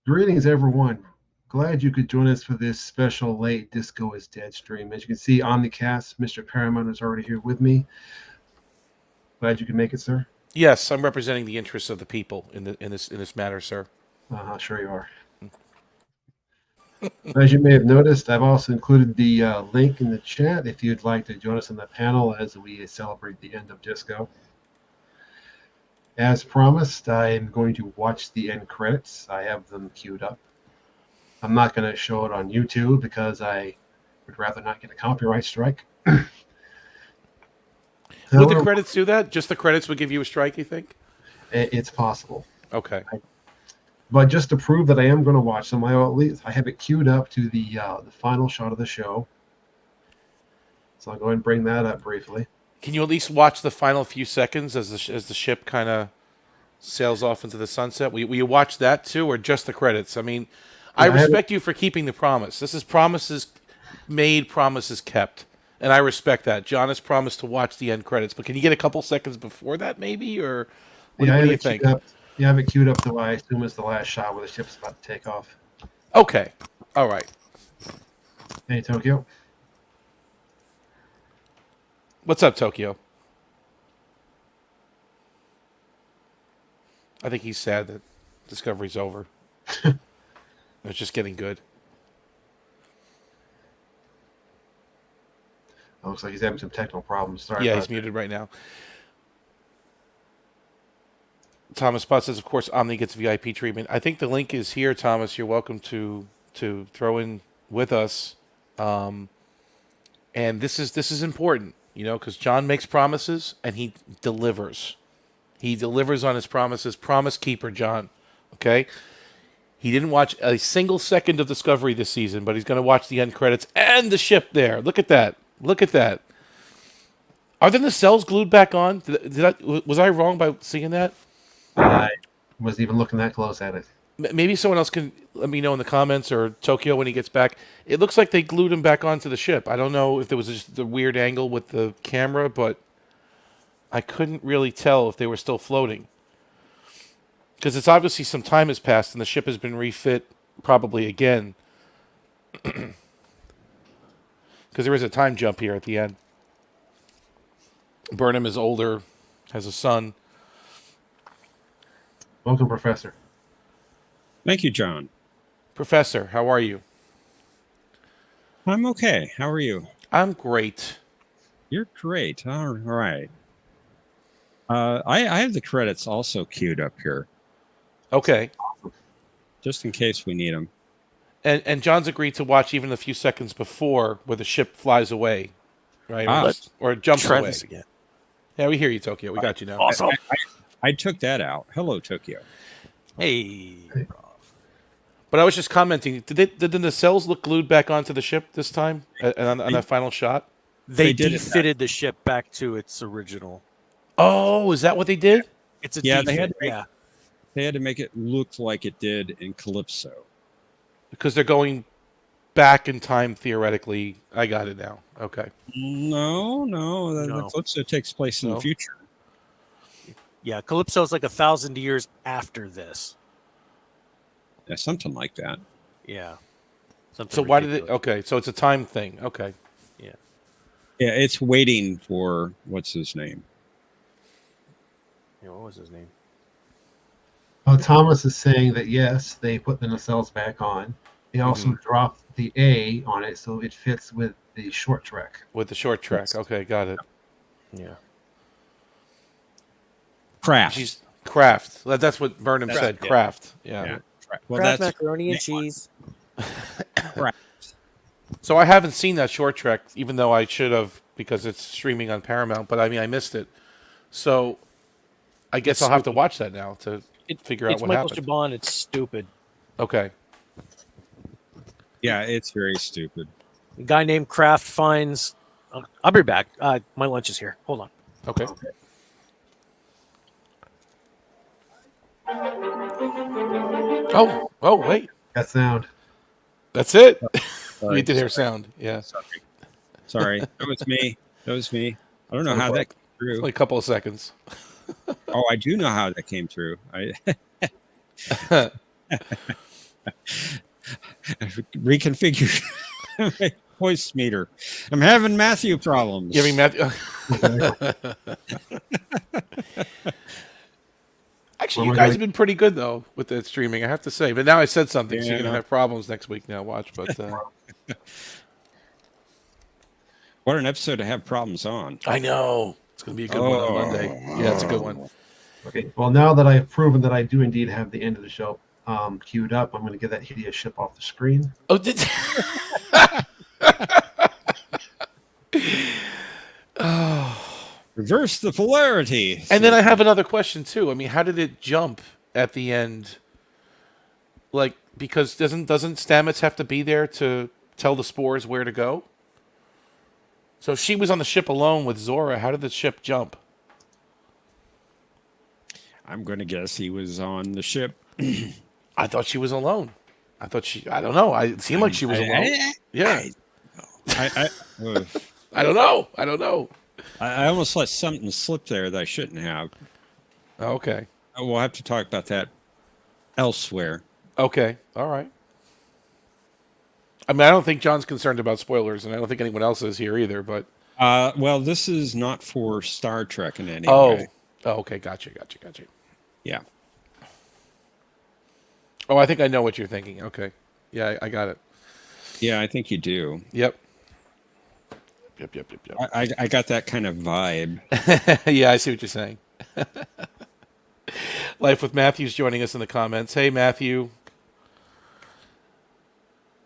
Greetings, everyone. Glad you could join us for this special late Disco is Dead stream. As you can see on the cast, Mr. Paramount is already here with me. Glad you could make it, sir. Yes, I'm representing the interests of the people in this matter, sir. Sure you are. As you may have noticed, I've also included the link in the chat if you'd like to join us on the panel as we celebrate the end of Disco. As promised, I am going to watch the end credits. I have them queued up. I'm not going to show it on YouTube because I would rather not get a copyright strike. Would the credits do that? Just the credits would give you a strike, you think? It's possible. Okay. But just to prove that I am going to watch them, I have it queued up to the final shot of the show. So I'll go ahead and bring that up briefly. Can you at least watch the final few seconds as the ship kind of sails off into the sunset? Will you watch that too, or just the credits? I mean, I respect you for keeping the promise. This is promises made, promises kept. And I respect that. John has promised to watch the end credits, but can you get a couple seconds before that maybe? Or what do you think? I have it queued up to what I assume is the last shot where the ship's about to take off. Okay. All right. Hey, Tokyo. What's up, Tokyo? I think he's sad that Discovery's over. It's just getting good. Looks like he's having some technical problems. Sorry. Yeah, he's muted right now. Thomas Potts says, of course, Omni gets VIP treatment. I think the link is here, Thomas. You're welcome to throw in with us. And this is important, because John makes promises and he delivers. He delivers on his promises. Promise keeper, John. Okay? He didn't watch a single second of Discovery this season, but he's going to watch the end credits and the ship there. Look at that. Look at that. Are then the cells glued back on? Was I wrong by seeing that? I wasn't even looking that close at it. Maybe someone else can let me know in the comments, or Tokyo when he gets back. It looks like they glued him back onto the ship. I don't know if there was just the weird angle with the camera, but I couldn't really tell if they were still floating. Because it's obviously some time has passed and the ship has been refit probably again. Because there is a time jump here at the end. Burnham is older, has a son. Welcome, Professor. Thank you, John. Professor, how are you? I'm okay. How are you? I'm great. You're great. All right. I have the credits also queued up here. Okay. Just in case we need them. And John's agreed to watch even a few seconds before where the ship flies away, right? Or jumps away. Again. Yeah, we hear you, Tokyo. We got you now. Awesome. I took that out. Hello, Tokyo. Hey. But I was just commenting. Did the cells look glued back onto the ship this time on that final shot? They defitted the ship back to its original. Oh, is that what they did? It's a yeah. defit, They had to make it look like it did in Calypso. Because they're going back in time theoretically. I got it now. Okay. No. The Calypso takes place in the future. Yeah, Calypso is like 1,000 years after this. Yeah, something like that. Yeah. So why did it? Okay, so it's a time thing. Okay. Yeah. Yeah, it's waiting for what's his name. Yeah, what was his name? Well, Thomas is saying that yes, they put the nacelles back on. They also dropped the A on it so it fits with the short track. With the short track. Okay, got it. Yeah. Craft. That's what Burnham said. Yeah. Craft. Yeah. Well, Kraft macaroni and cheese. So I haven't seen that short track, even though I should have because it's streaming on Paramount. But I mean, I missed it. So I guess I'll have to watch that now to figure out what happened. It's Michael Chabon. It's stupid. Okay. Yeah, it's very stupid. A guy named Kraft finds. I'll be back. My lunch is here. Hold on. Okay. Oh, wait. That sound. That's it. We did hear sound. Yeah. Sorry. That was me. I don't know how that came through. It's only a couple of seconds. Oh, I do know how that came through. Reconfigure my voice meter. I'm having Matthew problems. Giving Matthew. Actually, you guys have been pretty good though with that streaming, I have to say. But now I said something, so you're gonna have problems next week. Now watch, but what an episode to have problems on. I know it's gonna be a good one on Monday. Yeah, it's a good one. Okay. Well, now that I've proven that I do indeed have the end of the show queued up, I'm going to get that hideous ship off the screen. Oh, did. Reverse the polarity. And then I have another question too. I mean, how did it jump at the end? Like, because doesn't Stamets have to be there to tell the spores where to go? So if she was on the ship alone with Zora, how did the ship jump? I'm going to guess he was on the ship. I thought she was alone. I don't know. It seemed like she was alone. Yeah. I don't know. I don't know. I almost let something slip there that I shouldn't have. Okay. We'll have to talk about that elsewhere. Okay. All right. I mean, I don't think John's concerned about spoilers, and I don't think anyone else is here either, but... well, this is not for Star Trek in any way. Oh, okay. Gotcha. Yeah. Oh, I think I know what you're thinking. Okay. Yeah, I got it. Yeah, I think you do. Yep. I got that kind of vibe. Yeah, I see what you're saying. Life with Matthew's joining us in the comments. Hey, Matthew.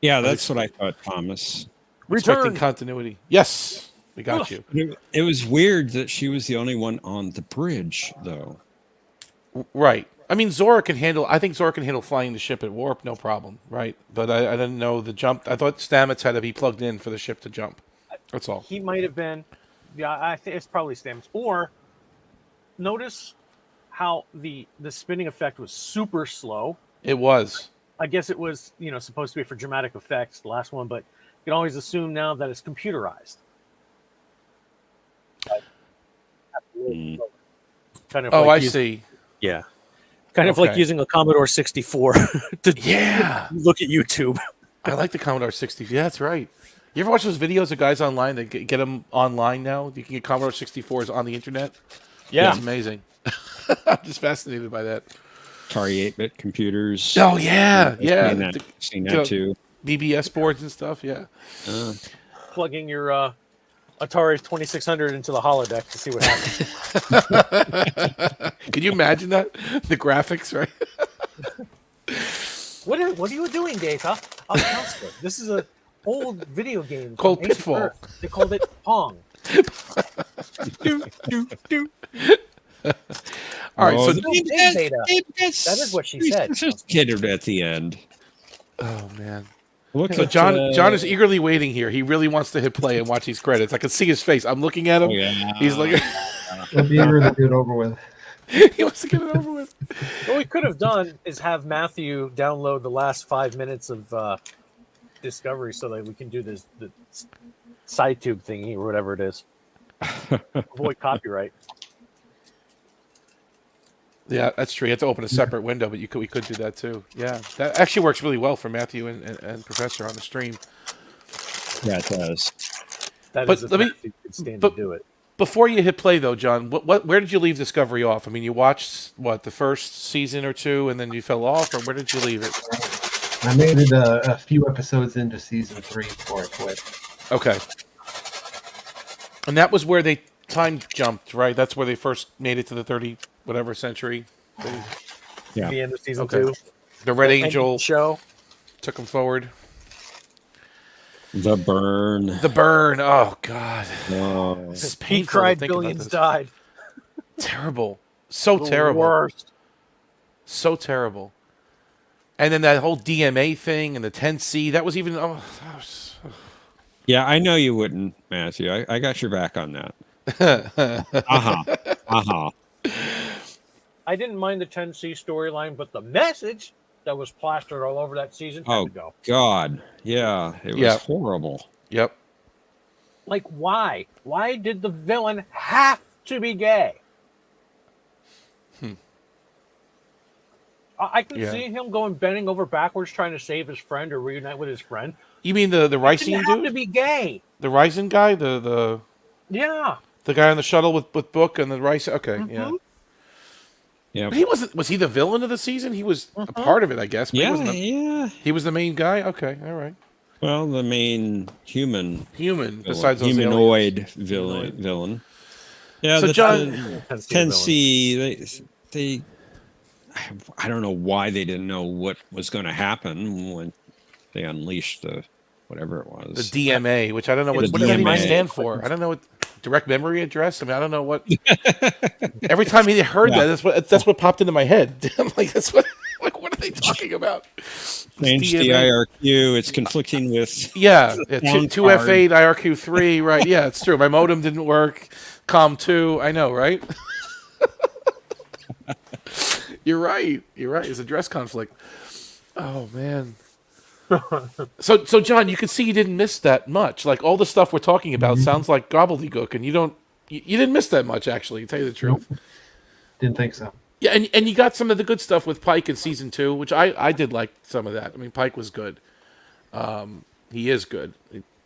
Yeah, that's what I thought, Thomas. Respecting continuity. Yes, we got you. It was weird that she was the only one on the bridge, though. Right. I mean, Zora can handle... I think Zora can handle flying the ship at warp, no problem, right? But I didn't know the jump. I thought Stamets had to be plugged in for the ship to jump. That's all. He might have been. Yeah, I think it's probably Stamets. Or notice how the spinning effect was super slow. It was. I guess it was, supposed to be for dramatic effects, the last one, but you can always assume now that it's computerized. Kind of. I see. Yeah. Kind of like using a Commodore 64 to look at YouTube. I like the Commodore 60. Yeah, that's right. You ever watch those videos of guys online that get them online now? You can get Commodore 64s on the internet. Yeah. It's amazing. I'm just fascinated by that. Atari 8-bit computers. Oh, yeah. Seen that too. BBS boards and stuff, yeah. Plugging your Atari 2600 into the holodeck to see what happens. Can you imagine that? The graphics, right? What are you doing, Data? I'm Counselor. This is a old video game called from Pitfall. Earth. They called it Pong. All right, so that is what she said. Just kidded at the end. Oh man. Look so at, John is eagerly waiting here. He really wants to hit play and watch these credits. I can see his face. I'm looking at him. Oh, yeah. He's like, It'll be eager to get it over with. He wants to get it over with. What we could have done is have Matthew download the last 5 minutes of Discovery so that we can do the side tube thingy or whatever it is. Avoid copyright. Yeah, that's true. You have to open a separate window, but we could do that too. Yeah, that actually works really well for Matthew and Professor on the stream. Yeah, it does. To do it. Before you hit play, though, John, where did you leave Discovery off? I mean, you watched the first season or two, and then you fell off, or where did you leave it? I made it a few episodes into season 3 before I quit. Okay, and that was where they time jumped, right? That's where they first made it to the 30 whatever century. Yeah, the end of season 2. The Red Angel show took them forward. The burn. Oh God. Oh. He cried. Billions died. Terrible. So terrible. Worst. So terrible. And then that whole DMA thing and the 10C. That was even. Yeah, I know you wouldn't, Matthew. I got your back on that. I didn't mind the 10C storyline, but the message that was plastered all over that season had to go. God. Yeah, it was horrible. Yep. Like, why? Why did the villain have to be gay? I can Yeah. see him bending over backwards, trying to save his friend or reunite with his friend. You mean the He Ricine didn't have to dude? be gay. The Ricine guy? The Yeah. guy on the shuttle with Book and the Rice? Okay, yeah. Mhm. Yeah. But he wasn't. Was he the villain of the season? He was a Mhm. part of it, I guess. But he Yeah, wasn't. yeah. He was the main guy. Okay, all right. Well, the main human, Human besides those humanoid Humanoid. villain. Yeah, So, that's John- the Tennessee 10C. They, I don't know why they didn't know what was going to happen when they unleashed the whatever it was. The DMA, which I don't know what The does that even DMA. stand for. I don't know what direct memory address. I mean, I don't know what. Every time he heard Yeah. that, that's what popped into my head. I'm like, that's what. Like, what are they talking about? Change the DMA. IRQ. It's conflicting with. Yeah, Sound 2 card. F8, IRQ3, right? Yeah, it's true. My modem didn't work. COM2, I know, right? You're right. You're right. It's a dress conflict. Oh man. So John, you can see you didn't miss that much. Like all the stuff we're talking about sounds like gobbledygook, and you didn't miss that much actually. To tell you the truth. Nope. Didn't think so. Yeah, and you got some of the good stuff with Pike in season 2, which I did like some of that. I mean, Pike was good. He is good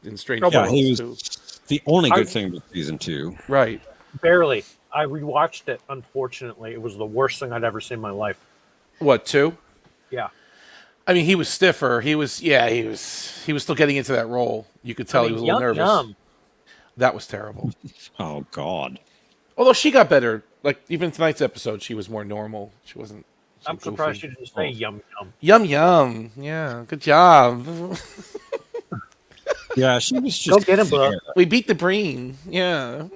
in Strange Yeah, Yeah, Worlds he was too. the only good thing with season 2. Right. Barely. I rewatched it. Unfortunately, it was the worst thing I'd ever seen in my life. What 2? Yeah. I mean, he was stiffer. He was still getting into that role. You could tell he was a little nervous. Yum. That was terrible. Oh God. Although she got better. Like even tonight's episode, she was more normal. She wasn't. So I'm surprised goofy. you didn't say yum yum. Yum yum. Yeah, good job. Yeah, she was just. Go get him, bro. We beat the Breen. Yeah.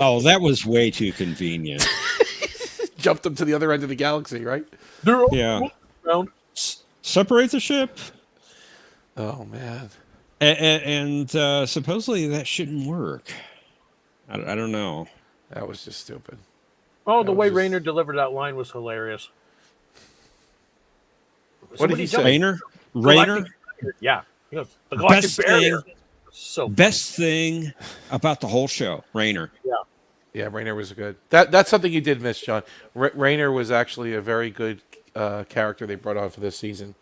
Oh, that was way too convenient. Jumped them to the other end of the galaxy, right? They're Yeah. around. Separate the ship, Oh man. and supposedly that shouldn't work. I don't know. That was just stupid. Oh, the That was way just- Raynor delivered that line was hilarious. What did he say? Rayner, Yeah. He goes, the galactic Best barrier. So best thing about the whole show, Rayner. Yeah, Raynor was good. That's something you did miss, John. Raynor was actually a very good character they brought on for this season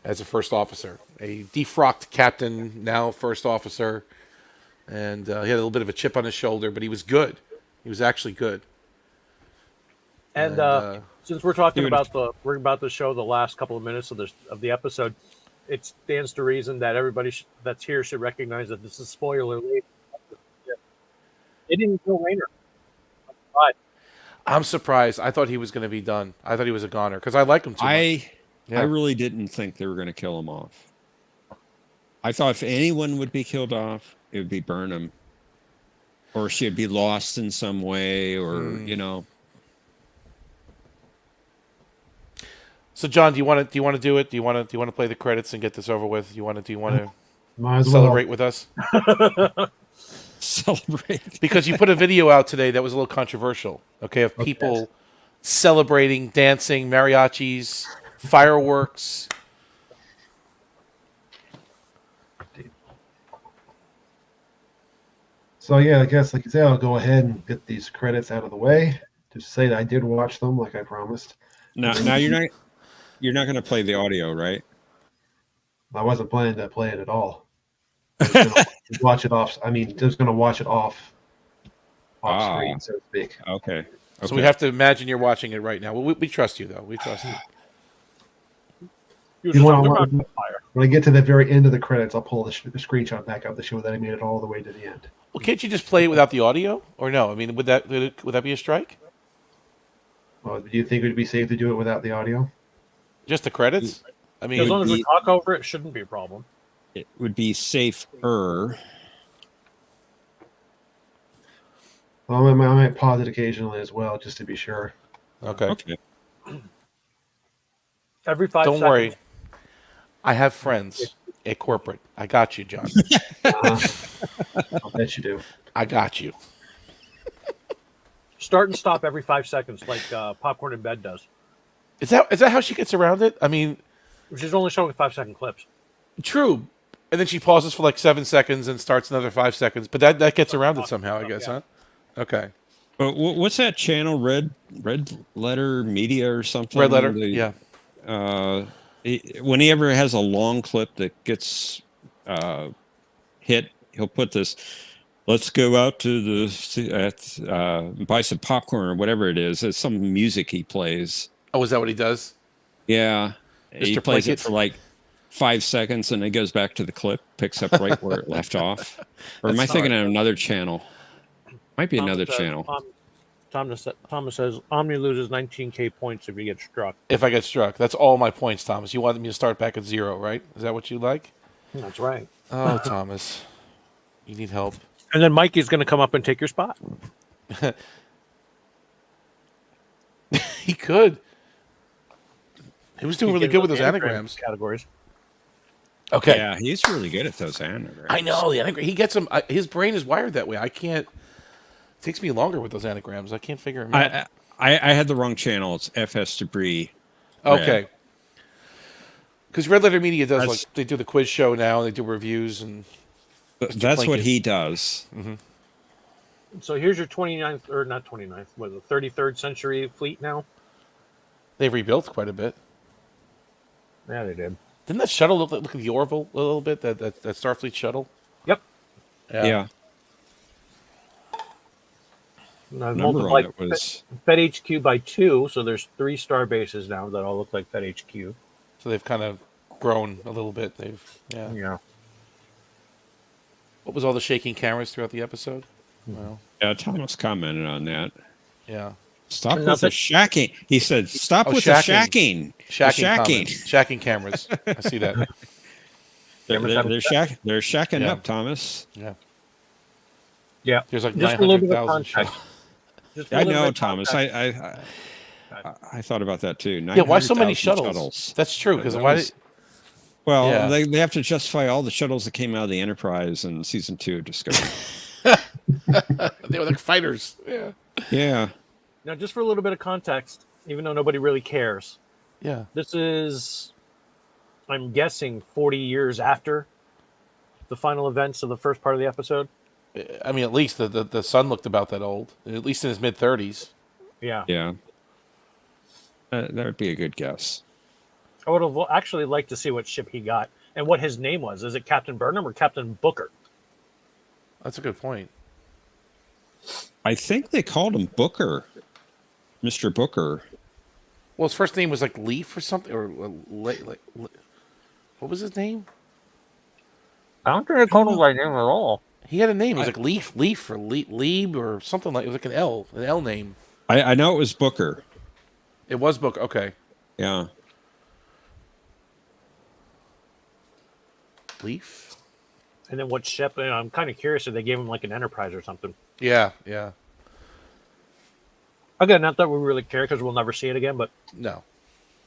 as a first officer, a defrocked captain, now first officer, and he had a little bit of a chip on his shoulder, but he was good. He was actually good. And since we're talking about the show, the last couple of minutes of the episode, it stands to reason that everybody that's here should recognize that this is spoiler alert. They didn't kill Raynor. I'm surprised. I thought he was going to be done. I thought he was a goner because I like him too much. Yeah. I really didn't think they were going to kill him off. I thought if anyone would be killed off, it would be Burnham, or she'd be lost in some way, or you know. So, John, do you want to do it? Do you want to play the credits and get this over with? Do you want to Might as celebrate with us? Celebrate. Because you put a video out today that was a little controversial, okay, of people celebrating, dancing, mariachis, fireworks. So yeah, I guess like you said, I'll go ahead and get these credits out of the way. Just say that I did watch them, like I promised. Now you're not going to play the audio, right? I wasn't planning to play it at all. I was gonna watch it off. I mean, just going to watch it off screen, so to speak. Okay. So we have to imagine you're watching it right now. We trust you, though. We trust you. You You just wanna- they're not on fire. When I get to the very end of the credits, I'll pull the screenshot back up to show that I made it all the way to the end. Well, can't you just play it without the audio, or no? I mean, would that be a strike? Well, do you think it would be safe to do it without the audio? Just the credits? I As mean, long as we talk over it, shouldn't be a problem. It would be safer. Well, I might pause it occasionally as well, just to be sure. okay. Okay. Every 5 Don't seconds. worry. I have friends at corporate. I got you, John. I'll bet you do. I got you. Start and stop every 5 seconds, like Popcorn in Bed does. Is that how she gets around it? I mean, She's only showing 5-second clips. true. And then she pauses for like 7 seconds and starts another 5 seconds. But that gets around it somehow, I guess, Yeah. huh? Okay. But what's that channel? Red Letter Media or something? Red letter. They- Yeah. When he ever has a long clip that gets hit, he'll put this. Let's go out to buy some popcorn or whatever it is. It's some music he plays. Oh, is that what he does? Yeah, he Mr. plays it Plinkett? for like 5 seconds, and it goes back to the clip, picks up right where it left off. Or am I That's thinking smart. of another channel? Might be another Thomas says- channel. Thomas says Omni loses 19K points if you get struck. If I get struck, that's all my points, Thomas. You wanted me to start back at 0, right? Is that what you like? That's right. Oh, Thomas, you need help. And then Mikey's going to come up and take your spot. He could. He was doing really He good can with those look at anagrams. categories. Okay. Yeah, he's really good at those anagrams. I know the anagram. He gets them. His brain is wired that way. I can't. It takes me longer with those anagrams. I can't figure them out. I had the wrong channel. It's FS Debris. Okay. Because Red Letter Media does That's- like they do the quiz show now and they do reviews and That's what Plinkett. he does. So here's your 29th, or not 29th, what, the 33rd century fleet now? they've rebuilt quite a bit. Yeah, they did. Didn't that shuttle look like the Orville a little bit? That Starfleet shuttle. Yep. Yeah. Now, Number on multiplied it was Fed HQ by 2, so there's 3 star bases now that all look like Fed HQ. So they've kind of grown a little bit. Yeah. Yeah. What was all the shaking cameras throughout the episode? Well, Thomas commented on that. yeah. Stop with Nothing. the shacking. He said, "Stop Oh, with shacking. the shacking." Shacking, Shacking. shacking cameras. I see that. They're shacking Yeah. up, Thomas. Yeah. Yeah. There's like Just a little bit of 900,000 context. shuttles. Just a I little know, bit of Thomas. context. I thought about that too. Yeah, why so many 900,000 shuttles? That's true. Because That why? was- Well, Yeah. they have to justify all the shuttles that came out of the Enterprise in season 2 of Discovery. They were like fighters. Yeah. Yeah. Now, just for a little bit of context, even though nobody really cares, Yeah. this is, I'm guessing, 40 years after the final events of the first part of the episode. I mean, at least the son looked about that old. At least in his mid-30s. Yeah. Yeah. That would be a good guess. I would have actually liked to see what ship he got and what his name was. Is it Captain Burnham or Captain Booker? That's a good point. I think they called him Booker. Mr. Booker. Well, his first name was like Leaf or something, or what was his name? I don't think they called him by name at all. He had a name. It was like Leaf or Lieb or something like. It was like an L name. I know it was Booker. It was Book. Okay, Yeah. Leaf. And then what ship? You know, I'm kind of curious if they gave him like an Enterprise or something. Yeah. Again, not that we really care because we'll never see it again, but No.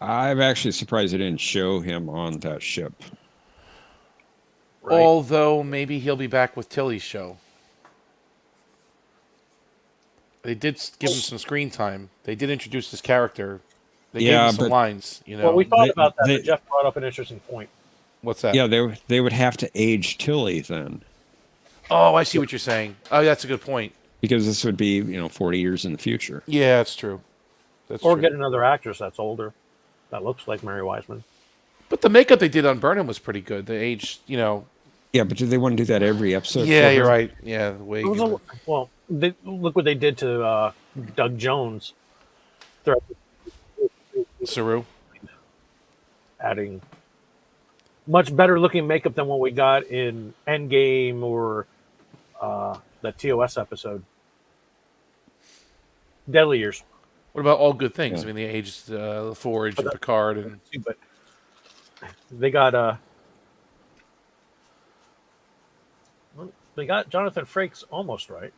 I'm actually surprised they didn't show him on that ship. right. Although maybe he'll be back with Tilly's show. They did give him some screen time. They did introduce this character. They gave Yeah, him some but- lines. You know, Well, we thought they- about that, they- but Jeff brought up an interesting point. what's that? Yeah, they would have to age Tilly then, Oh, I see what you're saying. Oh, that's a good point. because this would be 40 years in the future. Yeah, that's true. That's Or true. get another actress that's older, that looks like Mary Wiseman. But the makeup they did on Burnham was pretty good. The age, Yeah, but do they want to do that every episode? Yeah, for you're her? right. Yeah, the wig. It was well, look what they did to Doug Jones. They're Saru. adding much better looking makeup than what we got in Endgame or that TOS episode. Deadly Years. What about All Good Things? Yeah. I mean, they aged Forge and Picard and But they got Jonathan Frakes almost right.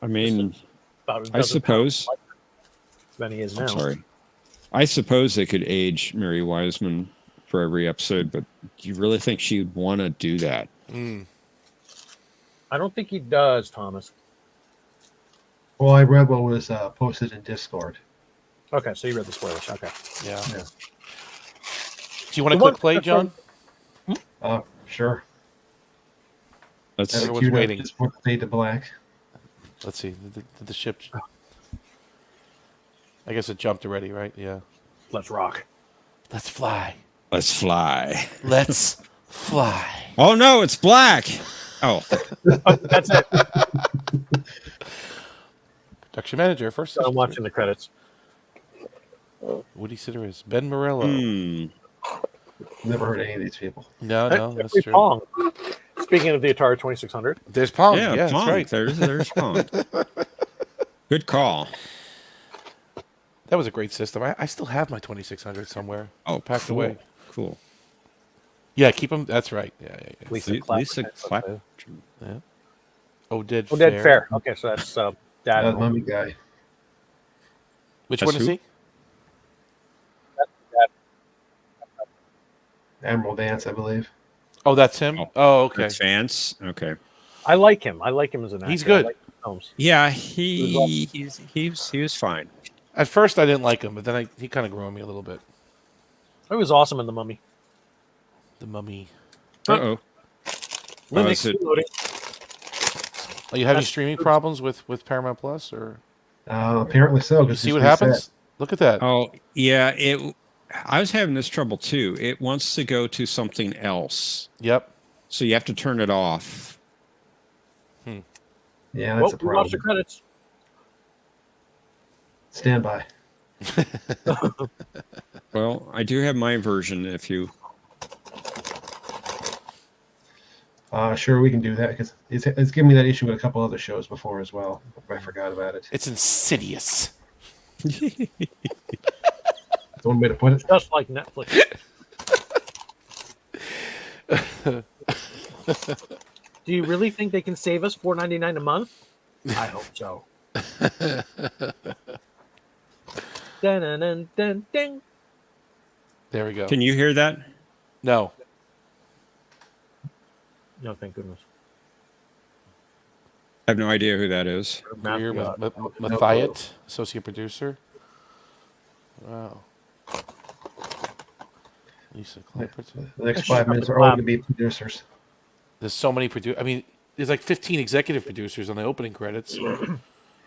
I mean, About I suppose. than he is now. I'm sorry. I suppose they could age Mary Wiseman for every episode, but do you really think she'd want to do that? I don't think he does, Thomas. Well, I read what was posted in Discord. Okay, so you read the spoilers. Okay. yeah. Yeah. Do you want to The one- click play, John? Sure. That's Have it Everyone's queued up waiting. just for the fade to black. Let's see. Did the ship? I guess it jumped already, right? Yeah. Let's rock. Let's fly. Let's fly. Let's fly. Oh no, it's black. Oh, Oh, that's it. Production manager, first. I'm watching the credits. Woody Sitter is Ben Morello. Never heard any of these people. No, that's Jeffrey true. Pong. Speaking of the Atari 2600, There's Pong. yeah, Yeah, Pong. that's right. There's Pong. Good call. That was a great system. I still have my 2600 somewhere. Oh, packed cool. away. Cool. Yeah, keep them. That's right. Yeah. Lisa Lisa Clapper. Clap. Oded Fair. Okay, so that's Dad. Mummy guy. Which That's one is who? he? Admiral Vance, I believe. Oh, that's him. Oh, okay. That's Vance. Okay. I like him. I like him as an actor. He's good. I like his films. Yeah, he was fine. At first, I didn't like him, but then he kind of grew on me a little bit. He was awesome in The Mummy. The Mummy. Uh-oh. Linux it- loading. Oh, you have any That's streaming good. problems with Paramount Plus, or Apparently so. you 'cause see it's what reset. happens? Look at that. Oh, yeah, I was having this trouble too. It wants to go to something else. Yep. So you have to turn it off. Yeah, Well, that's a we watched the problem. credits. Stand by. Well, I do have my version if you Sure, we can do that because it's given me that issue with a couple other shows before as well. I forgot about it. It's insidious. That's one way to put it. Just like Netflix. Do you really think they can save us $4.99 a month? I hope so. Dun, dun, dun, dun, ding. There we go. Can you hear that? No. No, thank goodness. I have no idea who that is. Greer Matthew, Mathiat, associate producer. Wow. Lisa Clapperton. The next 5 minutes are all going to be producers. There's so many producers. I mean, there's like 15 executive producers on the opening credits.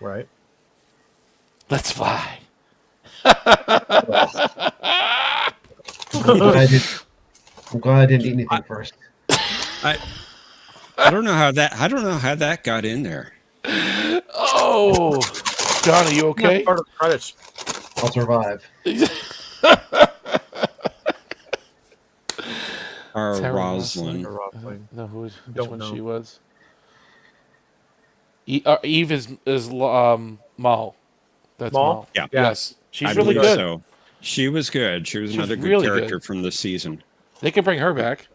right? Let's fly. I'm glad I didn't eat anything first. I don't know how that got in there. Oh, John, are you okay? Part of the credits. I'll survive. Or Tara Roslyn. No, which Don't one know. she was? Eve is Mal. That's Mal? Mal. Yeah. Yes, she's I really believe good. So. She was good. She was She was another good really character good. from this season. They could bring her back.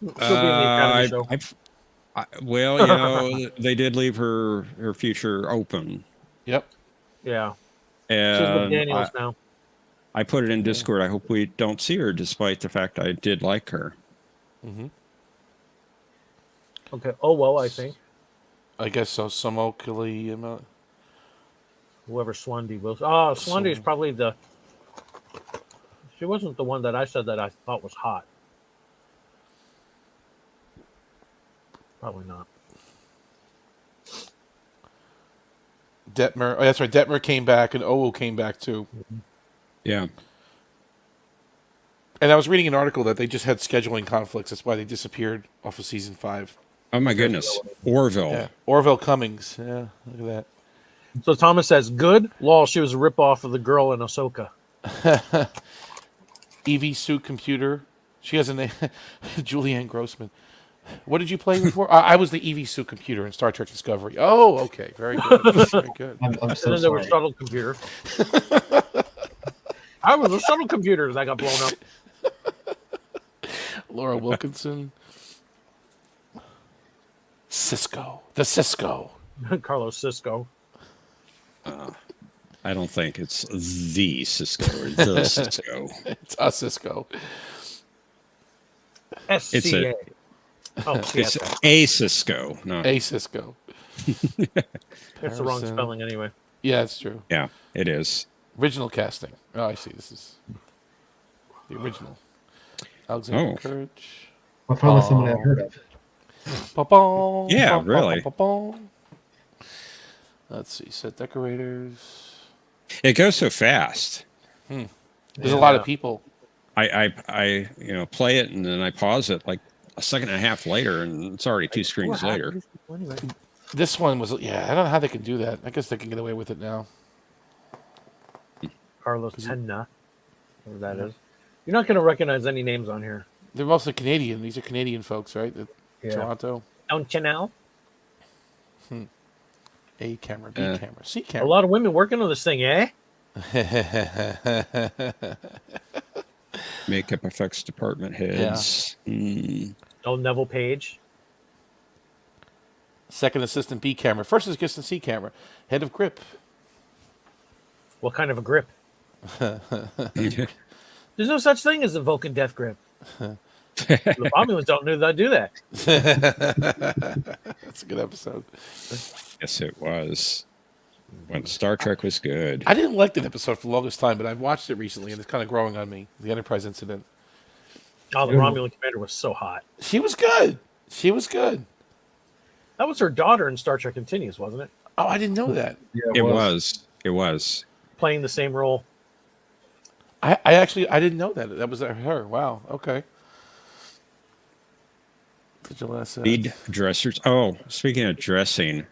She'll be in the Academy show. Well, you know, they did leave her future open. Yep. Yeah. She's with And Daniels now. I put it in Discord. I hope we don't see her, despite the fact I did like her. Mm-hmm. Okay. Oh, well, I think. I guess so. Samokili. Whoever Swandi was. Oh, Swandi is probably the. She wasn't the one that I said that I thought was hot. Probably not. Detmer. Oh, that's right. Detmer came back, and Owo came back too. Yeah. And I was reading an article that they just had scheduling conflicts. That's why they disappeared off of season 5. Oh my goodness. Orville. Yeah. Orville Cummings. Yeah, look at that. So Thomas says, good. Lol, she was a ripoff of the girl in Ahsoka. EV Suit Computer. She has a name. Julianne Grossman. What did you play before? I was the EV Suit Computer in Star Trek Discovery. Oh, okay. Very good. Very good. I'm And so then there was sorry. shuttle computer. I was a shuttle computer that got blown up. Laura Wilkinson. Cisco. The Cisco. Carlos Cisco. I don't think it's the Cisco or the Cisco. It's a Cisco. SCA. Oh, It's CSA. a Cisco. No. A Cisco. It's the wrong Harrison. spelling anyway. Yeah, it's true. Yeah, it is. Original casting. Oh, I see. This is the original. Alexander Oh. Courage. Well, probably someone I've heard of. Ba-bom, Yeah, ba-bom, really. ba-bom. Let's see. Set decorators. It goes so fast. There's a lot of people. I play it and then I pause it like a second and a half later, and it's already two screens later. Anyway. This one was, yeah, I don't know how they can do that. I guess they can get away with it now. Carlos Tenna, whatever that is. You're not going to recognize any names on here. They're mostly Canadian. These are Canadian folks, right? Yeah. Toronto. Don't you know? A camera, B camera, C A camera. lot of women working on this thing, eh? Makeup effects department heads. Oh, Neville Page. Second assistant B camera. First assistant C camera. Head of grip. What kind of a grip? There's no such thing as a Vulcan death grip. The Romulans don't know that, do that. That's a good episode. Yes, it was. When Star Trek was good. I didn't like that episode for the longest time, but I've watched it recently, and it's kind of growing on me. The Enterprise incident. Oh, the Romulan commander was so hot. She was good. She was good. That was her daughter in Star Trek Continues, wasn't it? Oh, I didn't know that. Yeah, It was. It was. Playing the same role. I actually didn't know that. That was her. Wow. Okay. Lead dressers. Oh, speaking of dressing,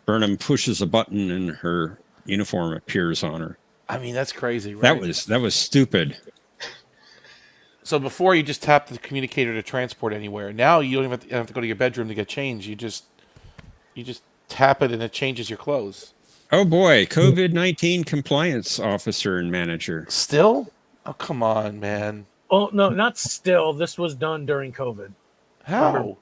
Burnham pushes a button and her uniform appears on her. I mean, that's crazy, right? That was stupid. So before you just tap the communicator to transport anywhere. Now you don't even have to go to your bedroom to get changed. You just tap it and it changes your clothes. Oh boy, COVID-19 compliance officer and manager. Still? Oh, come on, man. Oh no, not still. This was done during COVID. How?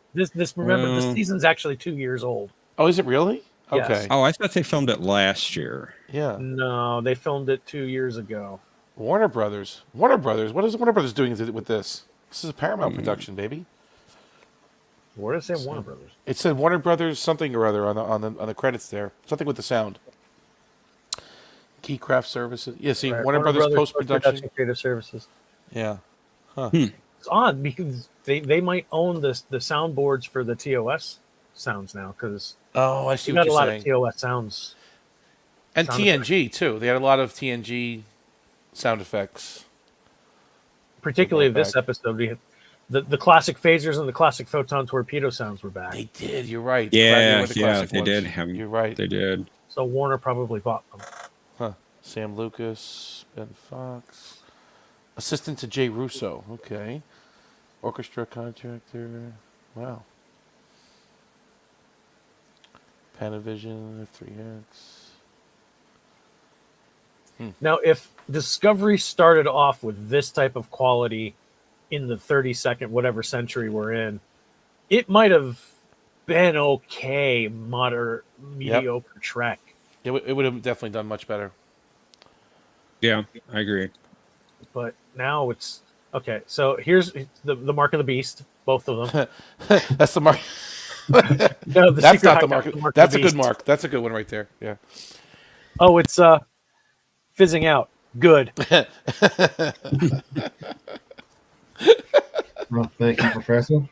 Remember, the season's actually 2 years old. Oh, is it really? Yes. Okay. Oh, I thought they filmed it last year. Yeah. No, they filmed it 2 years ago. Warner Brothers. Warner Brothers. What is Warner Brothers doing with this? This is a Paramount production, baby. Where does it say Warner Brothers? It said Warner Brothers something or other on the credits there. Something with the sound. Keycraft Services. Yeah, see, Right. Warner Brothers post-production. Creative Services. Yeah. Huh. It's odd because they might own the soundboards for the TOS sounds now because Oh, I see we what got a you're lot saying. of TOS sounds. And sound TNG, too. They had a lot of TNG sound effects. Particularly Bring that this back. episode, we had the classic phasers and the classic photon torpedo sounds were back. They did. You're right. Yeah, The yeah, classic they ones. did have. You're right. They did. So Warner probably bought them. Huh. Sam Lucas, Ben Fox. Assistant to Jay Russo. Okay. Orchestra contractor. Wow. Panavision, F3X. Now, if Discovery started off with this type of quality in the 32nd whatever century we're in, it might have been okay, mediocre Trek. It would have definitely done much better. Yeah, I agree. But now it's okay. So here's the mark of the beast, both of them. That's the mark. No, the That's secret not the hideout, mark. of That's the a good beast. mark. That's a good one right there. Yeah. Oh, it's fizzing out. Good. Well, thank you, Professor.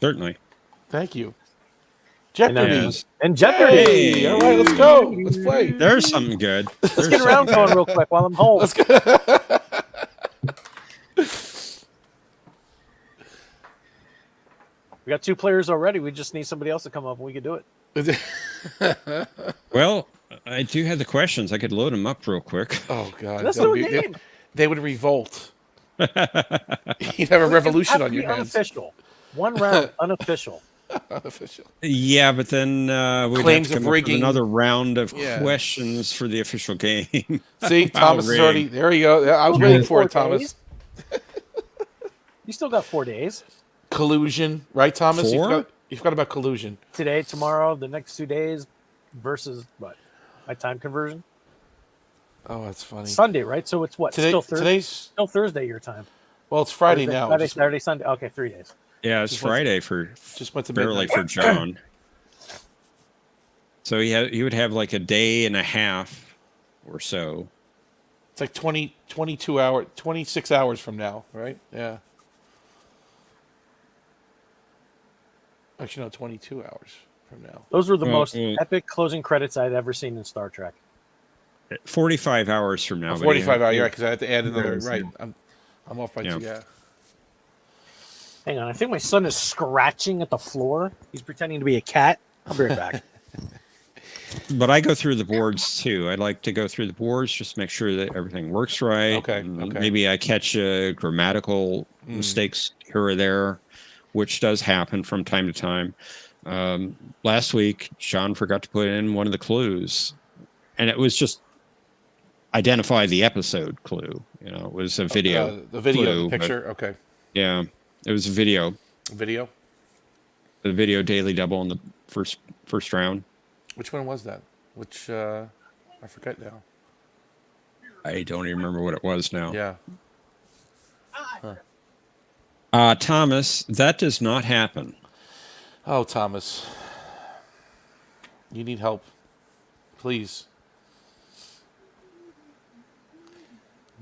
Certainly. Thank you. And, Jeopardy. Yes. and Jeopardy. Hey, all right, let's go. Let's play. There's something good. Let's get around going real quick while I'm home. Let's go. We got 2 players already. We just need somebody else to come up and we can do it. Well, I do have the questions. I could load them up real quick. Oh God. Let's That would do a be- game. They would revolt. You'd have a revolution on your hands. Unofficial. One round, unofficial. Unofficial. Yeah, but then we'd Claims have to of come up with rigging. another round of Yeah. questions for the official game. See, Thomas is rigged. already there. You go. I was Okay, waiting for 4 it, Thomas. days. You still got 4 days. Collusion, right, Thomas? Four? You forgot about collusion. Today, tomorrow, the next 2 days versus what? My time conversion? Oh, that's funny. Sunday, right? So it's what? Today, Still Thursday. today's Still Thursday your time. well, it's Friday Thursday, now. Friday, Just, Saturday, Sunday. Okay, 3 days. Yeah, it's Just went- Friday for just went to barely midnight. for John. So he would have like a day and a half or so. It's like 22 hours, 26 hours from now, right? Yeah. Actually, no, 22 hours from now. Those were the Well, most epic closing credits I'd ever seen in Star Trek. 45 hours from now. 45 hours, right? Because I had to add another. Yes, Right, yeah. I'm off by Yeah. 2. Yeah. Hang on, I think my son is scratching at the floor. He's pretending to be a cat. I'll be right back. But I go through the boards too. I like to go through the boards, just make sure that everything works right. Okay, And okay. maybe I catch grammatical mistakes here or there, which does happen from time to time. Last week, John forgot to put in one of the clues, and it was just identify the episode clue. You know, it was a video. The video, clue, the but picture. Okay. yeah, it was a video. Video. The video daily double in the first round. Which one was that? Which I forget now. I don't even remember what it was now. Yeah. Thomas, that does not happen. Oh, Thomas, you need help, please.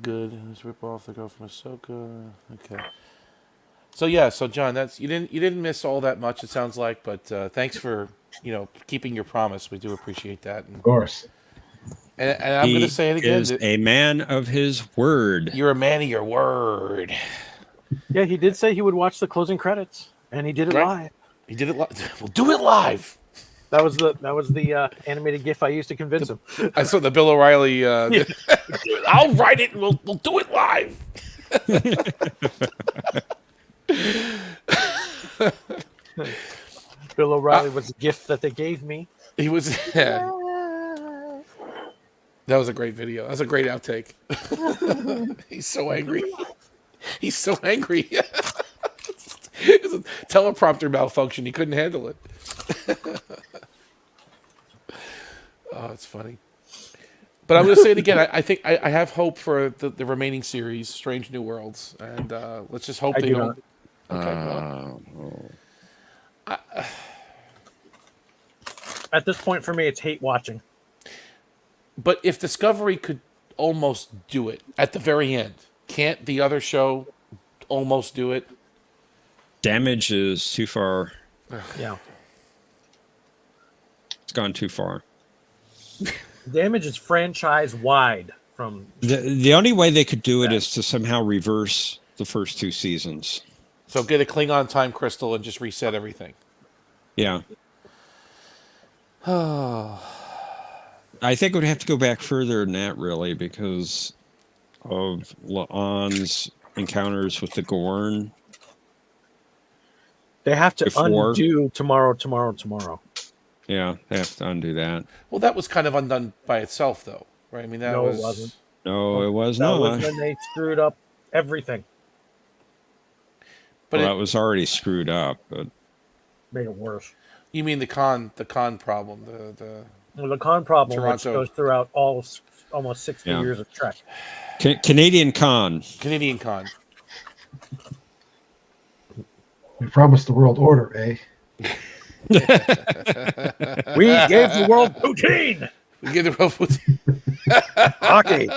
Good. Let's rip off the girl from Ahsoka. Okay. So John, that's you didn't miss all that much. It sounds like, but thanks for keeping your promise. We do appreciate that. Of course. And I'm going to say it again. He is a man of his word. You're a man of your word. Yeah, he did say he would watch the closing credits, and he did it Right. live. He did it live. We'll do it live. That was the animated GIF I used to convince him. I saw the Bill O'Reilly. I'll write it and we'll do it live. Bill O'Reilly was a gift that they gave me. He was. Yeah. That was a great video. That was a great outtake. He's so angry. He's so angry. It was a teleprompter malfunction. He couldn't handle it. Oh, it's funny. But I'm going to say it again. I think I have hope for the remaining series, Strange New Worlds, and let's just hope I they do don't. not. Okay. Well, At this point, for me, it's hate watching. but if Discovery could almost do it at the very end, can't the other show almost do it? Damage is too far. Yeah. It's gone too far. Damage is franchise wide from. The only way they could do it is to somehow reverse the first 2 seasons. So get a Klingon time crystal and just reset everything. Yeah. Oh. I think it would have to go back further than that, really, because of La'an's encounters with the Gorn. They have to Before. undo tomorrow. Yeah, they have to undo that. Well, that was kind of undone by itself, though, right? I mean, that No, was. it wasn't. No, it was That not. was when they screwed up everything. But Well, that was already screwed up. But Made it worse. you mean the con problem? Well, the con problem, which Toronto. goes throughout almost 60 Yeah. years of Trek. Canadian con. Canadian con. We promised the world order, eh? We gave the world poutine. We get the robot. Hockey.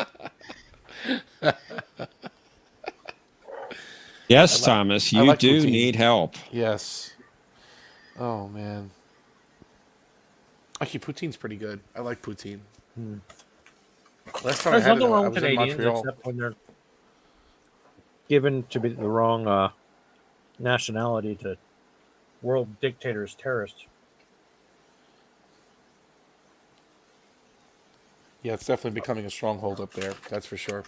Yes, Thomas, you like do poutine. need help. Yes. Oh man. Actually, poutine's pretty good. I like poutine. Last time There's I had it, nothing I wrong with was in Canadians Montreal. except when they're given to be the wrong nationality to world dictators, terrorists. Yeah, it's definitely becoming a stronghold up there. That's for sure.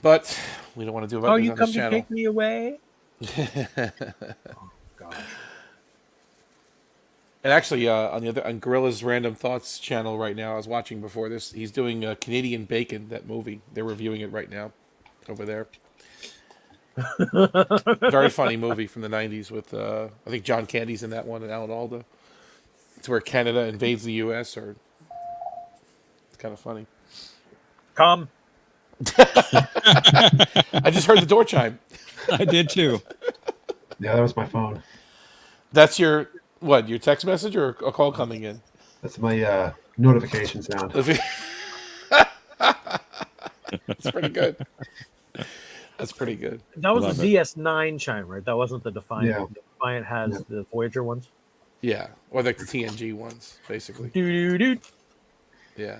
But we don't want to do about Oh, this you on come this to channel. take me away? Gosh. And actually, on Gorilla's Random Thoughts channel right now, I was watching before this. He's doing Canadian Bacon, that movie. They're reviewing it right now, over there. Very funny movie from the '90s with I think John Candy's in that one and Alan Alda. It's where Canada invades the U.S. Or it's kind of funny. Come. I just heard the door chime. I did too. Yeah, that was my phone. That's your your text message or a call coming in? That's my notification sound. That's pretty good. That's pretty good. That was Love the DS9 chime, right? That wasn't the Defiant. Yeah. The Defiant has the Voyager ones. Yeah, or like the TNG ones, basically. Doo-doo-doo. Yeah.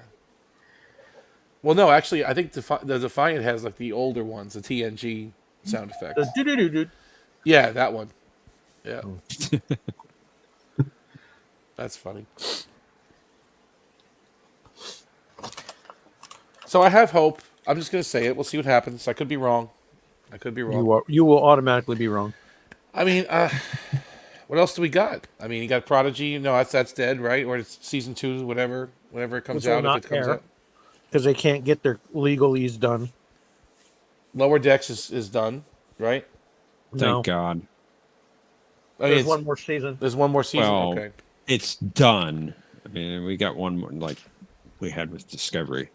Well, no, actually, I think the Defiant has like the older ones, the TNG sound effects. The doo-doo-doo-doo. Yeah, that one. Yeah. That's funny. So I have hope. I'm just going to say it. We'll see what happens. I could be wrong. I could be wrong. You will automatically be wrong. I mean, what else do we got? I mean, you got Prodigy. No, that's dead, right? Or it's season 2, whatever it comes Which will out. not If it comes air. out, Because they can't get their legalese done. Lower Decks is done, right? Thank No. God. I mean, There's one more season. There's one more season. Well, Okay. it's done. I mean, we got one more, like we had with Discovery.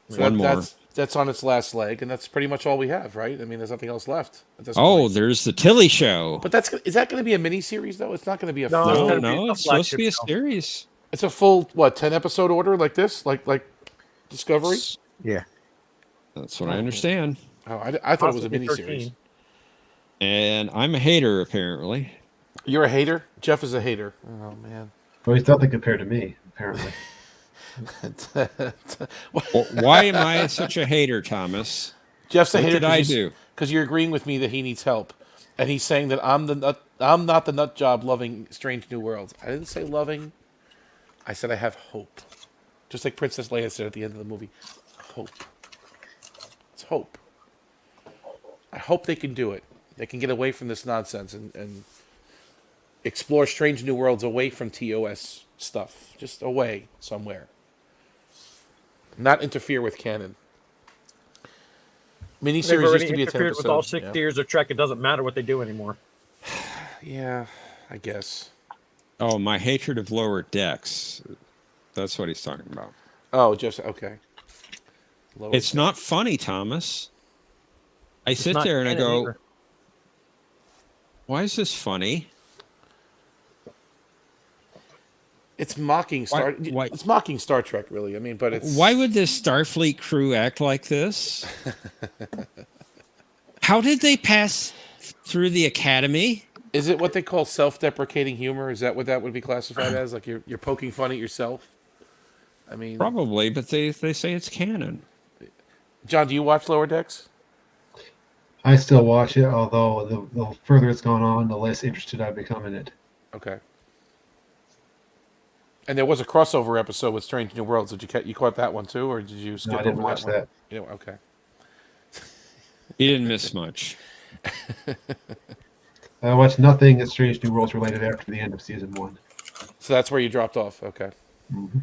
So One more. That's on its last leg, and that's pretty much all we have, right? I mean, there's nothing else left at this Oh, point. there's the Tilly Show. But is that going to be a mini series though? It's not going to be a No, full. it's No, gonna be no, a it's supposed to be a flagship show. series. It's a full 10 episode order like this, like Discovery. Yeah. That's what I understand. Oh, I thought it was a Possibly mini 13. series. And I'm a hater, apparently. You're a hater. Jeff is a hater. Oh man. Well, he's nothing compared to me, apparently. Well, why am I such a hater, Thomas? Jeff's a What hater did I do? because you're agreeing with me that he needs help, and he's saying that I'm not the nut job loving Strange New Worlds. I didn't say loving. I said I have hope, just like Princess Leia said at the end of the movie. Hope. It's hope. I hope they can do it. They can get away from this nonsense and explore Strange New Worlds away from TOS stuff, just away somewhere. Not interfere with canon. They've Miniseries already used to be a 10 interfered episode. with all 6 yeah. years of Trek. It doesn't matter what they do anymore. Yeah, I guess. Oh, my hatred of Lower Decks. That's what he's talking about. Oh, just okay. Lower It's not funny, Thomas. I sit not there and I canon go, either. why is this funny? It's mocking Star. Why- It's mocking Star Trek, really. I mean, but it's Why would this Starfleet crew act like this? How did they pass through the academy? Is it what they call self-deprecating humor? Is that what that would be classified as? Like you're poking fun at yourself? I mean, Probably, but they say it's canon. John, do you watch Lower Decks? I still watch it, although the further it's gone on, the less interested I've become in it. Okay. And there was a crossover episode with Strange New Worlds. Did you caught that one too, or did you skip No, I didn't over watch that? that. One? You know, okay. You didn't miss much. I watched nothing at Strange New Worlds related after the end of season 1. So that's where you dropped off. Okay. Mm-hmm.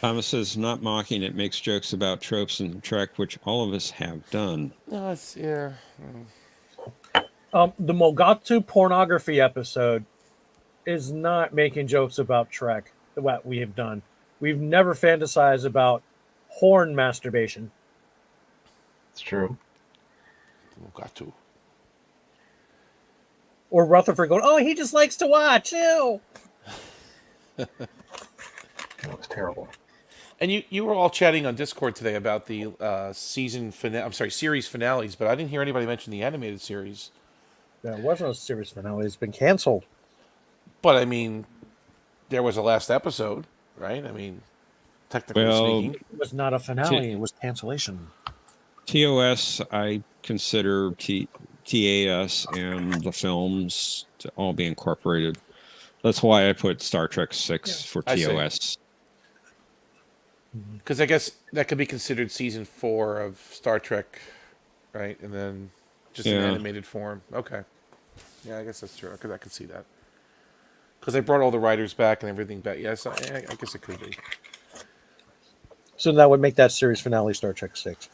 Thomas says, not mocking, it makes jokes about tropes in Trek, which all of us have done. No, it's yeah. The Mogatu pornography episode is not making jokes about Trek, what we have done. We've never fantasized about horn masturbation. It's true. Got to. Or Rutherford going, oh, he just likes to watch. Ew. That was terrible. And you were all chatting on Discord today about the series finales, but I didn't hear anybody mention the animated series. There wasn't a series finale. It's been canceled. But I mean, there was a last episode, right? I mean, technically speaking. It was not a finale. It was cancellation. TOS, I consider TAS and the films to all be incorporated. That's why I put Star Trek 6 for I see. TOS. Because I guess that could be considered season 4 of Star Trek, right? And then just in Yeah. animated form. Okay. Yeah, I guess that's true. I could see that. Because they brought all the writers back and everything back. Yes, I guess it could be. So that would make that series finale Star Trek 6.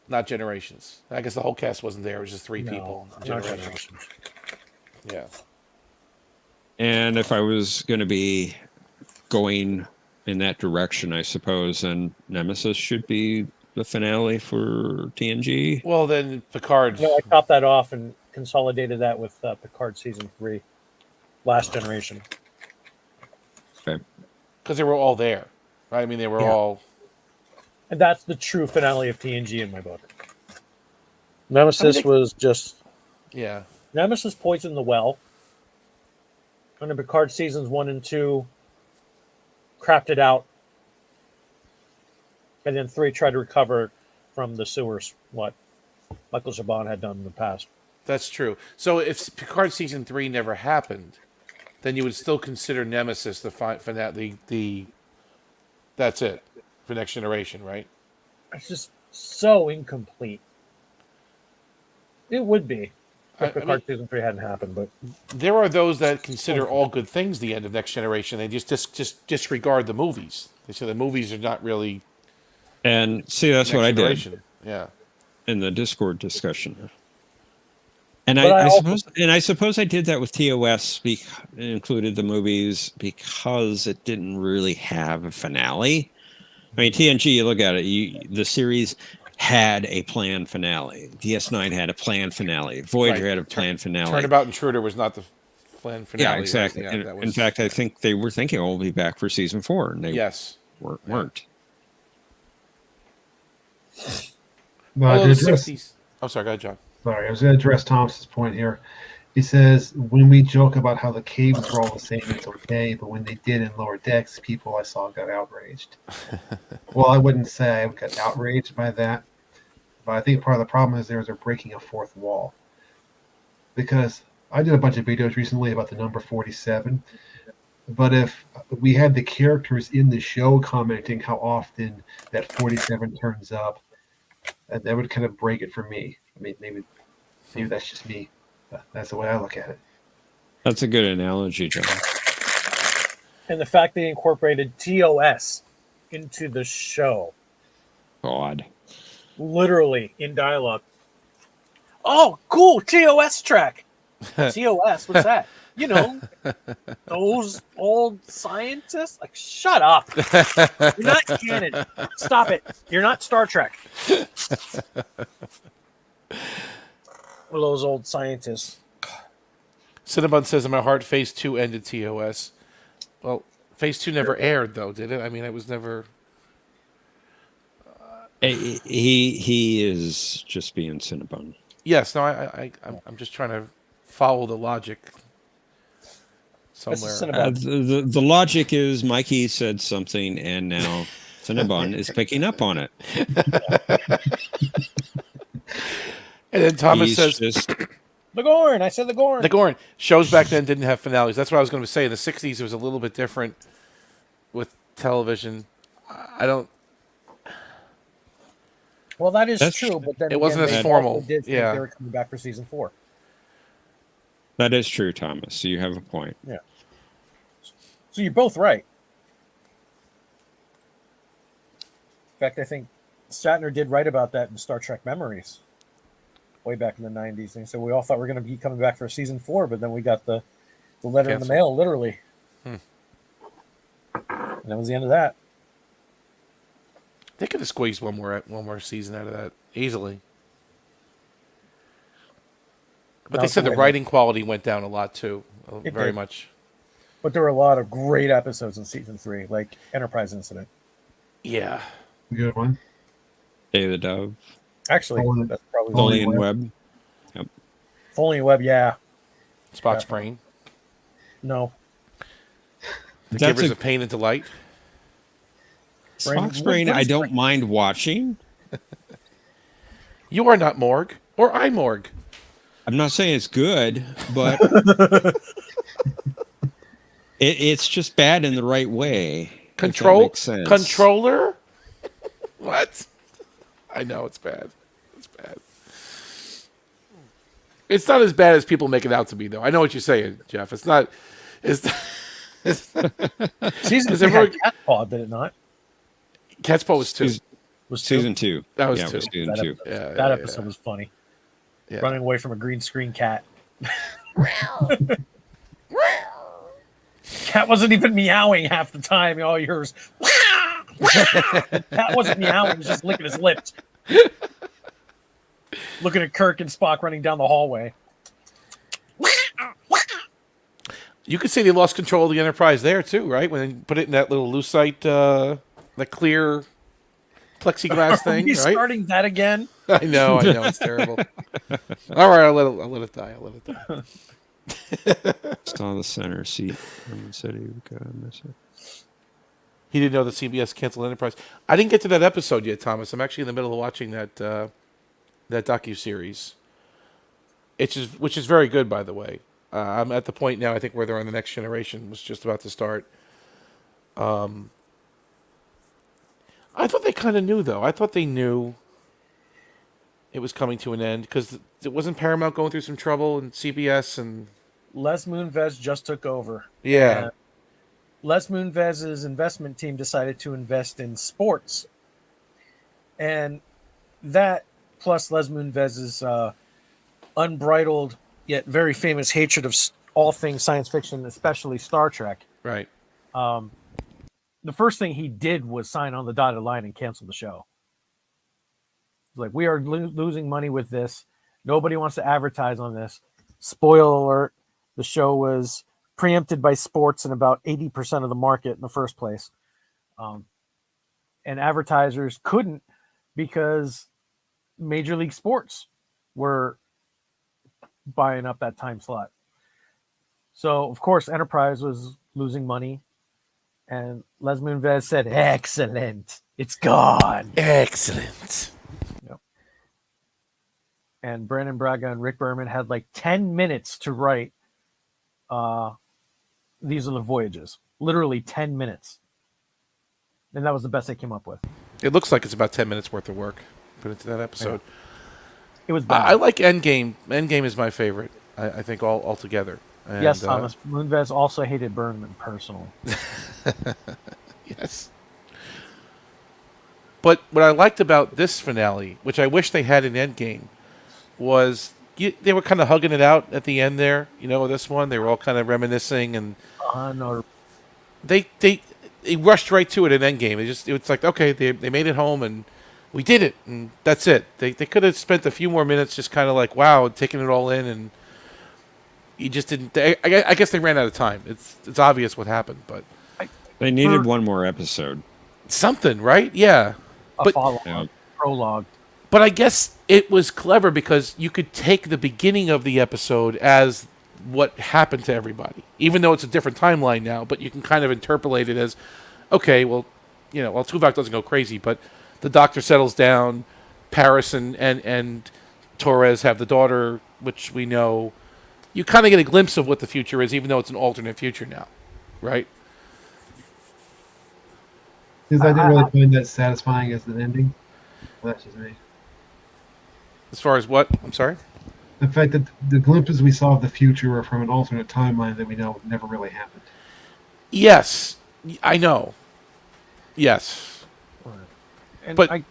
Not Generations. I guess the whole cast wasn't there. It was just 3 No, people. not Generations. Generations. Yeah. And if I was going to be going in that direction, I suppose, then Nemesis should be the finale for TNG. Well, then Picard. No, I topped that off and consolidated that with Picard season 3, Last Generation. Okay. Because they were all there, right? I mean, they were Yeah. all. And that's the true finale of TNG in my book. Nemesis was just Yeah. Nemesis poisoned the well. And then Picard seasons 1 and 2 crapped it out. And then 3 tried to recover from the sewers, what Michael Chabon had done in the past. That's true. So if Picard season 3 never happened, then you would still consider Nemesis the finale. The that's it for Next Generation, right? It's just so incomplete. It would be if Picard season 3 hadn't happened, but There are those that consider all good things the end of Next Generation. They just disregard the movies. They say the movies are not really And see, that's Next what I did Generation. Yeah. in the Discord discussion. And But I suppose I did that with TOS. Included the movies because it didn't really have a finale. I mean, TNG. You look at it. The series had a planned finale. DS9 had a planned finale. Voyager had a planned finale. Turnabout Intruder was not the planned finale. Yeah, exactly. Right? Yeah, In fact, I think they were thinking, "Oh, we'll be back for season 4," and they weren't. Although the 60s. I'm sorry, go ahead, John. Sorry, I was going to address Thomas's point here. He says, when we joke about how the caves were all the same, it's okay, but when they did in Lower Decks, people I saw got outraged. Well, I wouldn't say I got outraged by that, but I think part of the problem is they're breaking a fourth wall. Because I did a bunch of videos recently about the number 47, but if we had the characters in the show commenting how often that 47 turns up, that would kind of break it for me. I mean, maybe that's just me. That's the way I look at it. That's a good analogy, John. and the fact they incorporated TOS into the show, God. literally in dialogue. Oh, cool, TOS track. TOS, what's that? You know, those old scientists. Like, shut up. You're not canon. Stop it. You're not Star Trek. Those old scientists. Cinnabon says in my heart, Phase 2 ended TOS. Well, Phase 2 never aired, though, did it? I mean, it was never... He is just being Cinnabon. Yes, no, I'm just trying to follow the logic somewhere. The logic is Mikey said something, and now Cinnabon is picking up on it. And then Thomas says... The Gorn. I said the Gorn. The Gorn. Shows back then didn't have finales. That's what I was going to say. In the 60s, it was a little bit different with television. I don't... Well, that is true, but then it wasn't as formal. Did think they were coming back for season 4. That is true, Thomas. You have a point. Yeah. So you're both right. In fact, I think Shatner did write about that in Star Trek Memories way back in the 90s. And so we all thought we were going to be coming back for season 4, but then we got the letter in the mail, literally. And that was the end of that. They could have squeezed one more season out of that easily. But they said the writing quality went down a lot too, very much. But there were a lot of great episodes in season 3, like Enterprise Incident. Yeah, good one. Day of the Dove. Actually, that's probably Foley and Webb. Yep. Foley and Webb, yeah. Spock's brain. No. The Givers of Pain and Delight. Spock's brain, I don't mind watching. You are not Morg, or I Morg. I'm not saying it's good, but it's just bad in the right way. Controller? What? I know it's bad. It's bad. It's not as bad as people make it out to be, though. I know what you're saying, Jeff. It's not. Season 3 had Cat's Paw, did it not? Cat's Paw was 2. Was season 2. That was 2. Was season 2. That episode was funny. Yeah. Running away from a green screen cat. Cat wasn't even meowing half the time. All yours. Cat wasn't meowing. He was just licking his lips. Looking at Kirk and Spock running down the hallway. You could say they lost control of the Enterprise there, too, right? When they put it in that little lucite, that clear plexiglass Are thing, we right? starting that again? I know, it's terrible. All right, I'll let it die. I'll let it die. Saw the center seat. Someone said he would miss it. He didn't know that CBS canceled Enterprise. I didn't get to that episode yet, Thomas. I'm actually in the middle of watching that docuseries. Which is very good, by the way. I'm at the point now, I think, where they're on the next generation. Was just about to start. I thought they kind of knew, though. I thought they knew it was coming to an end because it wasn't Paramount going through some trouble and CBS and Les Moonves just took over. yeah. And Les Moonves' investment team decided to invest in sports. And that, plus Les Moonves' unbridled yet very famous hatred of all things science fiction, especially Star Trek. Right. The first thing he did was sign on the dotted line and cancel the show. Like, we are losing money with this. Nobody wants to advertise on this. Spoiler alert, the show was preempted by sports in about 80% of the market in the first place. And advertisers couldn't because Major League Sports were buying up that time slot. So, of course, Enterprise was losing money. And Les Moonves said, "Excellent. It's gone." Excellent. Yep. And Brandon Braga and Rick Berman had like 10 minutes to write These Are the Voyages. Literally 10 minutes. And that was the best they came up with. It looks like it's about 10 minutes worth of work put into that episode. Yeah. It was bad. I like Endgame. Endgame is my favorite, I think, altogether. And, yes, Thomas. Moonves also hated Berman personally. Yes. But what I liked about this finale, which I wish they had in Endgame, was they were kind of hugging it out at the end there. This one, they were all kind of reminiscing, and No. they rushed right to it in Endgame. It's like, okay, they made it home, and we did it, and that's it. They could have spent a few more minutes just kind of like, wow, taking it all in, and you just didn't. I guess they ran out of time. It's obvious what happened, but They needed one more episode. something, right? Yeah. A But follow-on, prologue. But I guess it was clever because you could take the beginning of the episode as what happened to everybody, even though it's a different timeline now. But you can kind of interpolate it as, okay, well, Tuvok doesn't go crazy, but the doctor settles down. Paris and Torres have the daughter, which we know. You kind of get a glimpse of what the future is, even though it's an alternate future now, right? Because I didn't really find that satisfying as an ending. Well, that's just me. As far as what? I'm sorry? The fact that the glimpses we saw of the future were from an alternate timeline that we know never really happened. Yes, I know. Yes. And But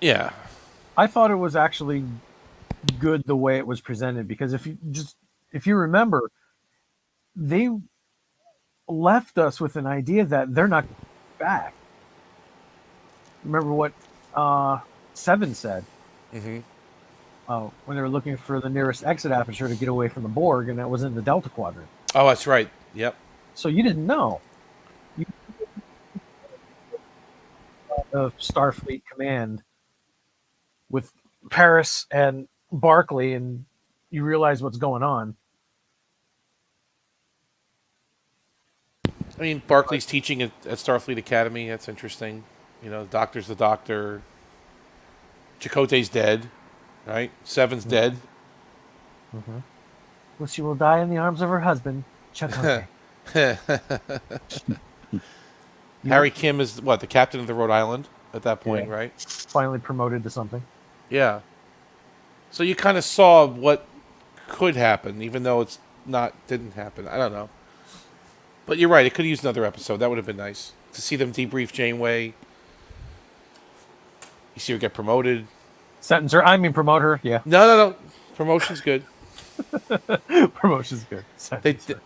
yeah. I thought it was actually good the way it was presented, because if you remember, they left us with an idea that they're not back. Remember what Seven said? Mm-hmm. When they were looking for the nearest exit aperture to get away from the Borg, and that was in the Delta Quadrant. Oh, that's right. Yep. So you didn't know. Of Starfleet Command with Paris and Barclay, and you realize what's going on. I mean, Barclay's teaching at Starfleet Academy. That's interesting. The Doctor's the Doctor. Chakotay's dead, right? Seven's dead. Mm-hmm. Well, she will die in the arms of her husband, Chakotay. Harry Kim is the captain of the Rhode Island at that point, right? Finally promoted to something. Yeah. So you kind of saw what could happen, even though didn't happen. I don't know. But you're right. It could have used another episode. That would have been nice to see them debrief Janeway. You see her get promoted. Promote her. Yeah. No. Promotion's good. Promotion's good.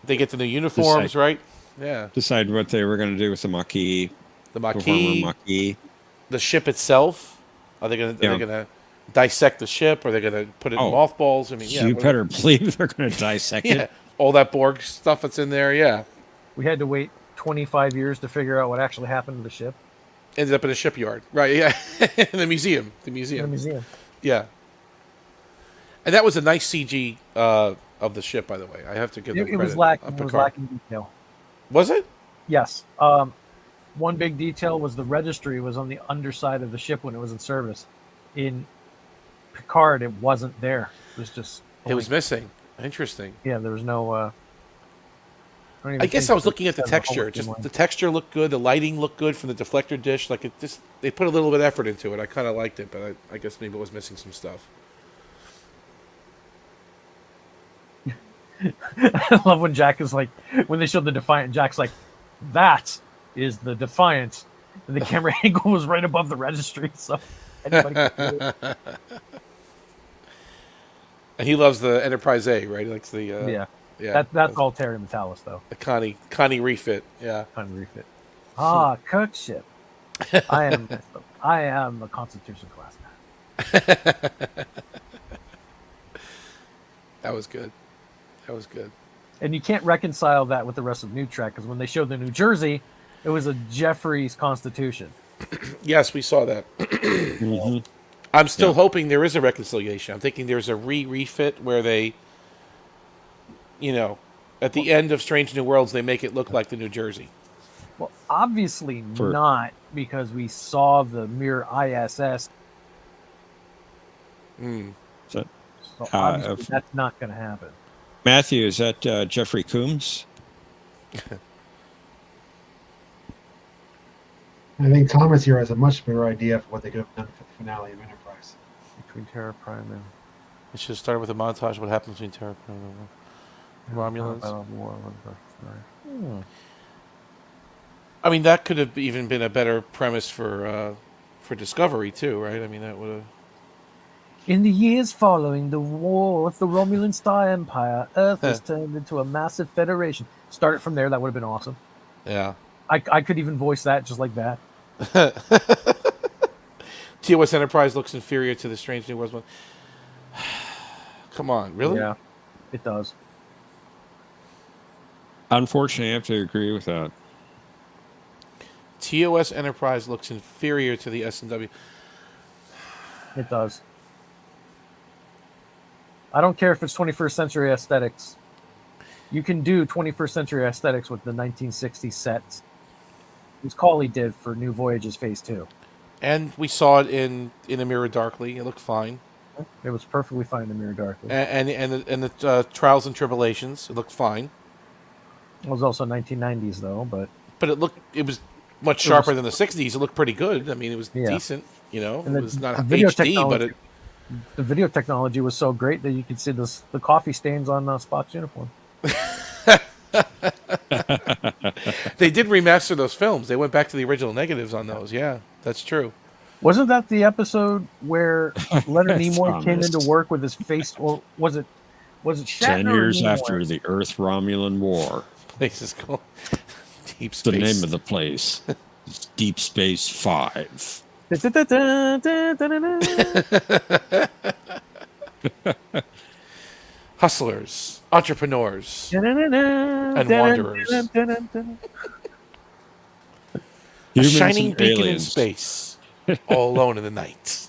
They get the new uniforms, right? Yeah. Decide what they were going to do with the Maquis. The Maquis. The ship itself. Are they going to dissect the ship? Or are they going to put it in mothballs? I mean, yeah. You better believe they're going to dissect it. All that Borg stuff that's in there, yeah. We had to wait 25 years to figure out what actually happened to the ship. Ended up in a shipyard, right? Yeah. in the museum. The in the museum. museum. Yeah. And that was a nice CG of the ship, by the way. I have to give them It was credit. lacking. On It was Picard. lacking detail. Was it? Yes. One big detail was the registry was on the underside of the ship when it was in service. In Picard, it wasn't there. It was just. It was missing. Interesting. Yeah, there was no. I guess I was looking at the texture. Just the texture looked good. The lighting looked good from the deflector dish. Like it just, they put a little bit of effort into it. I kind of liked it, but I guess maybe it was missing some stuff. I love when Jack is like, when they showed the Defiant, Jack's like, that is the Defiant. And the camera angle was right above the registry, so anybody could see it. And he loves the Enterprise A, right? He likes the Yeah. That's all Terry Metalis, though. the Connie refit. Yeah. Kind of refit. Ah, Kirk ship. I am a Constitution class man. That was good. That was good. And you can't reconcile that with the rest of New Trek, because when they showed the New Jersey, it was a Jeffries Constitution. Yes, we saw that. Mhm. I'm still hoping there is a reconciliation. I'm thinking there's a refit where they, at the end of Strange New Worlds, they make it look like the New Jersey. Well, obviously not, because we saw the Mir ISS. Mm. So, So obviously that's not going to happen. Matthew, is that Jeffrey Coombs? I think Thomas here has a much better idea of what they could have done for the finale of Enterprise. Between Terra Prime and It should start with a montage of what happens between Terra Prime and Romulans. I mean, that could have even been a better premise for Discovery too, right? I mean, that would have. In the years following the war with the Romulan Star Empire, Earth was turned into a massive federation. Start it from there. That would have been awesome. Yeah. I could even voice that just like that. TOS Enterprise looks inferior to the Strange New Worlds one. Come on, really? Yeah, it does. Unfortunately, I have to agree with that. TOS Enterprise looks inferior to the S&W. It does. I don't care if it's 21st century aesthetics. You can do 21st century aesthetics with the 1960s sets. As Cawley did for New Voyages Phase 2. And we saw it in A Mirror Darkly. It looked fine. It was perfectly fine in the Mirror Darkly. And the Trials and Tribulations, it looked fine. It was also 1990s though, but it was much sharper than the 60s. It looked pretty good. I mean, it was decent. And it was not video HD, but the video technology was so great that you could see the coffee stains on Spock's uniform. They did remaster those films. They went back to the original negatives on those. Yeah, that's true. Wasn't that the episode where Leonard Nimoy Thomas. came into work with his face, or was it Shatner? 10 years or Nimoy? after the Earth-Romulan War. Place is called Deep It's Space. the name of the place. It's Deep Space 5. Hustlers, entrepreneurs, and wanderers. A Humans shining and beacon in aliens. space, all alone in the night.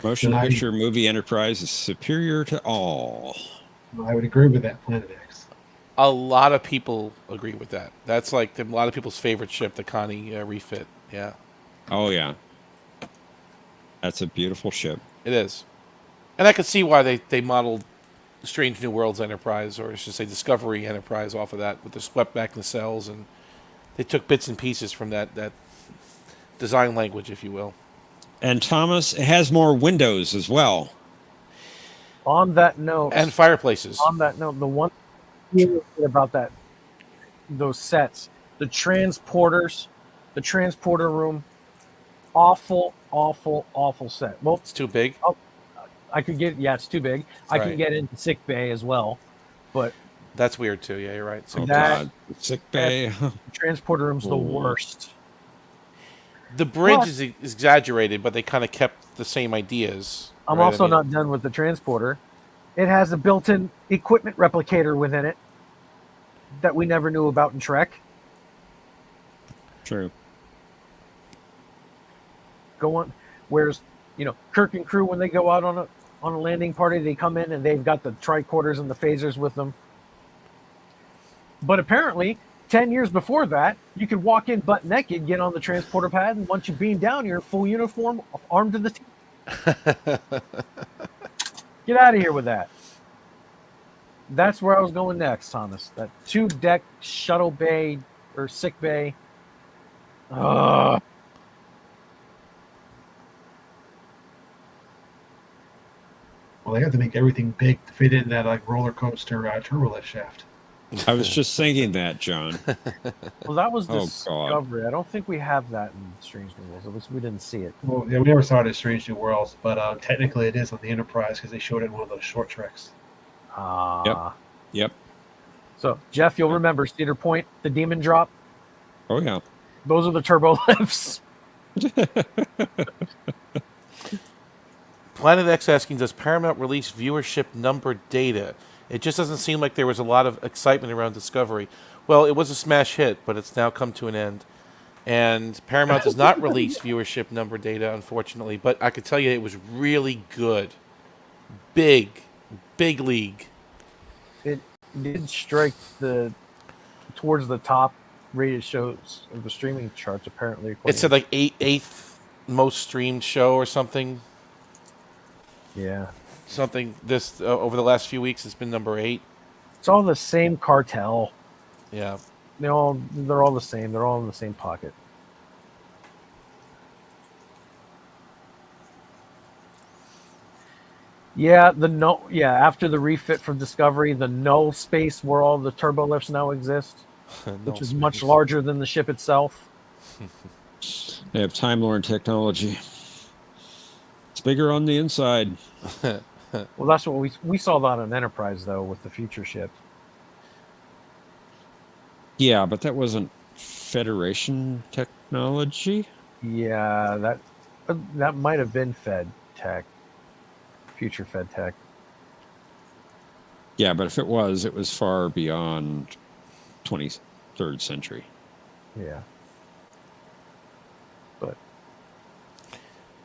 Motion And I- picture movie Enterprise is superior to all. I would agree with that, Planet X. A lot of people agree with that. That's like a lot of people's favorite ship, the Connie refit. Yeah, Oh, yeah. That's a beautiful ship. it is. And I could see why they modeled Strange New Worlds Enterprise, or I should say Discovery Enterprise, off of that with the swept back nacelles, and they took bits and pieces from that design language, if you will. And Thomas, it has more windows as well. On that note, And fireplaces. the one thing about those sets, the transporters, the transporter room, awful set. Well, It's too big. I could get it's too big. I Right. can get into sick bay as well, but That's weird too. Yeah, you're right. So Oh, That- God. Sick bay. the transporter room's the Ooh. worst. the bridge Plus- is exaggerated, but they kind of kept the same ideas. I'm right? also I mean, not done with the transporter. It has a built-in equipment replicator within it. that we never knew about in Trek. True. Go on. Whereas, Kirk and crew, when they go out on a landing party, they come in and they've got the tricorders and the phasers with them. But apparently, 10 years before that, you could walk in butt naked, get on the transporter pad, and once you beam down, you're in full uniform, armed to the teeth. Get out of here with that. That's where I was going next, Thomas. That 2-deck shuttle bay or sick bay. Ugh. Well, they have to make everything big to fit in that like roller coaster turbolift shaft. I was just thinking that, John. Well, that was Oh, Discovery. I don't think we have that in Strange New Worlds. At least we didn't see it. Well, yeah, we never saw it in Strange New Worlds, but technically it is on the Enterprise because they showed it in one of those short treks. Yep. So, Jeff, you'll remember Cedar Point, the Demon Drop. Oh, yeah. Those are the turbo lifts. Planet X asking, does Paramount release viewership number data? It just doesn't seem like there was a lot of excitement around Discovery. Well, it was a smash hit, but it's now come to an end. And Paramount does not release viewership number data, unfortunately. But I could tell you it was really good. Big league. It did strike towards the top rated shows of the streaming charts, apparently. It said like eighth most streamed show or something. Yeah. Something this over the last few weeks, it's been number 8. It's all the same cartel. Yeah. They're all the same. They're all in the same pocket. Yeah, after the refit from Discovery, the null space where all the turbo lifts now exist, which is much larger than the ship itself. They have Time Lord technology. It's bigger on the inside. Well, that's what we saw that on Enterprise, though, with the future ship. Yeah, but that wasn't Federation technology. Yeah, that might have been Fed Tech, future Fed Tech. Yeah, but if it was far beyond 23rd century. Yeah. But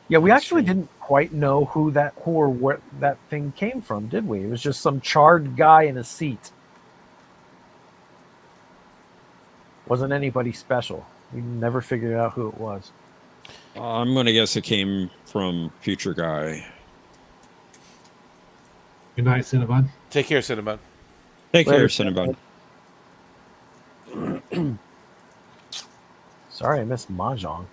yeah, we actually didn't quite know who or where that thing came from, did we? It was just some charred guy in a seat. Wasn't anybody special. We never figured out who it was. I'm going to guess it came from Future Guy. Good night, Cinnabon. Take care, Cinnabon. Take Later, care, Cinnabon. Sorry, I missed Mahjong.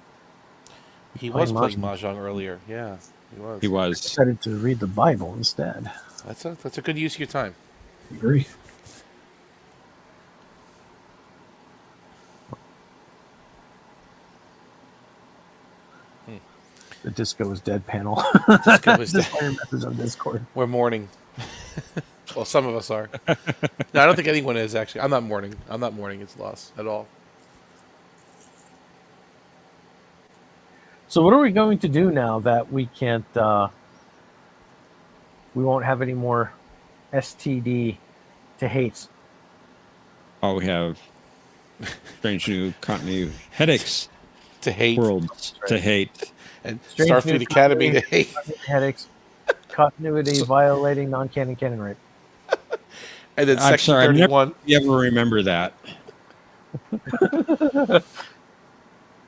He was playing Mahjong. Mahjong earlier. Yeah, he was. He I was. decided to read the Bible instead. That's a good use of your time. Agree. The Disco is Dead panel. Disco is Just dead. my message on Discord. We're mourning. Well, some of us are. No, I don't think anyone is, actually. I'm not mourning. Its loss at all. So what are we going to do now that we can't, we won't have any more STD to hates? Oh, we have Strange New Continuity Headaches. To hate. Worlds to hate. And Strange Starfleet New Academy to hate. Headaches, continuity violating non-canon canon rape. And then I'm Section sorry, 31. You ever remember that? The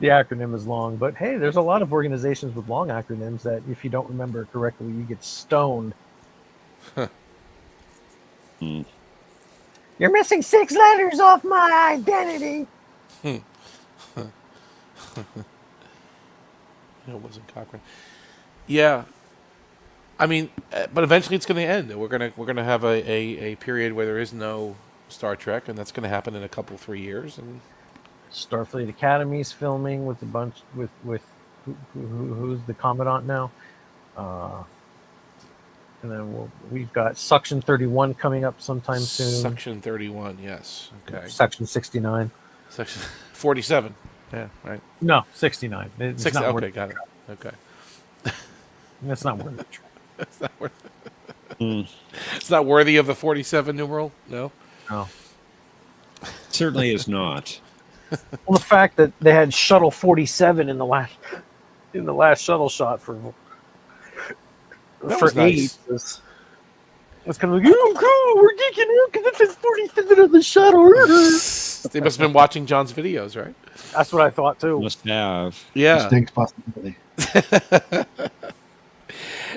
acronym is long, but hey, there's a lot of organizations with long acronyms that if you don't remember it correctly, you get stoned. Hmm. You're missing 6 letters off my identity. No, it wasn't Cochrane. Yeah. I mean, but eventually it's going to end. We're gonna have a period where there is no Star Trek, and that's going to happen in a couple 3 years. And Starfleet Academy's filming with a bunch with who's the Commandant now, and then we've got Suction 31 coming up sometime soon. Section 31, yes. Okay. Section 69. Section 47. Yeah, right. No, 69. It's 60, not okay, worth, got it. Okay. that's not worth it. It's not worth Hmm. It's not worthy of the 47 numeral? No? No. Certainly is not. Well, the fact that they had Shuttle 47 in the last shuttle shot for was eight nice. was kind of like, oh, cool, we're geeking out because this is 47 of the shuttle. They must have been watching John's videos, right? That's what I thought too. Must have. Yeah. Distinct possibility.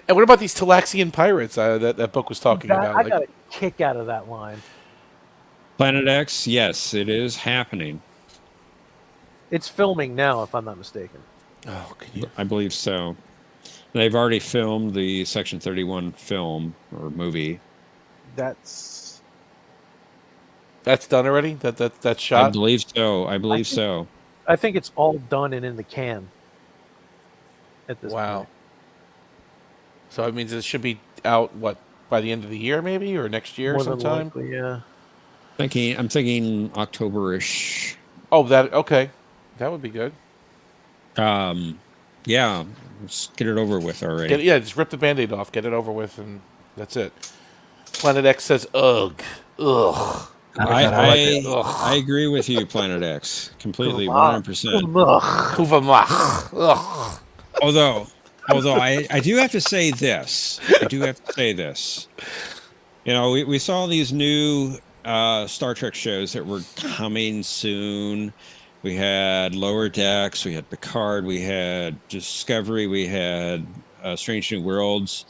And what about these Talaxian pirates that book was talking about? I got a kick out of that line. Planet X, yes, it is happening. It's filming now, if I'm not mistaken. Oh, can you? I believe so. They've already filmed the Section 31 film or movie. That's That's done already. That's I shot. believe so. I think it's all done and in the can at this Wow. point. So it means it should be out by the end of the year, maybe, or next year More than sometime. likely, yeah. I'm thinking October-ish. Oh, okay. That would be good. Yeah, let's get it over with already. Just rip the Band-Aid off, get it over with, and that's it. Planet X says, ugh. Ugh. I agree with you, Planet X, completely, 100%. Kuvamach. Ugh. Although I do have to say this. You know, we saw these new Star Trek shows that were coming soon. We had Lower Decks, we had Picard, we had Discovery, we had Strange New Worlds,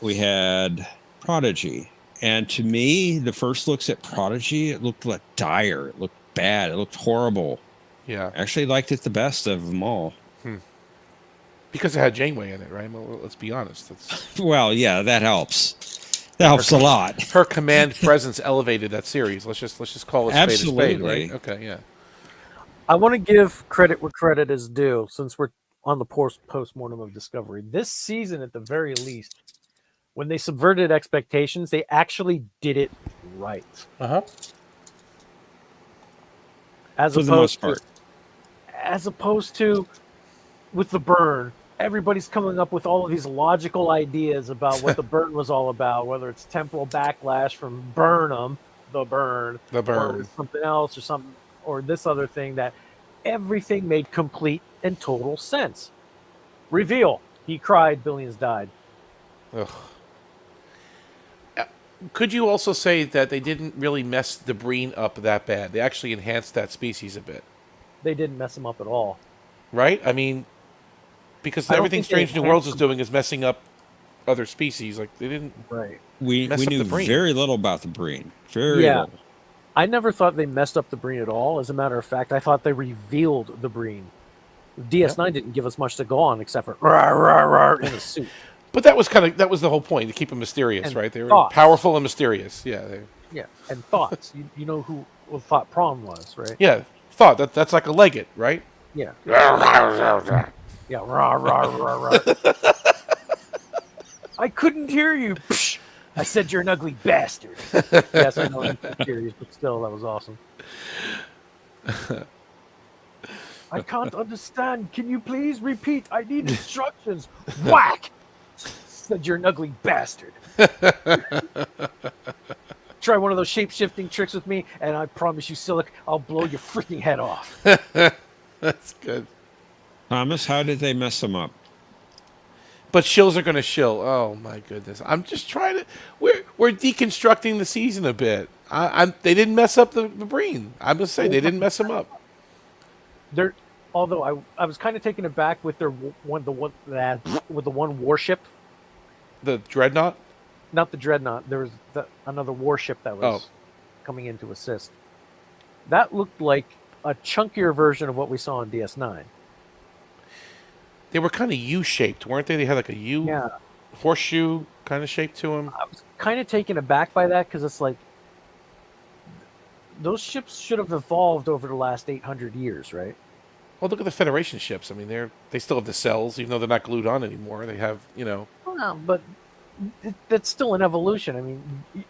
we had Prodigy. And to me, the first looks at Prodigy, it looked like dire. It looked bad. It looked horrible. Yeah. I actually liked it the best of them all. Because it had Janeway in it, right? Well, let's be honest. Well, yeah, that helps. That helps a lot. Her command presence elevated that series. Let's just call it spade a spade, right? Okay, yeah. I want to give credit where credit is due, since we're on the post-mortem of Discovery. This season, at the very least, when they subverted expectations, they actually did it right. Uh-huh. For the most part. As opposed to with the burn, everybody's coming up with all of these logical ideas about what the burn was all about, whether it's temporal backlash from Burnham, the burn, or something else, or something, or this other thing, that everything made complete and total sense. Reveal: he cried, billions died. Ugh. Could you also say that they didn't really mess the Breen up that bad? They actually enhanced that species a bit. They didn't mess him up at all. Right? I mean, because everything Strange New Worlds is doing is messing up other species. Like, they didn't We knew very little about the Breen. Very little. I never thought they messed up the Breen at all. As a matter of fact, I thought they revealed the Breen. DS9 didn't give us much to go on except for rah, rah, rah, in a suit. But that was the whole point, to keep them mysterious, And right? They were thoughts. powerful and mysterious. Yeah. And thoughts. You know who Thought Prawn was, right? Yeah. Thought that's like a Legate, right? Yeah. Yeah. Rah, rah, rah, rah. I couldn't hear you. Psh, I said you're an ugly bastard. Yes, I know I'm serious, but still, that was awesome. I can't understand. Can you please repeat? I need instructions. Whack! Said you're an ugly bastard. Try one of those shape-shifting tricks with me, and I promise you, Silic, I'll blow your freaking head off. That's good. Thomas, how did they mess them up? But shills are going to shill. Oh my goodness! I'm just trying to. We're deconstructing the season a bit. They didn't mess up the Breen. I'm just saying they didn't mess them up. Although I was kind of taken aback with the one warship. The Dreadnought? Not the Dreadnought. There was another warship that was coming in to assist. That looked like a chunkier version of what we saw in DS9. They were kind of U-shaped, weren't they? They had like a U horseshoe kind of shape to them. I was kind of taken aback by that because it's like those ships should have evolved over the last 800 years, right? Well, look at the Federation ships. I mean, they still have the cells, even though they're not glued on anymore. They have, Well, but that's still an evolution. I mean,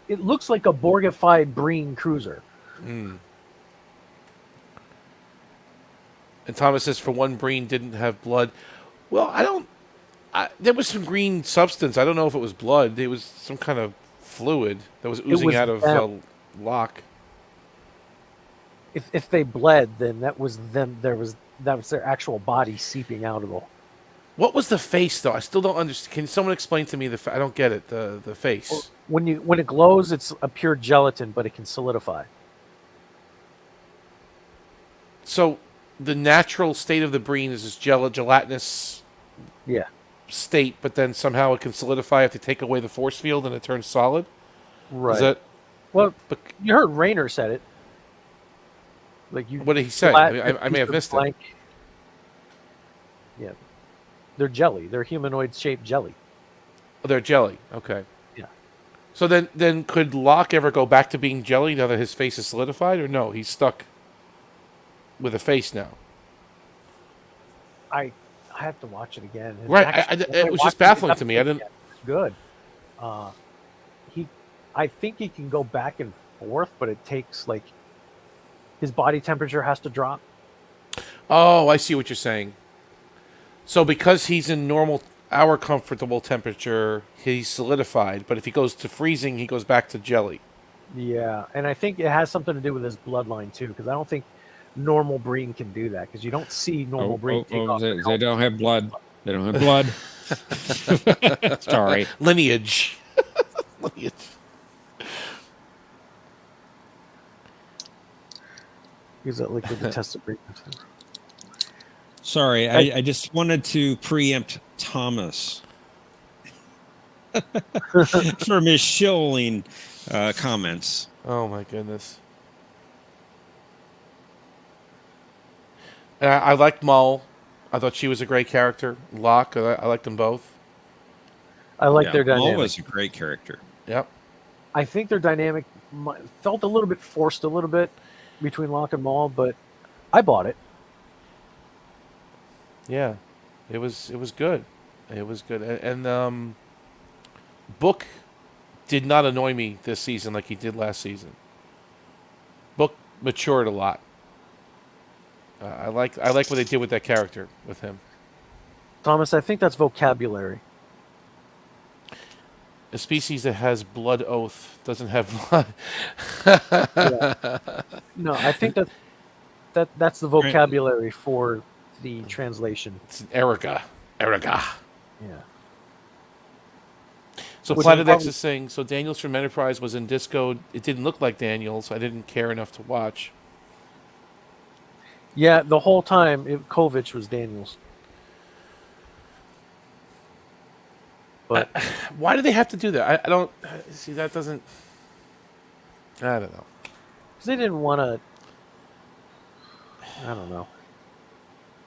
it looks like a Borgified Breen cruiser. Mm. And Thomas says, for one, Breen didn't have blood. Well, there was some green substance. I don't know if it was blood. It was some kind of fluid that was oozing out of Locke. if they bled, then that was them. That was their actual body seeping out of the. What was the face though? I still don't understand. Can someone explain to me I don't get it. The face. When it glows, it's a pure gelatin, but it can solidify. So the natural state of the brain is this gelatinous Yeah. state, but then somehow it can solidify if they take away the force field and it turns solid. Right. Is that Well, but you heard Rayner said it. Like you. what did he say? I may have missed it. Yeah. They're jelly. They're humanoid-shaped jelly. Oh, they're jelly. Okay. Yeah. So then could Locke ever go back to being jelly now that his face is solidified, or no? He's stuck with a face now. I have to watch it again. And Right. actually, It was just baffling to me. I didn't. It's good. I think he can go back and forth, but it takes like his body temperature has to drop. Oh, I see what you're saying. So because he's in our comfortable temperature, he's solidified. But if he goes to freezing, he goes back to jelly. Yeah, and I think it has something to do with his bloodline too, because I don't think normal Breen can do that, because you don't see normal Breen take off. They don't have blood. They don't have blood. Sorry. Lineage. Lineage. Use that liquid to test the Breen. Sorry, I just wanted to preempt Thomas from his shilling comments. Oh my goodness. And I liked Mull. I thought she was a great character. Locke, I liked them both. I like their dynamic. Maul was a great character. Yep. I think their dynamic felt a little bit forced, a little bit between Locke and Maul, but I bought it. Yeah, it was good. It was good, and Book did not annoy me this season like he did last season. Book matured a lot. I like what they did with that character with him. Thomas, I think that's vocabulary. A species that has blood oath doesn't have blood. Yeah. No, I think that's the vocabulary for the translation. It's an Erica. Yeah. So Which Planet is X is saying, so Daniels from Enterprise was in Disco. It didn't look like Daniels. I didn't care enough to watch. Yeah, the whole time, Kovic was Daniels. But Why do they have to do that? I don't see. That doesn't. I don't know. because they didn't want to. I don't know.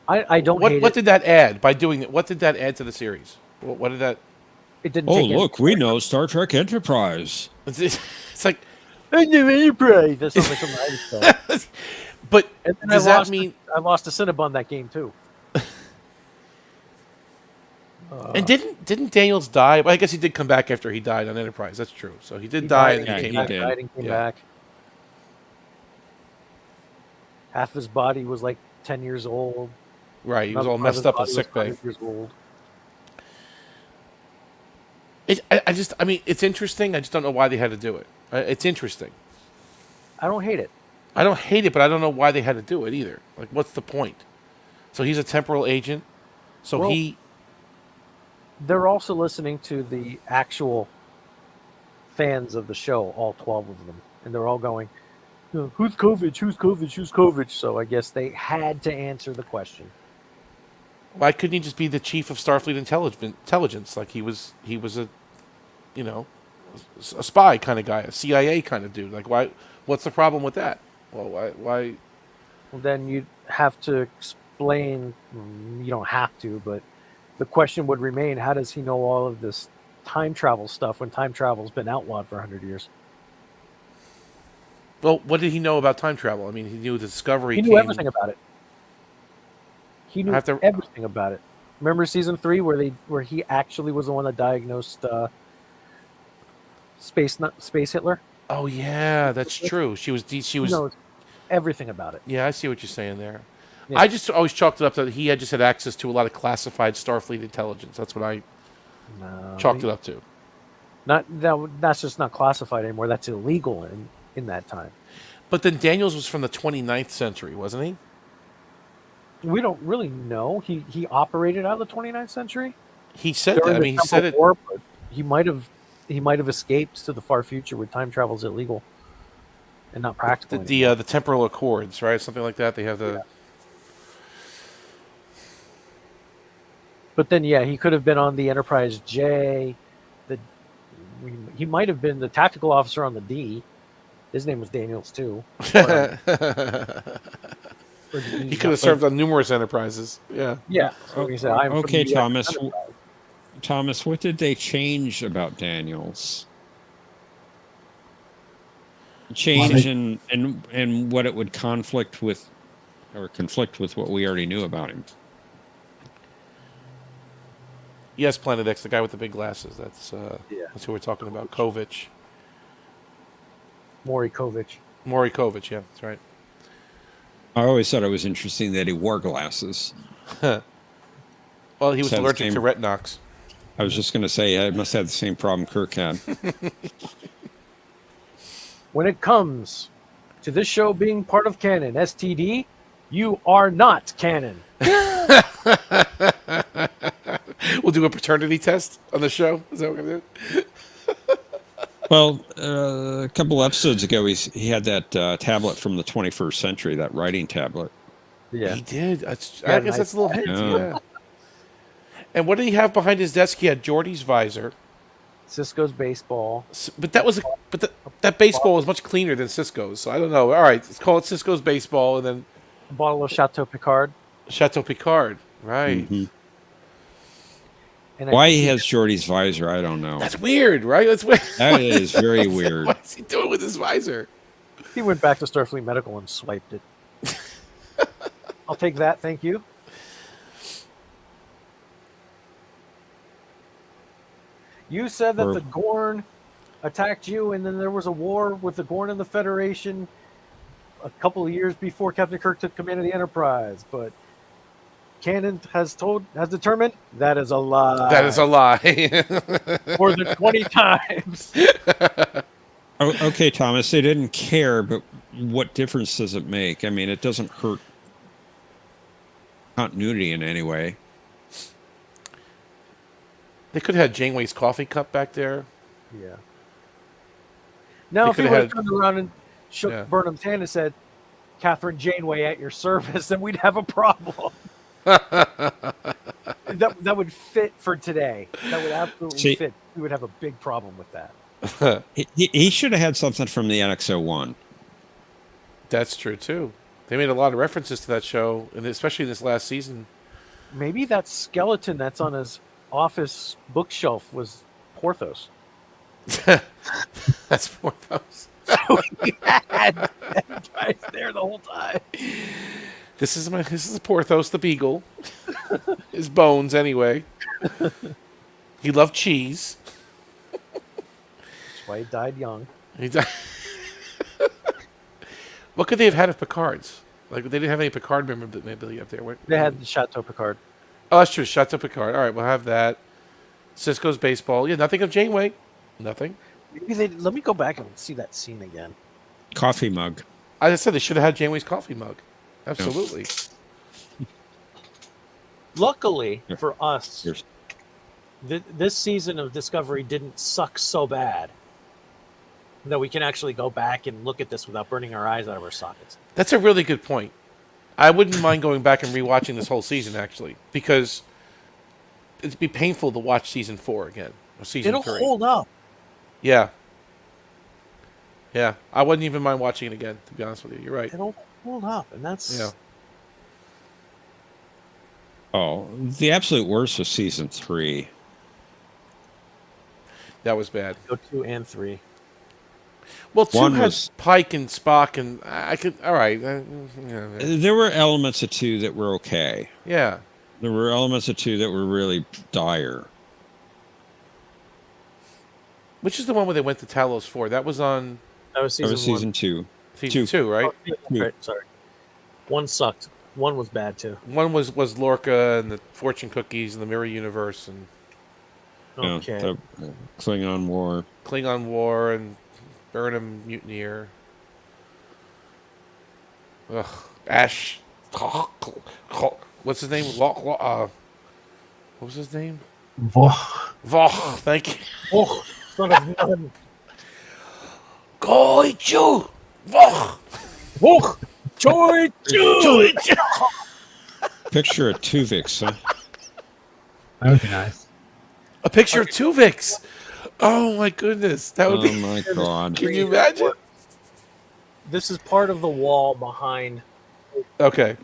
I don't hate What it. did that add by doing it? What did that add to the series? What did that? It didn't. Oh, take any- look, we know Star Trek Enterprise. It's like, I knew Enterprise. That sounds like something I would say. but And then does that mean? I lost to Cinnabon that game too. And didn't Daniels die? Well, I guess he did come back after he died on Enterprise. That's true. So he did die and died, he came he back. did. Died and came Yeah. back. Half his body was like 10 years old. Right. He was Another all part of messed his up in body was sick bay. 100 years old. I mean, it's interesting. I just don't know why they had to do it. It's interesting. I don't hate it. I don't hate it, but I don't know why they had to do it either. Like, what's the point? So he's a temporal agent. So Well, he. They're also listening to the actual fans of the show, all 12 of them. And they're all going, who's Kovic? Who's Kovic? Who's Kovic? So I guess they had to answer the question. Why couldn't he just be the chief of Starfleet intelligence? Like he was a, a spy kind of guy, a CIA kind of dude. Like why? What's the problem with that? Well, why? Well, then you'd have to explain. You don't have to, but the question would remain: how does he know all of this time travel stuff when time travel's been outlawed for 100 years? Well, what did he know about time travel? I mean, he knew the Discovery. He knew everything about it. He knew everything about it. Remember season 3 where he actually was the one that diagnosed space Hitler? Oh yeah, that's true. She was. He knows everything about it. Yeah, I see what you're saying there. Yeah. I just always chalked it up that he had just had access to a lot of classified Starfleet intelligence. That's what I chalked it up to. That's just not classified anymore. That's illegal in that time. But then Daniels was from the 29th century, wasn't he? We don't really know. He operated out of the 29th century He said during that. I the mean, he Temple said it. War, but he might have escaped to the far future where time travel is illegal and not practical anymore. The temporal accords, right? Something like that. They have the. But then, yeah, he could have been on the Enterprise J. He might have been the tactical officer on the D. His name was Daniels too. He could have served on numerous enterprises. Yeah. Yeah. So he said, "I'm from Okay, the Thomas. Enterprise." Thomas, what did they change about Daniels? Change in what it would conflict with what we already knew about him. Yes, Planet X, the guy with the big glasses. That's who we're talking about. Kovich. Maury Kovich. Maury Kovich, yeah, that's right. I always thought it was interesting that he wore glasses. Well, he was Sounds allergic to same. retinox. I was just going to say I must have the same problem Kirk had. When it comes to this show being part of canon, STD, you are not canon. We'll do a paternity test on the show. Is that what we're going to do? Well, a couple episodes ago, he had that tablet from the 21st century, that writing tablet. Yeah. He did. I Yeah, guess that's a little hint. Yeah. Yeah. And what did he have behind his desk? He had Geordie's visor. Cisco's baseball. But that baseball was much cleaner than Cisco's. So I don't know. All right, let's call it Cisco's baseball, and then A bottle of Chateau Picard. Chateau Picard. Right. Mhm. And I Why think he has Geordie's visor, I don't know. That's weird, right? That's weird. That is very weird. What is he doing with his visor? he went back to Starfleet Medical and swiped it. I'll take that, thank you. You said that the Gorn attacked you, and then there was a war with the Gorn and the Federation a couple of years before Captain Kirk took command of the Enterprise. But canon has determined that is a lie. That is a lie. More than 20 times. Okay, Thomas, they didn't care, but what difference does it make? I mean, it doesn't hurt continuity in any way. They could have had Janeway's coffee cup back there. Yeah. Now, They if he could would have have turned around and shook Burnham's hand and said, "Catherine Janeway at your service," then we'd have a problem. that would fit for today. That would absolutely fit. We would have a big problem with that. He should have had something from the NX-01. That's true, too. They made a lot of references to that show, and especially this last season. Maybe that skeleton that's on his office bookshelf was Porthos. That's Porthos. So he had Enterprise there the whole time. This is Porthos the Beagle. His bones, anyway. He loved cheese. That's why he died young. He died. What could they have had of Picard's? Like, they didn't have any Picard memorabilia up there. They had the Chateau Picard. Oh, that's true. Chateau Picard. All right, we'll have that. Cisco's baseball. Yeah, nothing of Janeway. Nothing. Maybe let me go back and see that scene again. Coffee mug. As I said, they should have had Janeway's coffee mug. Absolutely. Luckily for us, this season of Discovery didn't suck so bad that we can actually go back and look at this without burning our eyes out of our sockets. That's a really good point. I wouldn't mind going back and rewatching this whole season, actually, because it'd be painful to watch season 4 again, or season 3. It'll hold up. Yeah. Yeah, I wouldn't even mind watching it again, to be honest with you. You're right. It'll hold up, and that's... Yeah. Oh, the absolute worst was season 3. That was bad. Go 2 and 3. Well, 2 One had was- Pike and Spock, and I could... All right. There were elements of 2 that were okay. Yeah. There were elements of 2 that were really dire. Which is the one where they went to Talos 4? That was on... That was That was season 2. Season 2, right? Oh, yeah, right, sorry. 1 sucked. 1 was bad, too. One was Lorca and the fortune cookies and the mirror universe and Okay. The Klingon War. Klingon War and Burnham Mutineer. Ugh. Ash. What's his name? What was his name? Voch. Voch. Thank you. Oh, son of none. Goichu. Voch. Oh, joy, Goichu. Picture of Tuvix, huh? That would be nice. A picture of Tuvix. Oh my goodness, that would Oh be. my god. Can you imagine? This is part of the wall behind, Okay.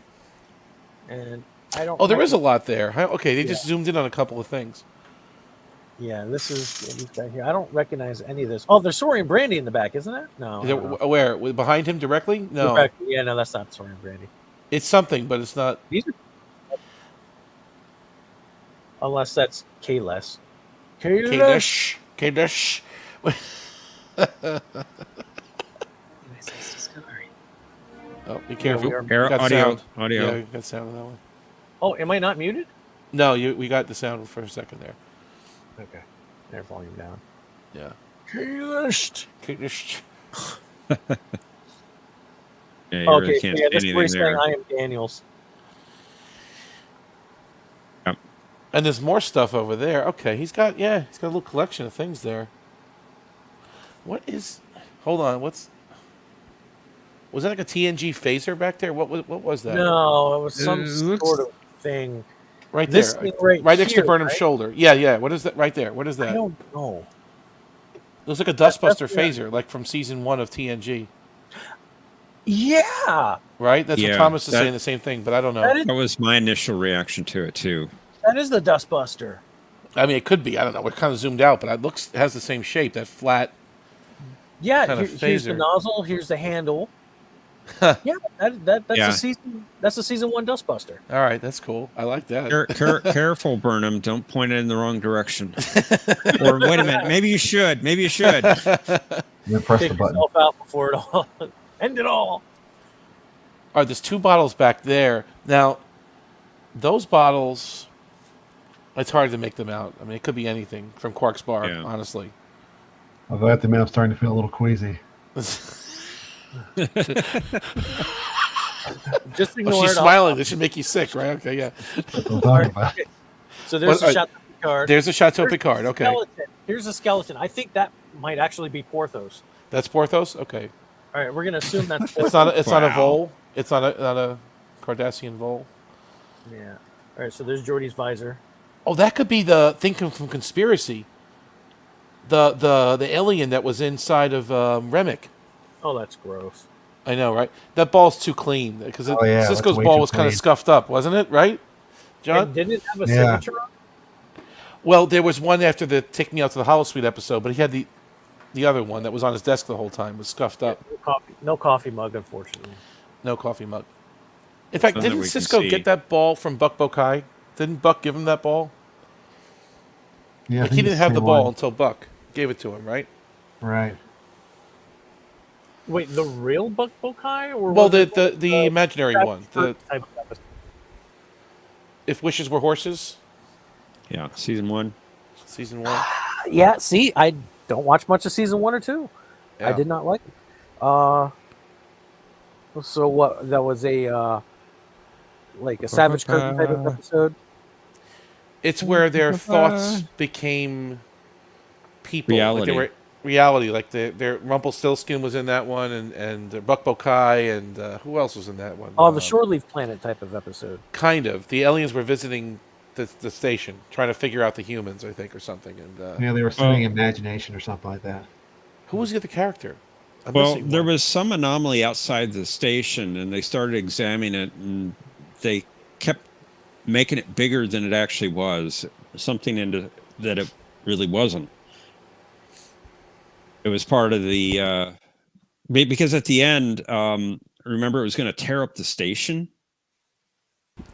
and I don't. Oh, there is a recognize- lot there. Okay, they just zoomed in on a couple of things. Yeah, this is what he's got here. I don't recognize any of this. Oh, there's Sorian Brandy in the back, isn't it? No. Is I it, don't know. where? Behind him directly? No. Back- yeah, no, that's not Sorian Brandy. It's something, but it's not. These are, unless that's Kayless. Kayless. Kadesh. Oh, be careful. we are- We got Audio. sound. Audio. Yeah, we got sound on that one. Oh, am I not muted? No, we got the sound for a second there. Okay. Their volume down. Yeah. Kayless. Kadesh. Yeah, you Okay, really so can't yeah, see this anything bracelet, there. I am Daniels. And there's more stuff over there. Okay, he's got a little collection of things there. What is? Hold on. Was that like a TNG phaser back there? What was that? No, it was some It looks- sort of thing. Right This there, thing right next to here, Burnham's right? shoulder. Yeah. What is that right there? What is I that? don't know. Looks like a Dustbuster yeah. phaser, like from season 1 of TNG. Yeah, Right? That's what Yeah, Thomas is that- saying the same thing, but I don't know. That was my initial reaction to it too. that is the Dustbuster. I mean, it could be. I don't know. We're kind of zoomed out, but it has the same shape. That flat. Yeah, Kind of here's the phaser. nozzle. Here's the handle. Yeah, that's Yeah. a season. That's a season 1 Dustbuster. All right, that's cool. I like that. Careful, Burnham. Don't point it in the wrong direction. Or wait a minute. Maybe you should. You press Take the button. yourself out before it all end it all. All right, there's 2 bottles back there. Now, those bottles, it's hard to make them out. I mean, it could be anything from Quark's Bar, Yeah. honestly. Although at the minute I'm starting to feel a little queasy. Just ignore Oh, she's it. smiling. This should make you sick, right? Okay, yeah. That's what I'm talking about. So there's Well, a Chateau Picard. There's a Chateau There's Picard. a Okay. skeleton. Here's a skeleton. I think that might actually be Porthos. That's Porthos? Okay. All right, we're gonna assume that's It's Porthos. not a Wow. Vol. It's not a Cardassian Vol. Yeah. All right, so there's Geordi's visor. Oh, that could be the thing from Conspiracy. The alien that was inside of Remick. Oh, that's gross. I know, right? That ball's too clean because Oh, yeah, Cisco's that's way ball too was kind of clean. scuffed up, wasn't it? Right, John? And didn't it have a Yeah. signature on it? Well, there was one after the "Take Me Out to the Holosuite" episode, but he had the other one that was on his desk the whole time was scuffed up. No coffee mug, unfortunately. No coffee mug. In fact, None that didn't we can Cisco see. get that ball from Buck Bokai? Didn't Buck give him that ball? Yeah, I Like think he didn't it's have the same ball one. until Buck gave it to him, right? Right. Wait, the real Buck Bokai, or Well, was it the imaginary one. The type of episode? If Wishes Were Horses, Yeah, season 1. season 1. Yeah. See, I don't watch much of season 1 or 2. I Yeah. did not like it. So what? That was a like a Savage Curtain type of episode. It's where their thoughts became people. Reality. Like they were reality. Like their Rumpelstiltskin was in that one, and Buck Bokai, and who else was in that one? Oh, the Shore Leave Planet type of episode. Kind of. The aliens were visiting the station, trying to figure out the humans, I think, or something. And Yeah, they were studying imagination or something like that. who was the other character? I'm Well, missing there one. was some anomaly outside the station, and they started examining it, and they kept making it bigger than it actually was. Something into that it really wasn't. It was part of the because at the end, remember, it was going to tear up the station,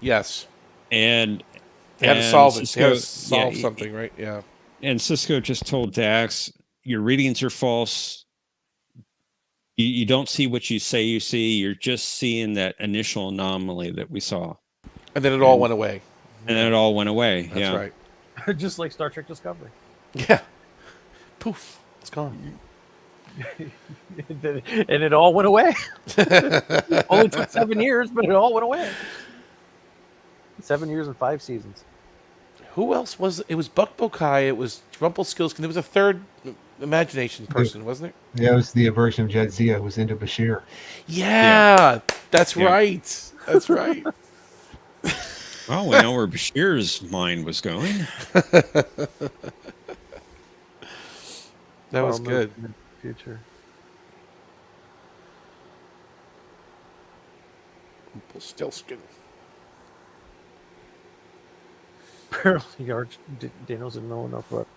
Yes. and They had to and solve it. They had to Cisco- solve yeah, something, right? Yeah. And Cisco just told Dax, "Your readings are false. You don't see what you say you see. You're just seeing that initial anomaly that we saw." And then it all went away. And then it all went away. That's yeah. right. Just like Star Trek Discovery. Yeah. Poof. It's gone. And it all went away. Only took 7 years, but it all went away. 7 years and 5 seasons. Who else was it? Was Buck Bokai, it was Rumpelstiltskin. There was a third imagination person, wasn't there? Yeah, it was the version of Jadzia who was into Bashir. Yeah, that's Yeah. right. That's right. Well, we know where Bashir's mind was going. That was Well, good. in the future. Rumpelstiltskin. Apparently, Daniels didn't know enough about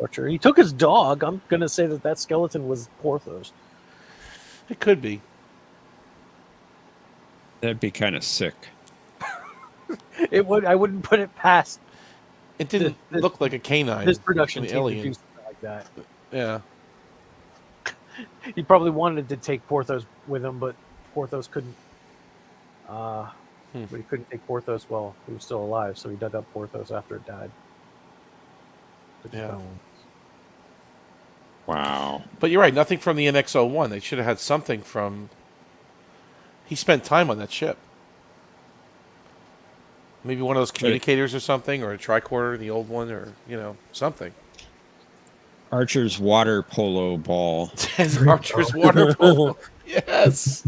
Archer. He took his dog. I'm gonna say that skeleton was Porthos. It could be. That'd be kind of sick. It would. I wouldn't put it past It didn't This- look like a canine. this production an team to do alien. something like that. Yeah. He probably wanted to take Porthos with him, but Porthos couldn't. But he couldn't take Porthos while he was still alive, so he dug up Porthos after it died. Took his Yeah. bones. Wow. But you're right. Nothing from the NX-01. They should have had something from. He spent time on that ship. Maybe one of those communicators or something, or a tricorder, the old one, or something. Archer's water polo ball. And Archer's water polo. Yes,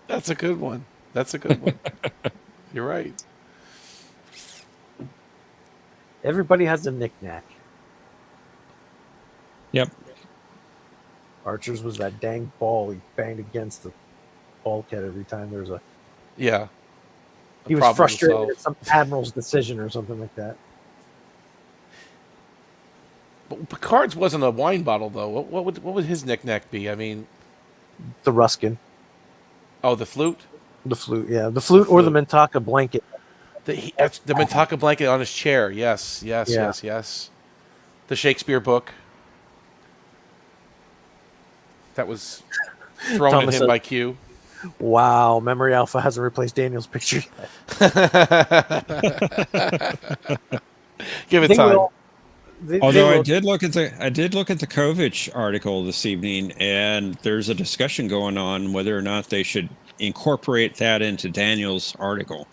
that's a good one. That's a good one. You're right. Everybody has a knick-knack. Yep. Archer's was that dang ball he banged against the bulkhead every time there was a. Yeah. He was problem frustrated solved. at some admiral's decision or something like that. But Picard's wasn't a wine bottle though. What would his knick-knack be? I mean, The Ruskin, oh, the flute. the flute, yeah, the flute or the Mintaka blanket. That's the Mintaka blanket on his chair. Yes. Yeah. The Shakespeare book that was thrown Thomas at him said- by Q. Wow, Memory Alpha hasn't replaced Daniel's picture yet. Give it They time. will- Although they I will- did look at the Kovic article this evening, and there's a discussion going on whether or not they should incorporate that into Daniel's article.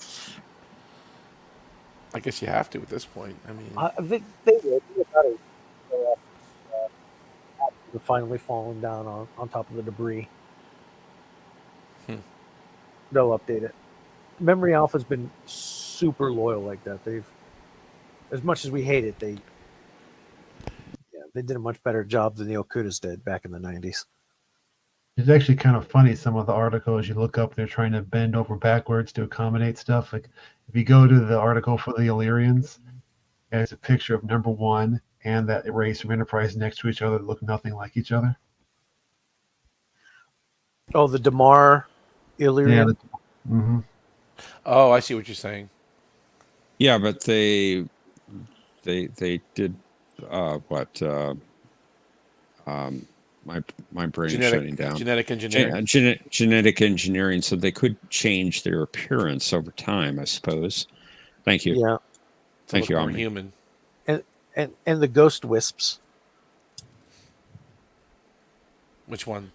I guess you have to at this point. I mean, they will. Finally falling down on top of the debris. They'll update it. Memory Alpha's been super loyal like that. They've, as much as we hate it, they did a much better job than the Okudas did back in the 90s. It's actually kind of funny. Some of the articles you look up, they're trying to bend over backwards to accommodate stuff. Like if you go to the article for the Illyrians, there's a picture of number one and that race from Enterprise next to each other that look nothing like each other. Oh, the Damar Illyrian. Yeah. Mm-hmm. oh, I see what you're saying. Yeah, but they did what? My brain is shutting down. Genetic engineering. Genetic engineering, so they could change their appearance over time, I suppose. Thank you. Yeah, Thank look you, more Omni. human. and the Ghost Wisps. Which one?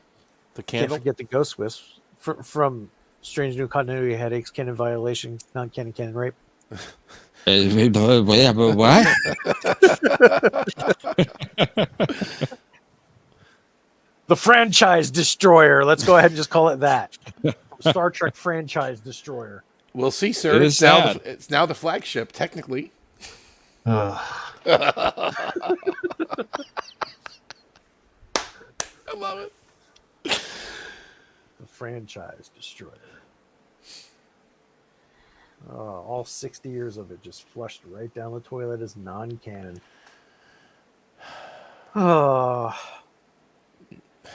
The Can't candle? forget the Ghost Wisps from Strange New Continuity Headaches, Canon Violation, non-canon rape. Yeah, but what? The Franchise Destroyer. Let's go ahead and just call it that. Star Trek Franchise Destroyer. We'll see, sir. It It's is now, sad. it's now the flagship, technically. Uh, I love it. The Franchise Destroyer. All 60 years of it just flushed right down the toilet as non-canon.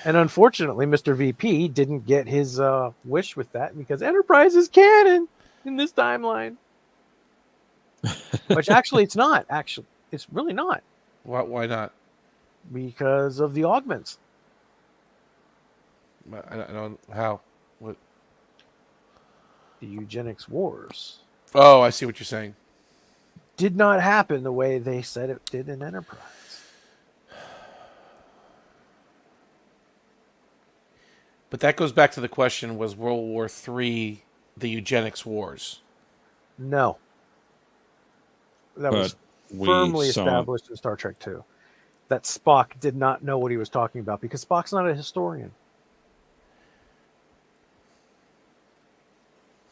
And unfortunately, Mr. VP didn't get his wish with that because Enterprise is canon in this timeline. Which actually, it's not. Actually, it's really not Why not? because of the augments. I don't how. What? The eugenics wars Oh, I see what you're saying. did not happen the way they said it did in Enterprise. But that goes back to the question: was World War III the eugenics wars? No, that was But we firmly saw established in Star Trek 2 that Spock did not know what he was talking about because Spock's not a historian.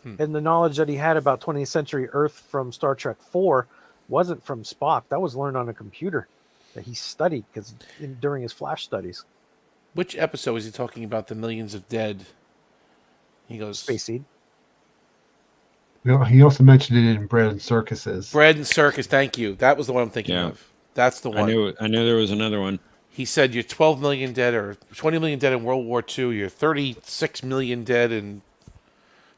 And the knowledge that he had about 20th century Earth from Star Trek 4 wasn't from Spock. That was learned on a computer that he studied during his flash studies. Which episode is he talking about the millions of dead? He goes Space Seed. He also mentioned it in Bread and Circuses. bread and circus. Thank you. That was the one I'm thinking Yeah. of. That's the one. I knew there was another one. He said you're 12 million dead or 20 million dead in World War II. You're 36 million dead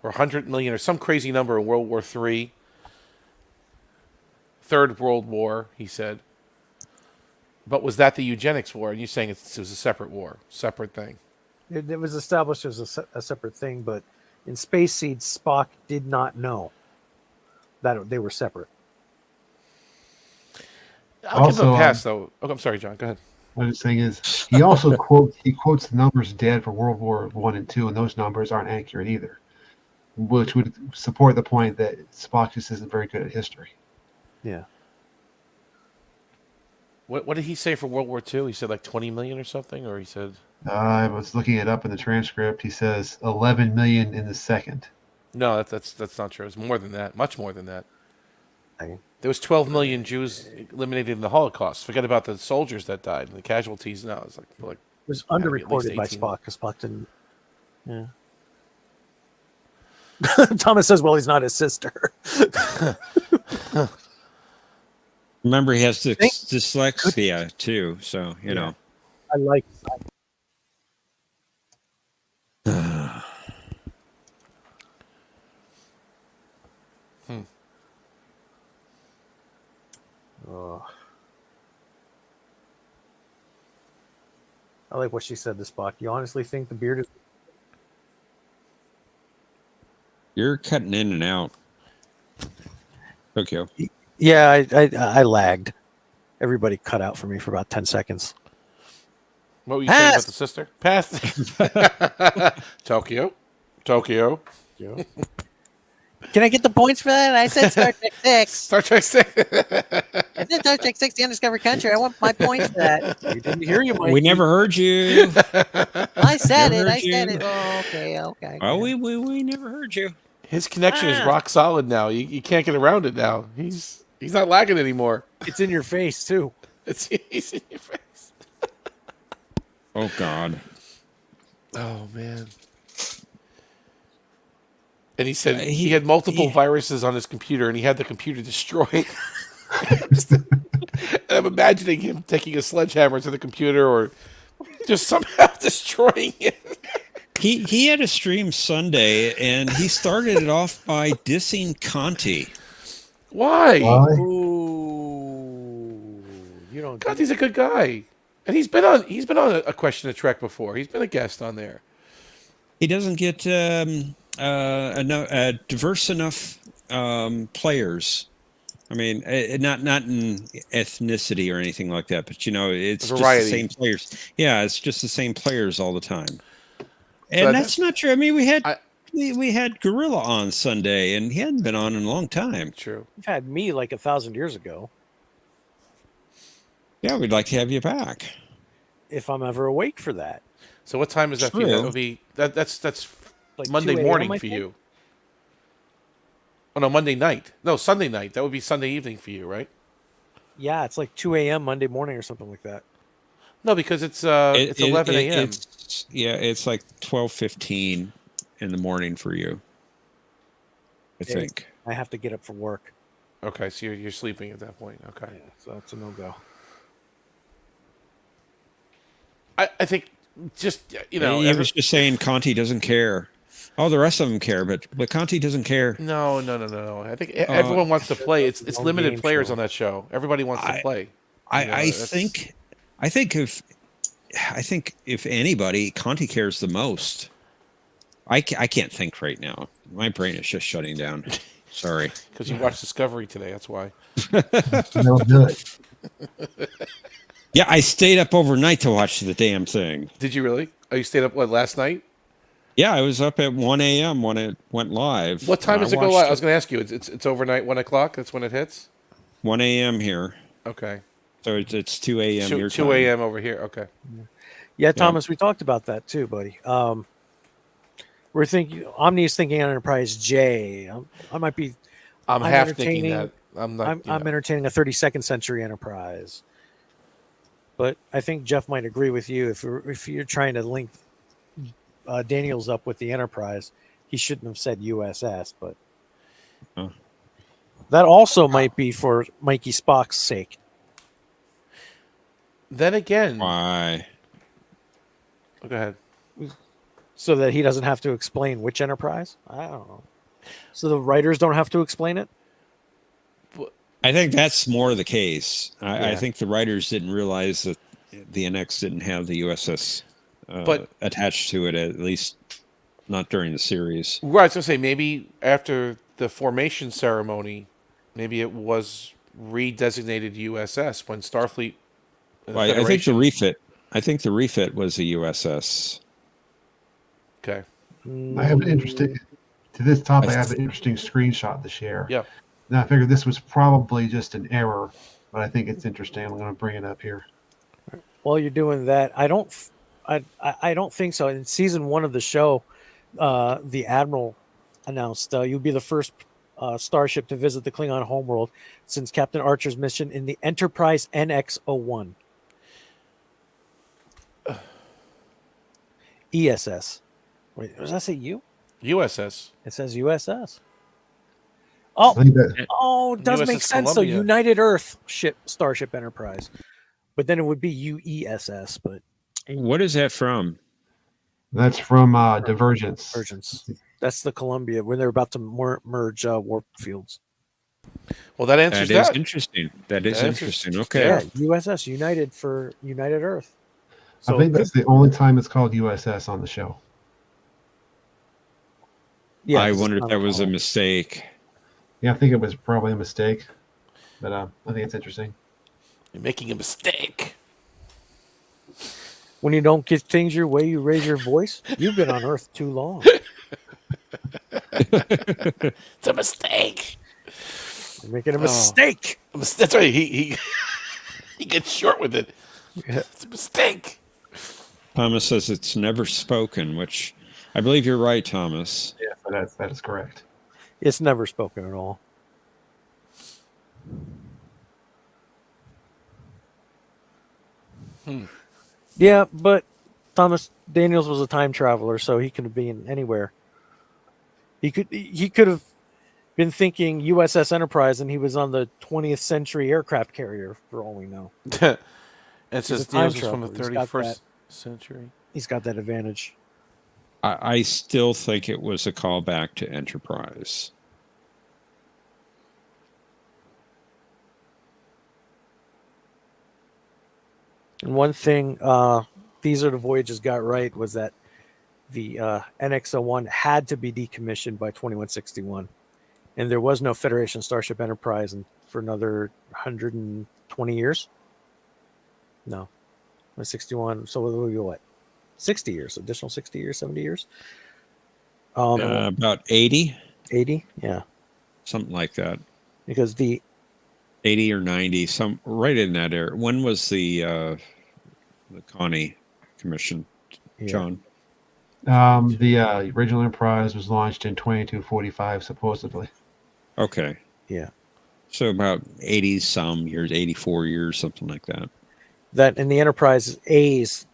or 100 million or some crazy number in World War III. Third World War, he said. But was that the eugenics war? And you're saying it was a separate war, separate thing. It was established as a separate thing, but in Space Seed, Spock did not know that they were separate. I'll give him a Also, pass, though. Oh, I'm sorry, John. Go ahead. What I'm saying is, he also quotes the numbers dead for World War I and II, and those numbers aren't accurate either, which would support the point that Spock just isn't very good at history. Yeah. What did he say for World War II? He said like 20 million or something, or he said I was looking it up in the transcript. He says 11 million in the second. no. That's not true. It's more than that. Much more than that. Okay. There was 12 million Jews eliminated in the Holocaust. Forget about the soldiers that died and the casualties. No, it's like It was Gotta be at least underreported by 18. Spock because Spock didn't. Yeah. Thomas says, "Well, he's not his sister." Remember, he has dyslexia too, so you know. I like. I like what she said to Spock. You honestly think the beard is? You're cutting in and out. Tokyo. Yeah, I lagged. Everybody cut out for me for about 10 seconds. what were you saying about Pass! the sister? Pass. Tokyo. Can I get the points for that? I said Star Trek 6. Star Trek 6. I said Star Trek 6, The Undiscovered Country. I want my points for that. We didn't hear you, Mike. We never heard you. I said Never it. I heard said you. it. Oh, okay. Oh, we never heard you. His connection is rock solid now. You can't get around it now. He's not lagging anymore. It's in your face too. He's in your face. Oh God. Oh man. And he said he He- had multiple he- viruses on his computer, and he had the computer destroyed. And I'm imagining him taking a sledgehammer to the computer, or just somehow destroying it. He had a stream Sunday, and he started it off by dissing Conti. Why? Why? Ooh, you don't. God, he's a good guy, and he's been on a Question of Trek before. He's been a guest on there. He doesn't get diverse enough players. I mean, not in ethnicity or anything like that, but you know, it's just Variety. the same players. Yeah, it's just the same players all the time, So and that's not true. I mean, we I- had Gorilla on Sunday, and he hadn't been on in a long time. True. You've had me like 1,000 years ago. Yeah, we'd like to have you back. If I'm ever awake for that, So what time is that for you? True. That would be that's like Monday 2 a.m., morning I for think? you. Oh no, Monday night. No, Sunday night. That would be Sunday evening for you, right? Yeah, it's like 2 a.m. Monday morning or something like that. No, because it's 11 a.m. It's like 12:15 in the morning for you. I Yeah. think. I have to get up for work. Okay, so you're sleeping at that point. Okay. Yeah, so that's a no-go. I think just you know he was just saying Conti doesn't care. Oh, the rest of them care, but Conti doesn't care. No. I think everyone wants to play. It's own limited game players show. on that show. Everybody wants to play. You know, I that's- think if anybody, Conti cares the most. I can't think right now. My brain is just shutting down. Sorry. because you watched Discovery today. That's why. They'll do it. Yeah, I stayed up overnight to watch the damn thing. Did you really? Oh, you stayed up last night? Yeah, I was up at 1 a.m. when it went live. What time and does it go live? I was going to ask you. It's overnight, 1 o'clock. That's when it hits. 1 a.m. here, Okay. so it's 2 a.m. your 2 time. a.m. over here. Okay. Yeah, Thomas, we talked about that too, buddy. We're thinking Omni's thinking Enterprise J. I might be. I'm half thinking entertaining- that. I'm not. I'm entertaining a 32nd century Enterprise, but I think Jeff might agree with you. If you're trying to link Daniels up with the Enterprise, he shouldn't have said USS. But Oh. that also might be for Mikey Spock's sake. Then again, Why? oh, go ahead. So that he doesn't have to explain which Enterprise? I don't know. So the writers don't have to explain it? I think that's more the case. I Yeah. think the writers didn't realize that the NX didn't have the USS But- attached to it, at least not during the series. Right, I was going to say, maybe after the formation ceremony, maybe it was redesignated USS when Starfleet. and the Well, I think the Federation- refit. I think the refit was a USS. Okay. I have an interesting to this topic. I I have an interesting screenshot to share. Yeah. Now I figured this was probably just an error, but I think it's interesting. I'm going to bring it up here. While you're doing that, I don't think so. In season 1 of the show, the Admiral announced you'll be the first starship to visit the Klingon homeworld since Captain Archer's mission in the Enterprise NX-01. ESS. Wait, does that say U? USS. It says USS. I Oh, think that it does USS make sense. Columbia. So United Earth Starship Enterprise, but then it would be UESS, but What is that from? that's from Divergence. Divergence. That's the Columbia when they're about to merge warp fields. Well, that answers That is that. interesting. That is That interesting. answers- Okay. Yeah, USS United for United Earth. So I think that's the only time it's called USS on the show. yeah, I it's wonder if not that was a column. mistake. Yeah, I think it was probably a mistake, but I think it's interesting. You're making a mistake. When you don't get things your way, you raise your voice. You've been on Earth too long. It's a mistake. You're making a mistake. That's right. He he gets short with it. Yeah. It's a mistake. Thomas says it's never spoken, which I believe you're right, Thomas. Yeah, so that is correct. It's never spoken at all. Yeah, but Thomas Daniels was a time traveler, so he could have been anywhere. He could have been thinking USS Enterprise, and he was on the 20th century aircraft carrier, for all we know. And it says a time Daniels is from the traveler. He's got 31st that. century. He's got that advantage. I still think it was a callback to Enterprise. And one thing These Are the Voyages got right was that the NX-01 had to be decommissioned by 2161. And there was no Federation Starship Enterprise for another 120 years. No. 61. So we'll be what? 60 years. Additional 60 years, 70 years? About 80, 80? Yeah. something like that. Because the 80 or 90, some right in that area. When was the Connie Commission, yeah. John? The original Enterprise was launched in 2245, supposedly. Okay. Yeah. So about 80 some years, 84 years, something like that. That in the Enterprise A's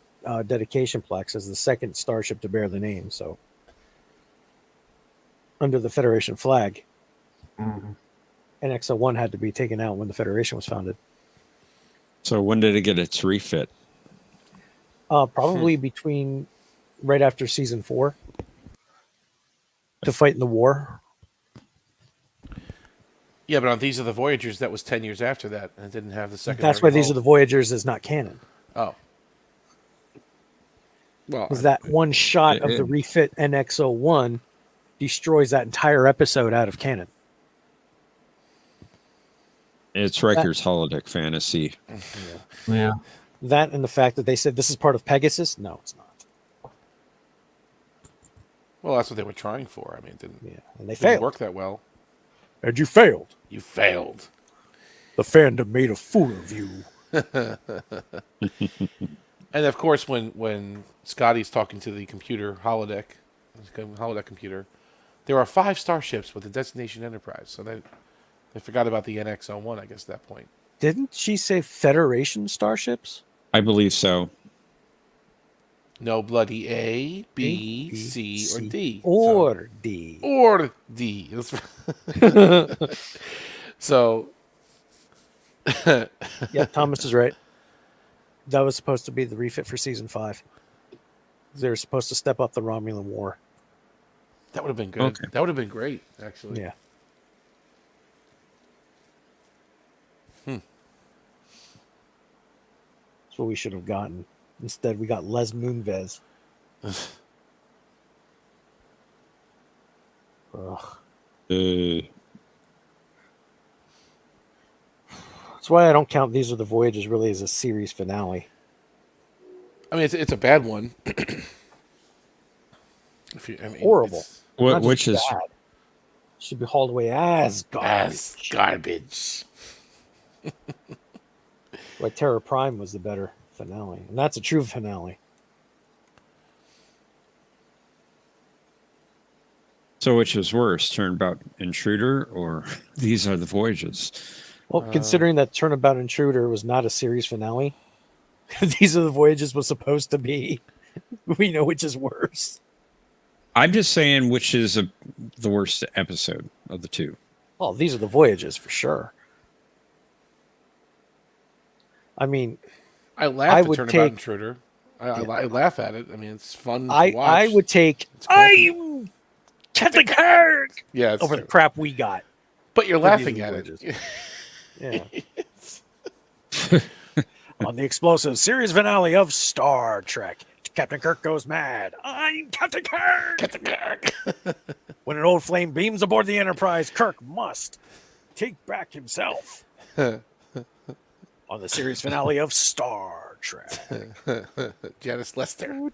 dedication plaque says the second starship to bear the name. So under the Federation flag, Mhm. NX-01 had to be taken out when the Federation was founded. So when did it get its refit? Probably between right after season 4 to fight in the war. Yeah, but on These Are the Voyagers, that was 10 years after that, and it didn't have the second. That's why These Are the Voyagers is not canon. Oh. Well, Because that one shot of it- the refit NX-01 destroys that entire episode out of canon. It's Riker's holodeck fantasy. Yeah. That and the fact that they said this is part of Pegasus. No, it's not. Well, that's what they were trying for. I mean, it didn't, Yeah, and they didn't failed. work that well. And you failed. You failed. The fandom made a fool of you. And of course, when Scotty's talking to the computer holodeck computer, there are 5 starships with the destination Enterprise. So they forgot about the NX-01, I guess, at that point. Didn't she say Federation starships? I believe so. No bloody A, B, C, or D. Or D. Or D. That's so, Yeah, Thomas is right. That was supposed to be the refit for season 5. They were supposed to step up the Romulan War. that would have been good. Okay. That would have been great, actually. Yeah. That's what we should have gotten. Instead, we got Les Moonves. Ugh. That's why I don't count These Are the Voyages really as a series finale. I mean, it's a bad one. Horrible. It's What, Not just which is bad. Should be hauled away as garbage. as garbage. Like Terror Prime was the better finale, and that's a true finale. so? Which is worse, Turnabout Intruder or These Are the Voyages? Well, considering that Turnabout Intruder was not a series finale, These Are the Voyages was supposed to be. We know which is worse. I'm just saying which is the worst episode of the two. Well, These Are the Voyages for sure. I mean, I laugh I at would Turnabout take- Intruder. I laugh at it. I mean, it's fun to I watch. would take I'm Captain Kirk Yeah, it's over the true. crap we got. But you're for These laughing Are at the it. Yeah. On the explosive series finale of Star Trek, Captain Kirk goes mad. I'm Captain Kirk. Captain Kirk. When an old flame beams aboard the Enterprise, Kirk must take back himself. On the series finale of Star Trek. Janice Lester.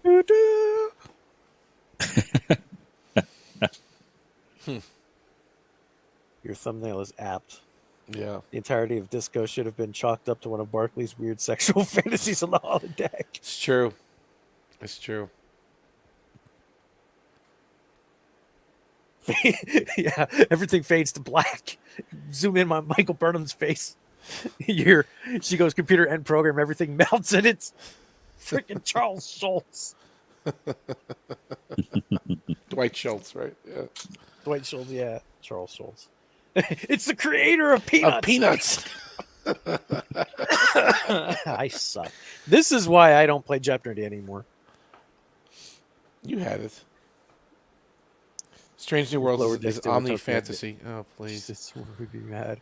Your thumbnail is apt. Yeah, The entirety of Disco should have been chalked up to one of Barclay's weird sexual fantasies on the holodeck. it's true. It's true. Yeah, everything fades to black. Zoom in on Michael Burnham's face. She goes computer end program, everything melts, and it's freaking Charles Schultz. Dwight Schultz, right? Yeah. Dwight Schultz, yeah, Charles Schultz. It's the creator of Peanuts. Of Peanuts. I suck. This is why I don't play Jeopardy anymore. You had it. Strange New Worlds Lower is Decks Omni Tokyo. Fantasy. Oh, please. This would be mad.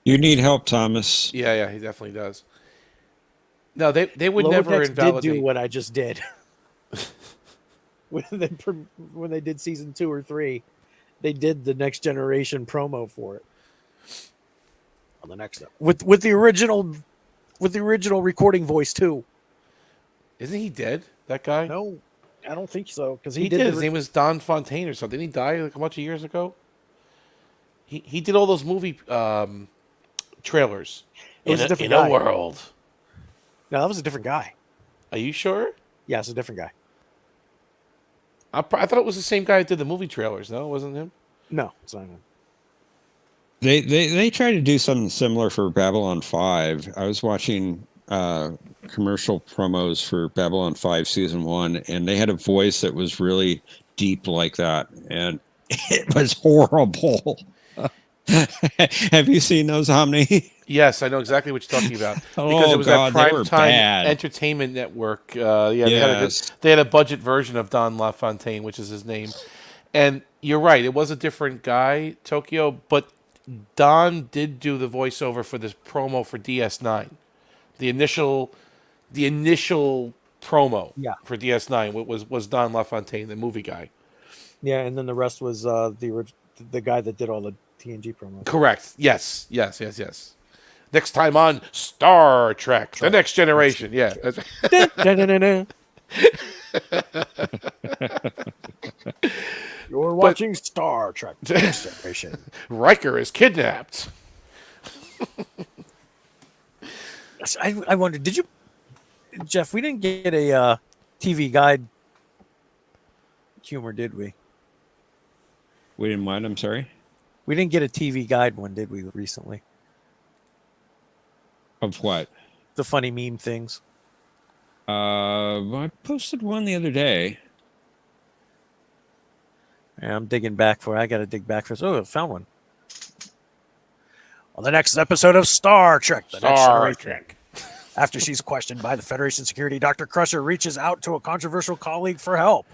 You need help, Thomas. Yeah, he definitely does. No, they would Lower never Decks invalidate. did do what I just did. when they did season 2 or 3, they did the Next Generation promo for it. On the next with the original recording voice too. Isn't he dead? That guy? No, I don't think so because he did. His name was Don Fontaine or something. Didn't he die like a bunch of years ago? He did all those movie trailers. It was a different in guy. a world. No, that was a different guy. Are you sure? Yeah, it's a different guy. I thought it was the same guy that did the movie trailers. No, it wasn't him. No, it's not him. They tried to do something similar for Babylon 5. I was watching commercial promos for Babylon 5 season 1, and they had a voice that was really deep like that, and it was horrible. Have you seen those, Omni? Yes, I know exactly what you're talking about. Oh, Because it was God, that they were primetime bad. entertainment network. Yes. They had a budget version of Don LaFontaine, which is his name. And you're right, it was a different guy, Tokyo, but Don did do the voiceover for this promo for DS9. The initial promo for DS9 was Don LaFontaine, the movie guy. Yeah, and then the rest was the guy that did all the TNG promos. Correct. Yes. Next time on Star Trek: The Next Generation. Yeah. Dun-dun-dun-dun. You're watching Star Trek: The Next Generation. Riker is kidnapped. Yes, I wondered, did you, Jeff? We didn't get a TV guide humor, did we? We didn't mind. I'm sorry. We didn't get a TV guide one, did we? Recently, Of what? the funny meme things. I posted one the other day. Yeah, I'm digging back for. I got to dig back for. Oh, I found one. On the next episode of Star Trek: The Next Star Generation. Trek. After she's questioned by the Federation security, Dr. Crusher reaches out to a controversial colleague for help.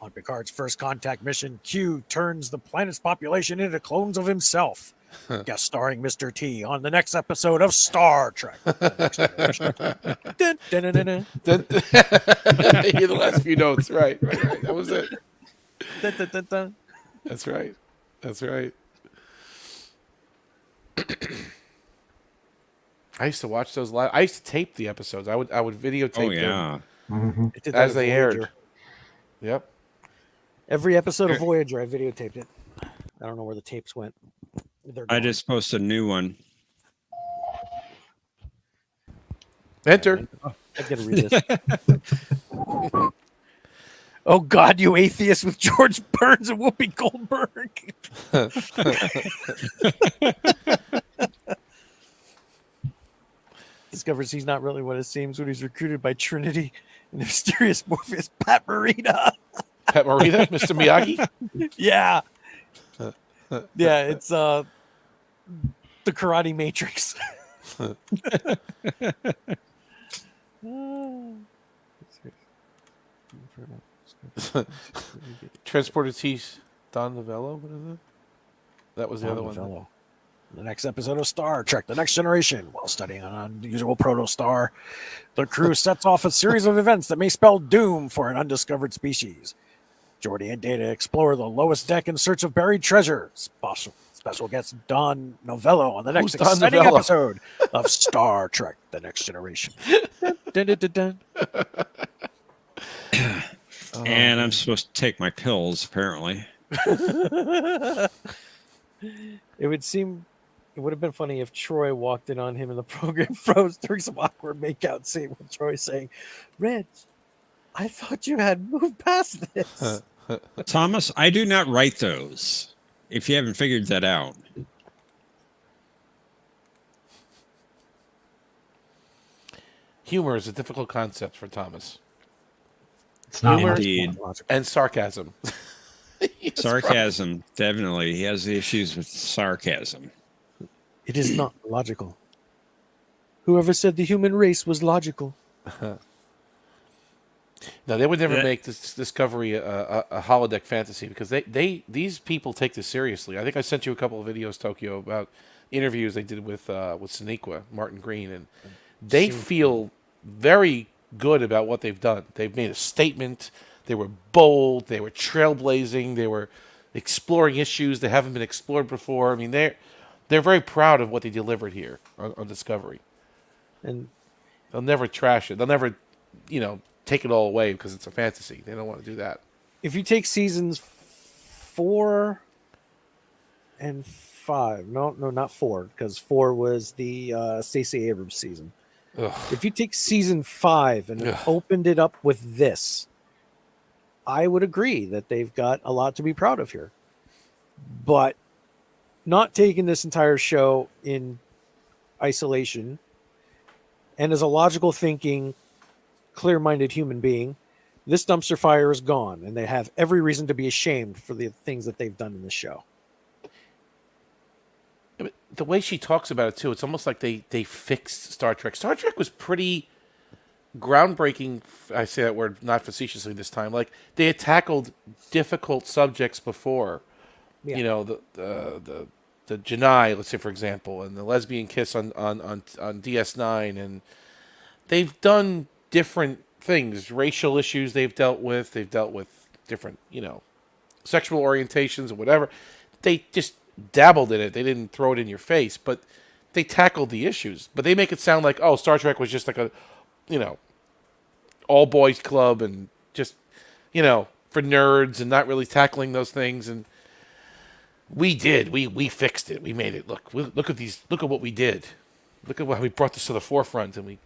On Picard's first contact mission, Q turns the planet's population into clones of himself. Guest starring Mr. T on the next episode of Star Trek: The Next Generation. Dun, dun, dun, dun, Yeah, the last few notes. Right. That was it. dun, dun, dun, dun. That's right. I used to watch those live. I used to tape the episodes. I would videotape Oh yeah. Mhm. It did that as with they Voyager. aired. Yep. Every episode of Voyager, I videotaped it. I don't know where the tapes went. They're I gone. just posted a new one. Enter. I gotta read this. Oh God, you atheist with George Burns and Whoopi Goldberg. Discovers he's not really what it seems when he's recruited by Trinity and the mysterious Morpheus Pat Morita. Pat Morita, Mr. Miyagi. Yeah. Yeah, it's the Karate Matrix. Transporter T. Don Novello. What is it? That was the other one. Novello. The next episode of Star Trek: The Next Generation. While studying an unusual protostar, the crew sets off a series of events that may spell doom for an undiscovered species. Geordi and Data explore the lowest deck in search of buried treasure. Special guest Don Novello on the next Who's Don exciting Novello? episode of Star Trek: The Next Generation. Dun, dun, dun, dun. And I'm supposed to take my pills, apparently. It would have been funny if Troy walked in on him in the program, froze during some awkward makeout scene with Troy saying, "Reg, I thought you had moved past this." Thomas, I do not write those. If you haven't figured that out. Humor is a difficult concept for Thomas. It's not Humor. much. Indeed. And sarcasm. Yes, Sarcasm, definitely. He has issues with sarcasm. It is not logical. Whoever said the human race was logical? No, they would never That- make this Discovery a holodeck fantasy because these people take this seriously. I think I sent you a couple of videos, Tokyo, about interviews they did with Sonequa, Martin Green, and they feel very good about what they've done. They've made a statement. They were bold. They were trailblazing. They were exploring issues that haven't been explored before. I mean, they're very proud of what they delivered here on Discovery. And They'll never trash it. They'll never, take it all away because it's a fantasy. They don't want to do that. if you take seasons 4 and 5, no, not 4, because 4 was the Stacey Abrams season. Ugh. If you take season 5 and Ugh. opened it up with this, I would agree that they've got a lot to be proud of here. But not taking this entire show in isolation and as a logical thinking, clear-minded human being, this dumpster fire is gone, and they have every reason to be ashamed for the things that they've done in this show. Yeah, but the way she talks about it too, it's almost like they fixed Star Trek. Star Trek was pretty groundbreaking. I say that word not facetiously this time. Like they had tackled difficult subjects before. Yeah. The Janai, let's say for example, and the lesbian kiss on DS9, and they've done different things, racial issues they've dealt with different, sexual orientations or whatever. They just dabbled in it. They didn't throw it in your face, but they tackled the issues, but they make it sound like, oh, Star Trek was just like a, you know, all boys club and just, for nerds and not really tackling those things. And we did. We fixed it. We made it look at these. Look at what we did. Look at how we brought this to the forefront. And we,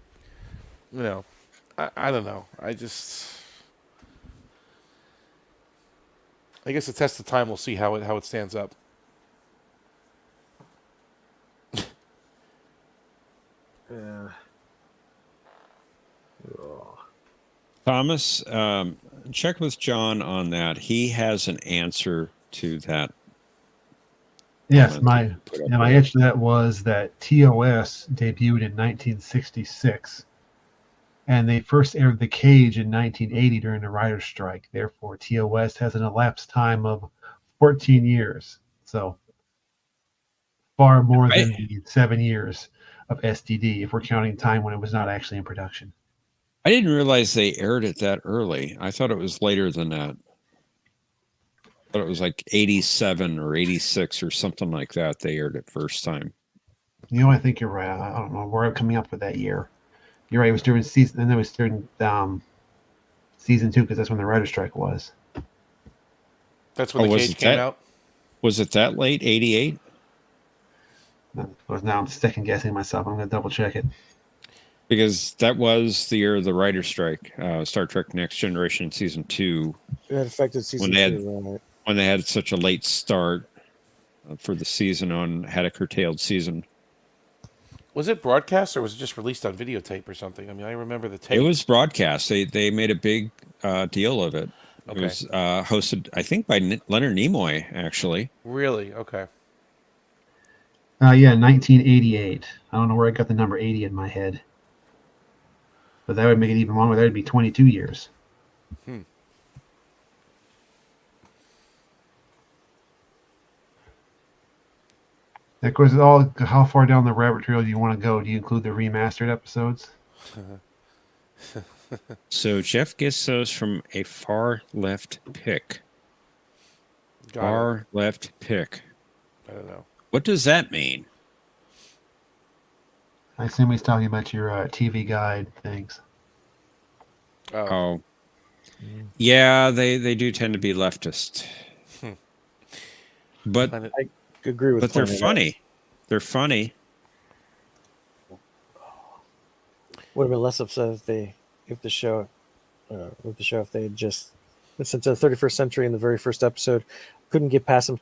I don't know. I guess the test of time. We'll see how it stands up. Yeah. Thomas, check with John on that. He has an answer to that. Yes, comment that my answer to that was that TOS debuted in 1966, and they first aired The Cage in 1980 during the writer's strike. Therefore, TOS has an elapsed time of 14 years. So far more than the 7 years of STD, if we're counting time when it was not actually in production. I didn't realize they aired it that early. I thought it was later than that. But it was like 87 or 86 or something like that. They aired it first time. I think you're right. I don't know where I'm coming up with that year. You're right. It was during season, and then it was during season 2 because that's when the writer's strike was. That's when The Cage came out. Was it that late? 88? Now I'm second guessing myself. I'm going to double check it. Because that was the year of the writer's strike. Star Trek Next Generation season 2. It affected season 2, right? When they had such a late start for the season had a curtailed season. Was it broadcast or was it just released on videotape or something? I mean, I remember the tape. It was broadcast. They made a big deal of it. Okay. It was hosted, I think, by Leonard Nimoy, actually. Really? Okay. Yeah, 1988. I don't know where I got the number 80 in my head. But that would make it even longer. That would be 22 years. Of course, how far down the rabbit trail do you want to go? Do you include the remastered episodes? So Jeff gets those from a far left pick. Left pick. I don't know. What does that mean? I assume he's talking about your TV guide things. Oh. Yeah, they do tend to be leftist. But I agree with. But they're funny. They're funny. Would have been less upset if the show if they had just, since the 31st century in the very first episode, couldn't get past them.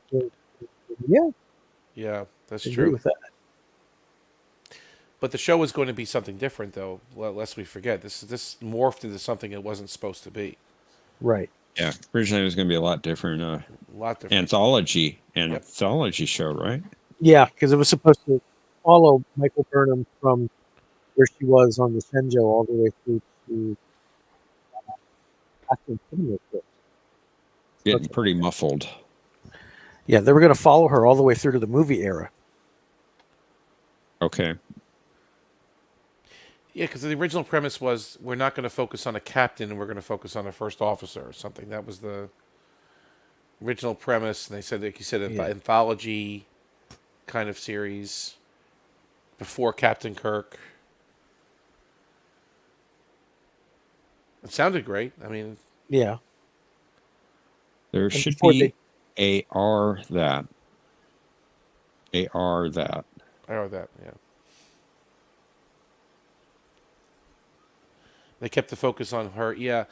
Yeah, that's I agree true. with that. But the show was going to be something different, though. Lest we forget, this morphed into something it wasn't supposed to be. Right. Yeah, originally it was going to be a lot different. A lot different. Anthology Yep. show, right? Yeah, because it was supposed to follow Michael Burnham from where she was on the Senjo all the way through to Getting pretty muffled. Yeah, they were going to follow her all the way through to the movie era. Okay. Yeah, because the original premise was we're not going to focus on a captain, we're going to focus on a first officer or something. That was the original premise. And they said, like you said, an anthology kind of series before Captain Kirk. It sounded great. I mean, yeah. There should be AR that. AR that. I heard that, yeah. They kept the focus on her. Yeah.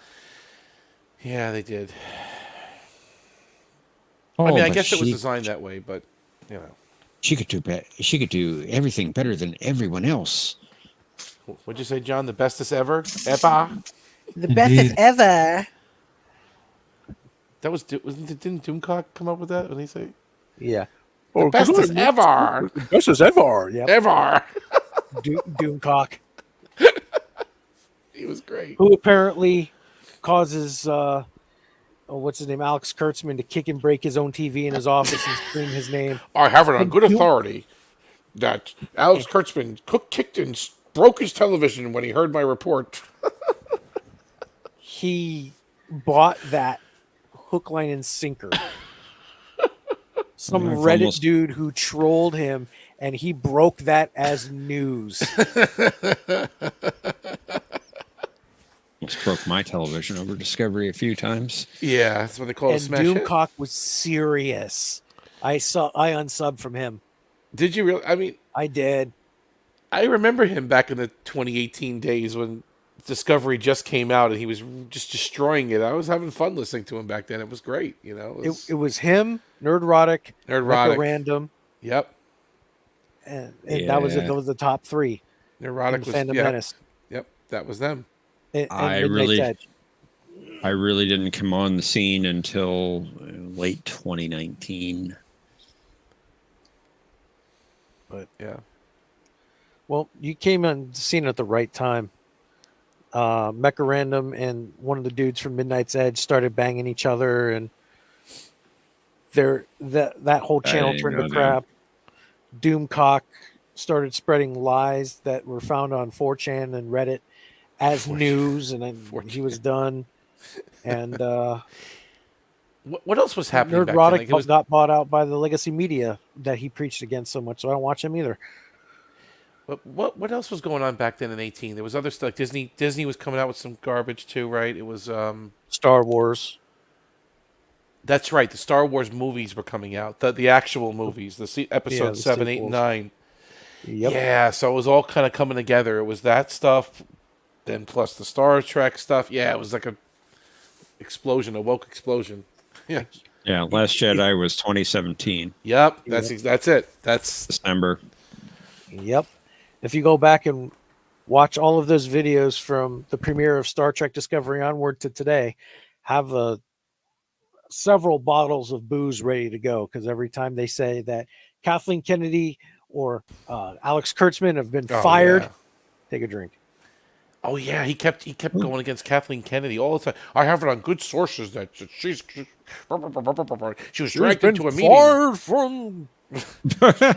Yeah, they did. I mean, I guess it was designed that way, but, you know. She could do everything better than everyone else. What'd you say, John? The bestest ever? Ever? The bestest ever. That was, didn't Doomcock come up with that? When he say? Yeah. The bestest ever. The bestest ever. Yeah. Ever. Doomcock. He was great. Who apparently causes what's his name, Alex Kurtzman, to kick and break his own TV in his office and scream his name. I have it on good authority that Alex Kurtzman kicked and broke his television when he heard my report. He bought that hook, line, and sinker. Some Reddit dude who trolled him and he broke that as news. Almost broke my television over Discovery a few times. Yeah, that's what they call a And smash hit. Doomcock was serious. I unsubbed from him. Did you really? I mean, I did. I remember him back in the 2018 days when Discovery just came out and he was just destroying it. I was having fun listening to him back then. It was great, you know. It was him, Nerdrotic, Nerdrotic. Random, Yep. and that was it. Yeah. Those were the top three. Neurotic And was Phantom yep. Menace. Yep, that was them. And I Midnight's really- Edge. I really didn't come on the scene until late 2019. Yeah. Well, you came on the scene at the right time. Mecha Random and one of the dudes from Midnight's Edge started banging each other, and that whole channel didn't turned know to that. crap. Doomcock started spreading lies that were found on 4chan and Reddit as 4chan. news, and then 4chan. he was done. And What else was happening back then? Nerdrotic Like, it was, got bought out by the legacy media that he preached against so much, so I don't watch him either. what else was going on back then in 18? There was other stuff. Disney was coming out with some garbage too, right? It was Star Wars. that's right. The Star Wars movies were coming out. The actual movies, episodes the 7, 8, sequels. and 9. Yep. Yeah, so it was all kind of coming together. It was that stuff, then plus the Star Trek stuff. Yeah, it was like a woke explosion. Yeah. Yeah, Last Jedi was 2017, Yep. That's it. That's December. Yep. If you go back and watch all of those videos from the premiere of Star Trek Discovery onward to today, have several bottles of booze ready to go, because every time they say that Kathleen Kennedy or Alex Kurtzman have been fired, yeah. take a drink. Oh yeah, he kept going against Kathleen Kennedy all the time. I have it on good sources that she was dragged into a meeting. Fired from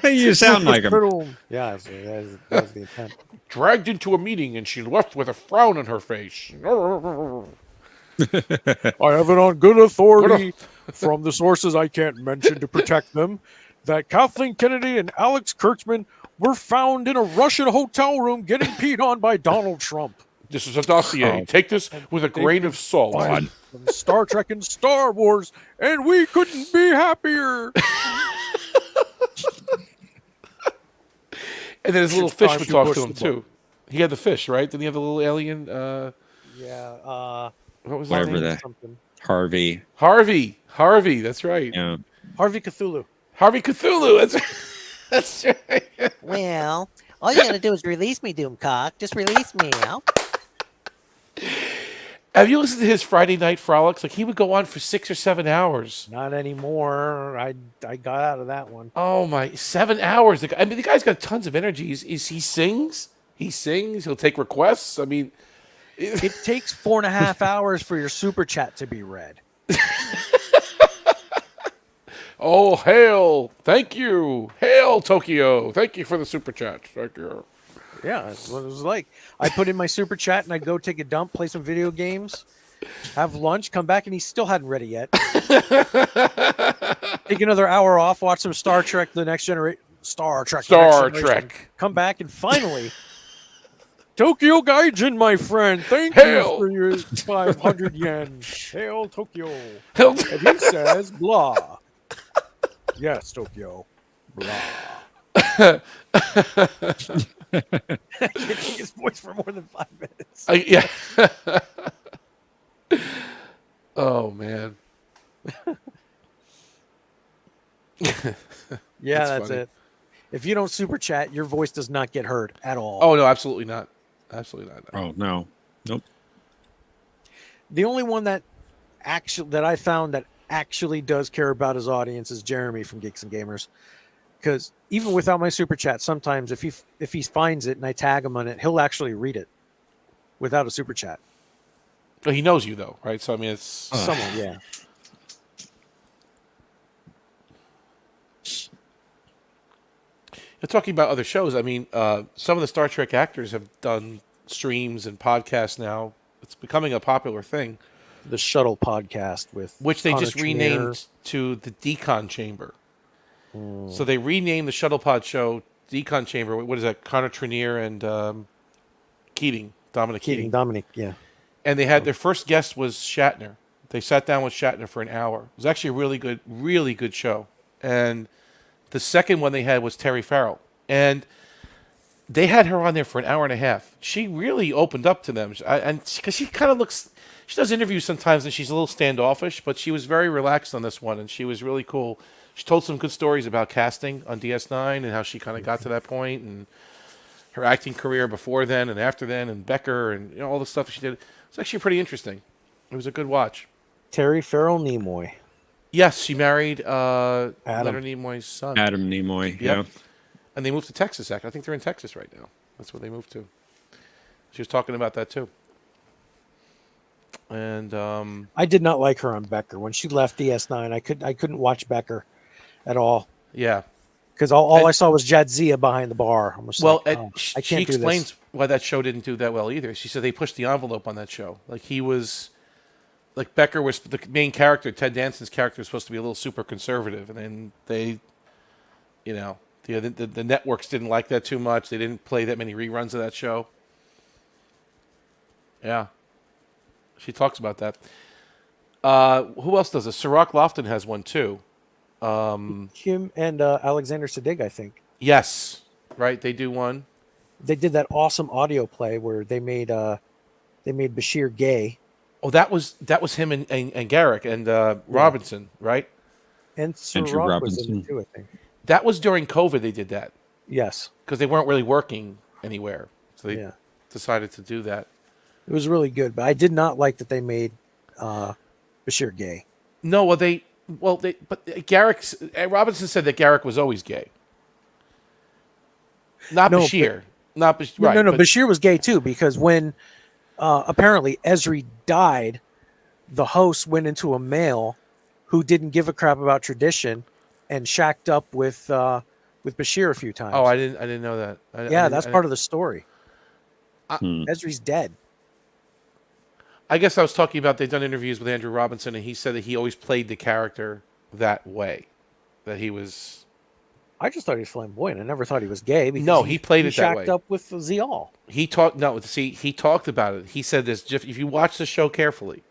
You sound like him. Yeah, that was the intent. Dragged into a meeting and she left with a frown on her face. I have it on good authority from the sources I can't mention to protect them that Kathleen Kennedy and Alex Kurtzman were found in a Russian hotel room getting peed on by Donald Trump. This is a dossier. Oh. Take this with a grain of salt. From Star Trek and Star Wars, and we couldn't be happier. And then his little It's fish time would to talk push to him the too. He had the fish, right? Didn't he have the little alien? Yeah, What was his Whatever name? that. something. Harvey. Harvey. That's right. Yeah. Harvey Cthulhu. Harvey Cthulhu. That's right. Well, all you gotta do is release me, Doomcock. Just release me. Have you listened to his Friday Night Frolics? Like he would go on for 6 or 7 hours. Not anymore. I got out of that one. Oh my, 7 hours. I mean, the guy's got tons of energy. He sings. He sings. He'll take requests. I mean, It takes 4.5 hours for your super chat to be read. oh hail! Thank you, hail Tokyo. Thank you for the super chat. Thank you. Yeah, that's what it was like. I put in my super chat and I go take a dump, play some video games, have lunch, come back, and he still hadn't read it yet. Take another hour off, watch some Star Trek: The Next Generation. Star Trek. The Next Star Generation. Trek. Come back and finally, Tokyo Gaijin, my friend. Thank Hail. you for your 500 yen. Hail Tokyo. Hail- And he says, blah. Yes, Tokyo. Blah. I can't take his voice for more than 5 minutes. Yeah. oh man. Yeah, That's that's funny. it. If you don't super chat, your voice does not get heard at all. Oh no, absolutely not. Absolutely not. Oh no. Nope. The only one that I found that actually does care about his audience is Jeremy from Geeks and Gamers. Because even without my super chat, sometimes if he finds it and I tag him on it, he'll actually read it without a super chat. Well, he knows you though, right? So I mean, it's Someone, yeah. talking about other shows. I mean, some of the Star Trek actors have done streams and podcasts now. It's becoming a popular thing, The Shuttle podcast with which they Connor just Trinneer. renamed to the Decon Chamber. So they renamed the shuttle pod show Decon Chamber. What is that? Connor Trenier and Dominic Keating. Dominic, yeah. And they had their first guest was Shatner. They sat down with Shatner for an hour. It was actually a really good show. And the second one they had was Terry Farrell. And they had her on there for an hour and a half. She really opened up to them. Because she kind of looks, she does interviews sometimes and she's a little standoffish, but she was very relaxed on this one and she was really cool. She told some good stories about casting on DS9 and how she kind of got to that point and her acting career before then and after then and Becker and all the stuff she did. It's actually pretty interesting. It was a good watch. Terry Farrell Nimoy. Yes, she married Leonard Nimoy's son. Adam Nimoy. Yep. Yeah. And they moved to Texas, actually. I think they're in Texas right now. That's where they moved to. She was talking about that, too. And I did not like her on Becker. When she left DS9, I couldn't watch Becker at all. Yeah. Because all I saw was Jadzia behind the bar. I she explains why that show didn't do that well either. She said they pushed the envelope on that show. Like Becker was the main character. Ted Danson's character was supposed to be a little super conservative, and then they, the networks didn't like that too much. They didn't play that many reruns of that show. Yeah, she talks about that. Who else does it? Sirach Lofton has one too. Him and Alexander Siddig, I think. Yes, right. They do one. They did that awesome audio play where they made Bashir gay. Oh, that was him and Garrick and Robinson, right? And Sirach was in it too, I think. That was during COVID. They did that. Yes, because they weren't really working anywhere, so they decided to do that. It was really good, but I did not like that they made Bashir gay. No, but Garrick's Robinson said that Garrick was always gay. Not Bashir. Not Bashir. Right, no. Bashir was gay too because when apparently Esri died, the host went into a male who didn't give a crap about tradition and shacked up with Bashir a few times. Oh, I didn't know that. That's part of the story. Esri's dead. I guess I was talking about they've done interviews with Andrew Robinson, and he said that he always played the character that way, that he was. I just thought he was flamboyant. I never thought he was gay. Because no, he played it that way. Shacked up with Zial. He talked about it. He said this. If you watch the show carefully,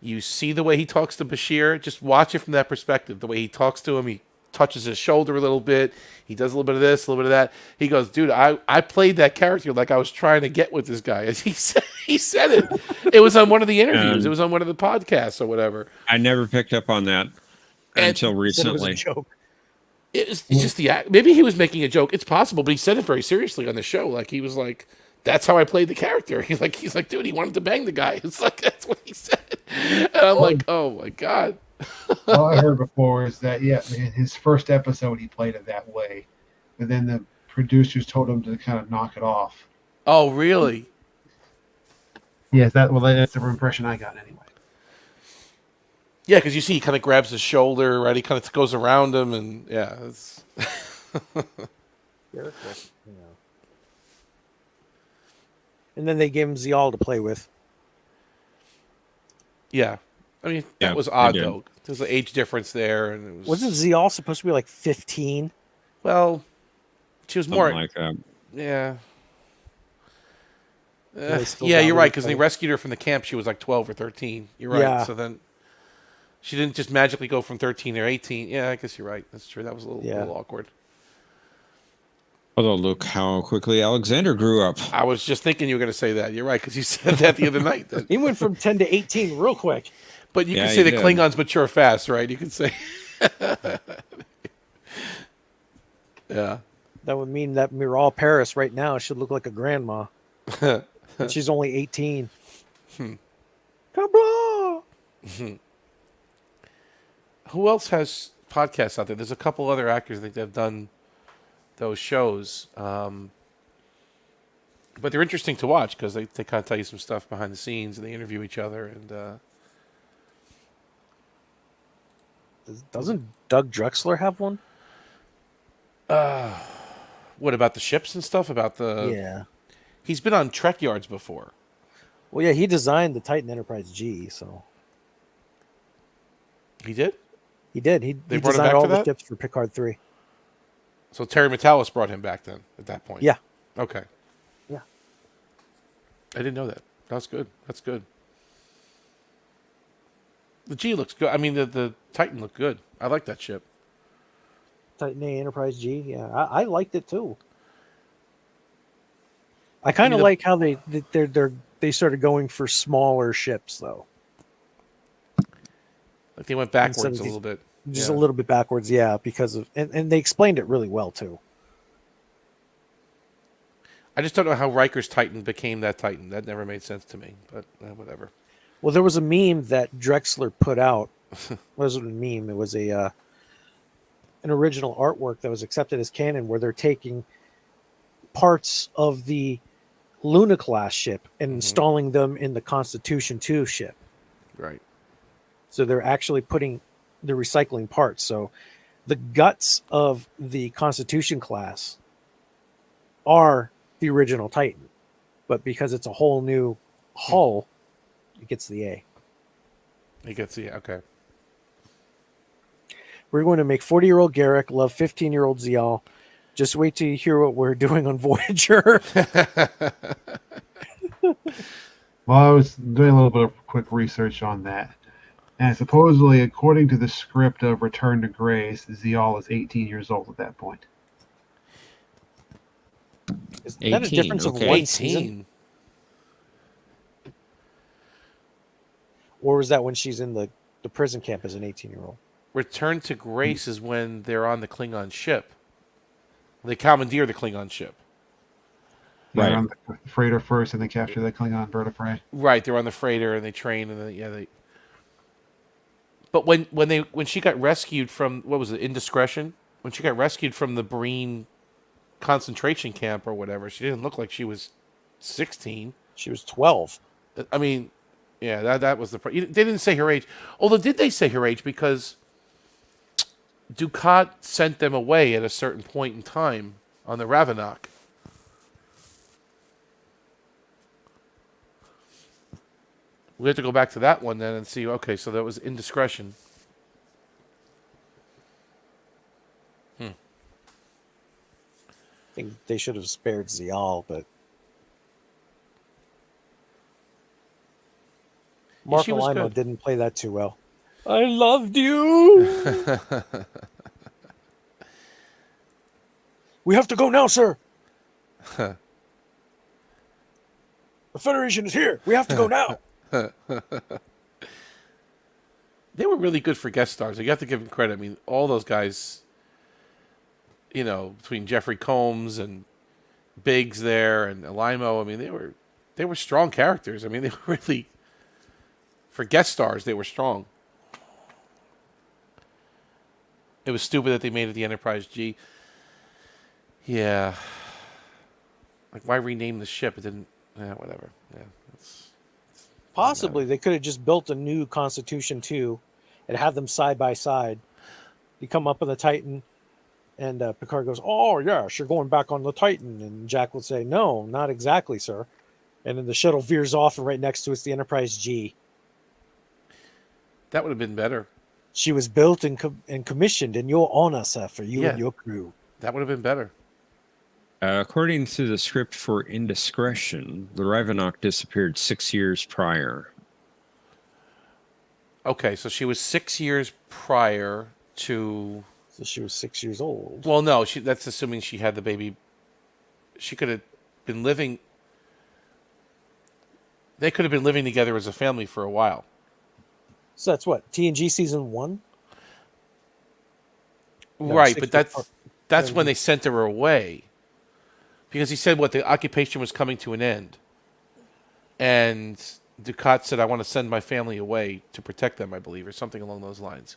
you see the way he talks to Bashir. Just watch it from that perspective. The way he talks to him, he touches his shoulder a little bit. He does a little bit of this, a little bit of that. He goes, dude, I played that character like I was trying to get with this guy. And he said it. It was on one of the interviews. It was on one of the podcasts or whatever. I never picked up on that until recently. It was a joke. It's just the act. Maybe he was making a joke. It's possible, but he said it very seriously on the show. Like he was like, "That's how I played the character." He's like, dude, he wanted to bang the guy. It's like that's what he said. And I'm like, oh my god. All I heard before is that in his first episode he played it that way, but then the producers told him to kind of knock it off. Oh, really? Yes, that's the impression I got anyway. Yeah, because you see, he kind of grabs his shoulder, right? He kind of goes around him, and it's. And then they gave him Zial to play with. Yeah, I mean that was odd though. There's an age difference there, and it wasn't Zial supposed to be like 15? Well, she was more like that. Yeah. Yeah, you're right. Because they rescued her from the camp, she was like 12 or 13. You're right. Yeah. So then she didn't just magically go from 13 or 18. Yeah, I guess you're right. That's true. That was a little awkward. Although, look how quickly Alexander grew up. I was just thinking you were going to say that. You're right, because you said that the other night. He went from 10 to 18 real quick. But you can say that Klingons mature fast, right? You can say. Yeah. That would mean that Miral Paris right now should look like a grandma. And she's only 18. Cabra! Who else has podcasts out there? There's a couple other actors I think that have done those shows. But they're interesting to watch because they kind of tell you some stuff behind the scenes and they interview each other. And doesn't Doug Drexler have one? What about the ships and stuff? About the he's been on Trek Yards before. Well, yeah, he designed the Titan Enterprise G, so he did. He did. He designed all the ships for Picard 3. So Terry Metalis brought him back then at that point. Yeah. Okay. Yeah. I didn't know that. That's good. That's good. The G looks good. I mean, the Titan looked good. I like that ship. Titan A Enterprise G. Yeah, I liked it too. I kind of like how they started going for smaller ships though. Like they went backwards a little bit. Just a little bit backwards, yeah, because of and they explained it really well too. I just don't know how Riker's Titan became that Titan. That never made sense to me, but whatever. Well, there was a meme that Drexler put out. It wasn't a meme. It was an original artwork that was accepted as canon, where they're taking parts of the Luna class ship and installing them in the Constitution 2 ship. Right. So they're actually they're recycling parts. So the guts of the Constitution class are the original Titan, but because it's a whole new hull, it gets the A. It gets the okay. We're going to make 40-year-old Garrick love 15-year-old Zial. Just wait till you hear what we're doing on Voyager. Well, I was doing a little bit of quick research on that. And supposedly, according to the script of Return to Grace, Zial is 18 years old at that point. Is that a difference of okay. one 18. season? Or was that when she's in the prison camp as an 18-year-old? Return to Grace is when they're on the Klingon ship. They commandeer the Klingon ship. They're Right. on the freighter first, and they capture the Klingon bird of prey. Right, they're on the freighter and they train and then they. But when she got rescued from what was it, Indiscretion? When she got rescued from the Breen concentration camp or whatever, she didn't look like she was 16. She was 12. I mean, yeah, that was the. They didn't say her age. Although, did they say her age? Because Dukat sent them away at a certain point in time on the Ravenok. We have to go back to that one then and see. Okay, so that was Indiscretion. I think they should have spared Zial, but Mark she was Alimo good. didn't play that too well. I loved you. We have to go now, sir. The Federation is here. We have to go now. They were really good for guest stars. You have to give them credit. I mean, all those guys, between Jeffrey Combs and Biggs there and Alimo, I mean, they were strong characters. I mean, they were really, for guest stars, they were strong. It was stupid that they made it the Enterprise G. Yeah. Like, why rename the ship? It didn't, whatever. Yeah, Possibly they could have just built a new Constitution 2 and have them side by side. You come up on the Titan, and Picard goes, "Oh yes, you're going back on the Titan," and Jack would say, "No, not exactly, sir." And then the shuttle veers off, and right next to it's the Enterprise G. That would have been better. She was built and commissioned in your honor, sir, for you and your crew. That would have been better. According to the script for Indiscretion, the Ravenok disappeared 6 years prior. Okay, so she was 6 years prior to. So she was 6 years old. Well, no, that's assuming she had the baby. She could have been living. They could have been living together as a family for a while. So that's what, TNG season 1? No, Right, 6 but years that's when they sent her away. Because he said the occupation was coming to an end. And Dukat said, I want to send my family away to protect them, I believe, or something along those lines.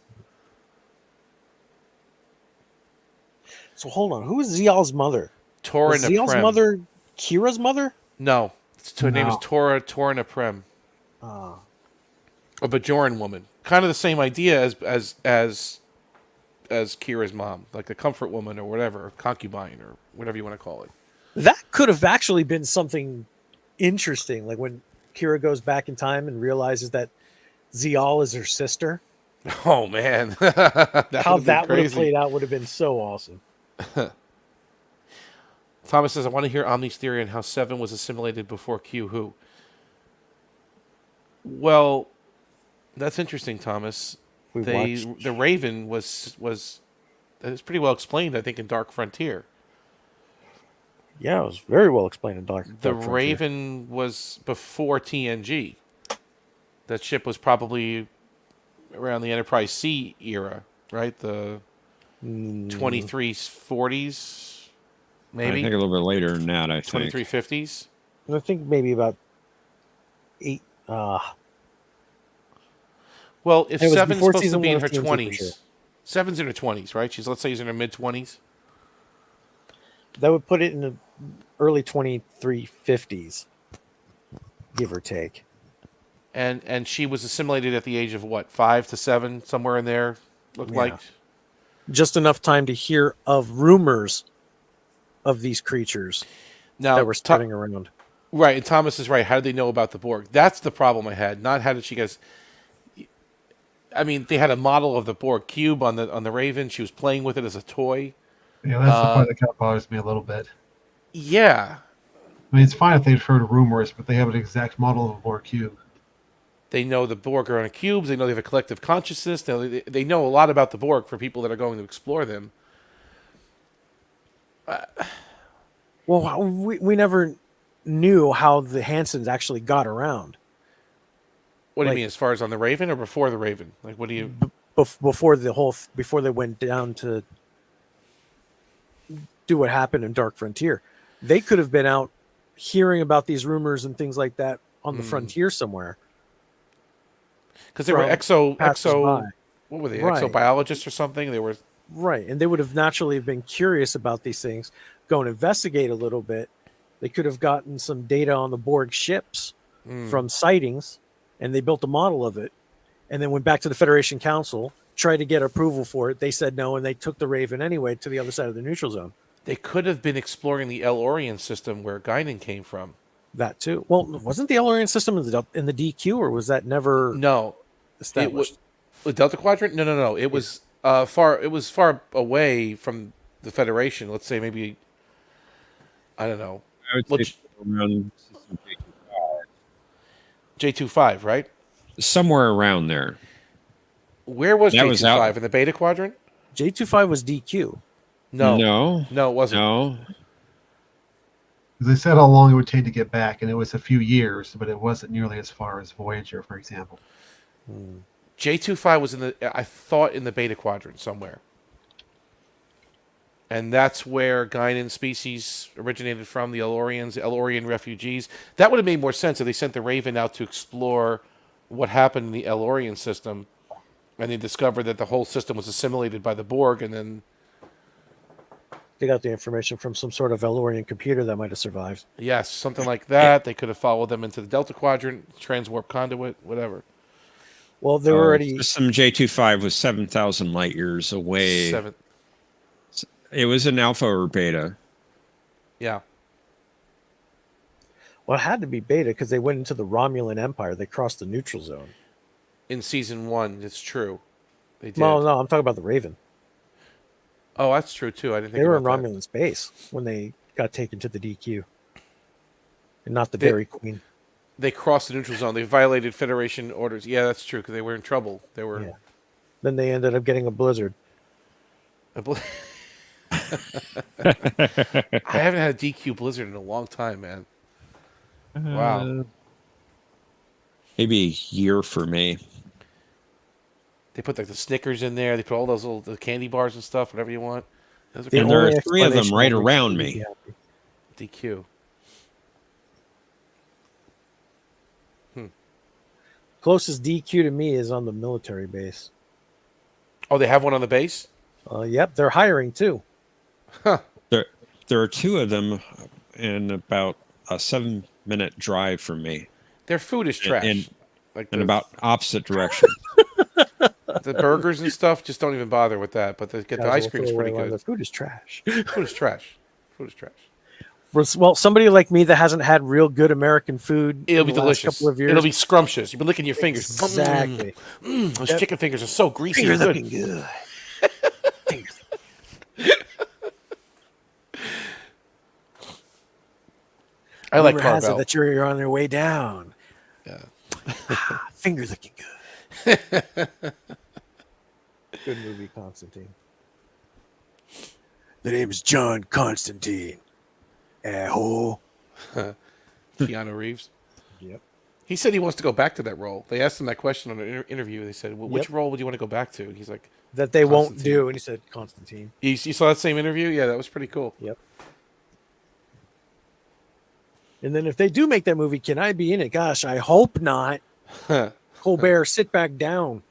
So hold on, who is Zial's mother? Torrin Was Zial's Aprem. mother Kira's mother? No. Her name is No. Torrin Aprem. Ah. A Bajoran woman. Kind of the same idea as Kira's mom. Like a comfort woman or whatever, or concubine or whatever you want to call it. That could have actually been something interesting, like when Kira goes back in time and realizes that Zial is her sister. Oh, man. How would've been that would have crazy. played out would have been so awesome. Thomas says, I want to hear Omni's theory on how 7 was assimilated before Q. Who? Well, that's interesting, Thomas. We watched. The Raven was it's pretty well explained, I think, in Dark Frontier. Yeah, it was very well explained in Dark Frontier. Raven was before TNG. That ship was probably around the Enterprise C era, right? The 2340s, maybe? I think a little bit later than that, I think. 2350s? I think maybe about 8. Well, if It was 7's before supposed to season be in one her of TNT for 20s, sure. 7's in her 20s, right? Let's say she's in her mid-20s. That would put it in the early 2350s, give or take. And she was assimilated at the age of what, 5 to 7, somewhere in there, looked Yeah. like. Just enough time to hear of rumors of these creatures Now, that were spreading around. right, and Thomas is right. How did they know about the Borg? That's the problem I had. Not how did she guys. I mean, they had a model of the Borg cube on the Raven. She was playing with it as a toy. Yeah, that's the part that kind of bothers me a little bit. Yeah, I mean, it's fine if they've heard rumors, but they have an exact model of a Borg cube. they know the Borg are on cubes. They know they have a collective consciousness. They know a lot about the Borg for people that are going to explore them. Well, we never knew how the Hansons actually got around What do you Like- mean, as far as on the Raven or before the Raven? Like, what do you? before they went down to do what happened in Dark Frontier. They could have been out hearing about these rumors and things like that on the frontier somewhere. Because they were from exo. passers-by. What were they? Right. Exobiologists or something? They were. Right. And they would have naturally been curious about these things, go and investigate a little bit. They could have gotten some data on the Borg ships from sightings, and they built a model of it, and then went back to the Federation Council, tried to get approval for it. They said no, and they took the Raven anyway to the other side of the neutral zone. They could have been exploring the El-Orient system where Guinan came from. That too. Well, wasn't the El-Orient system in the DQ, or was that never No, established? the Delta Quadrant. No. It was far. It was far away from the Federation. Let's say maybe. I don't know. I would Let's- say around system J25, right? somewhere around there. Where was That was out- J25 in the Beta Quadrant? J25 was DQ. No, No, it wasn't. no. They said how long it would take to get back, and it was a few years, but it wasn't nearly as far as Voyager, for example. J25 was I thought in the Beta Quadrant somewhere. And that's where Guinan species originated from, the El-Orians, the El-Orian refugees. That would have made more sense if they sent the Raven out to explore what happened in the El-Orian system, and they discovered that the whole system was assimilated by the Borg, and then, They got the information from some sort of El-Orient computer that might have survived. yes, something like that. They could have followed them into the Delta Quadrant, transwarp conduit, whatever. Well, they were already. System J25 was 7,000 light years away. 7. It was an alpha or beta. Yeah. Well, it had to be beta because they went into the Romulan Empire. They crossed the neutral zone. In season 1, it's true. They did. No, I'm talking about the Raven. Oh, that's true, too. I didn't think They were in about that. Romulan space when they got taken to the DQ. And not the They- Dairy Queen. They crossed the neutral zone. They violated Federation orders. Yeah, that's true, because they were in trouble. They were... Yeah. Then they ended up getting a blizzard. I haven't had a DQ Blizzard in a long time, man. Wow. Maybe a year for me. They put like the Snickers in there. They put all those little the candy bars and stuff, whatever you want. Those are The And there only are 3 of them explanation right that makes around me me. happy. DQ. Closest DQ to me is on the military base. Oh, they have one on the base? Yep, they're hiring too. There are 2 of them in about a 7-minute drive from me, Their food is trash. Like in the, about opposite direction. the burgers and stuff, just don't even bother with that. But the Guys ice will cream's throw pretty away one. good. The food is trash. Food is trash. Food is trash. Well, somebody like me that hasn't had real good American food It'll in be the last delicious. couple of years. It'll be scrumptious. You've been licking your fingers. Exactly. Those chicken fingers are so greasy Fingers and looking good. good. Fingers. I like Rumor has it Carvel. that you're on your way down. Yeah. Finger looking good. Good movie, Constantine. The name is John Constantine. Ahole. Keanu Reeves. Yep. He said he wants to go back to that role. They asked him that question on an interview. They said, well, which Yep. role would you want to go back to? And he's like, That they won't Constantine. do. And he said, Constantine. you saw that same interview? Yeah, that was pretty cool. Yep. And then if they do make that movie, can I be in it? Gosh, I hope not. Colbert, sit back down.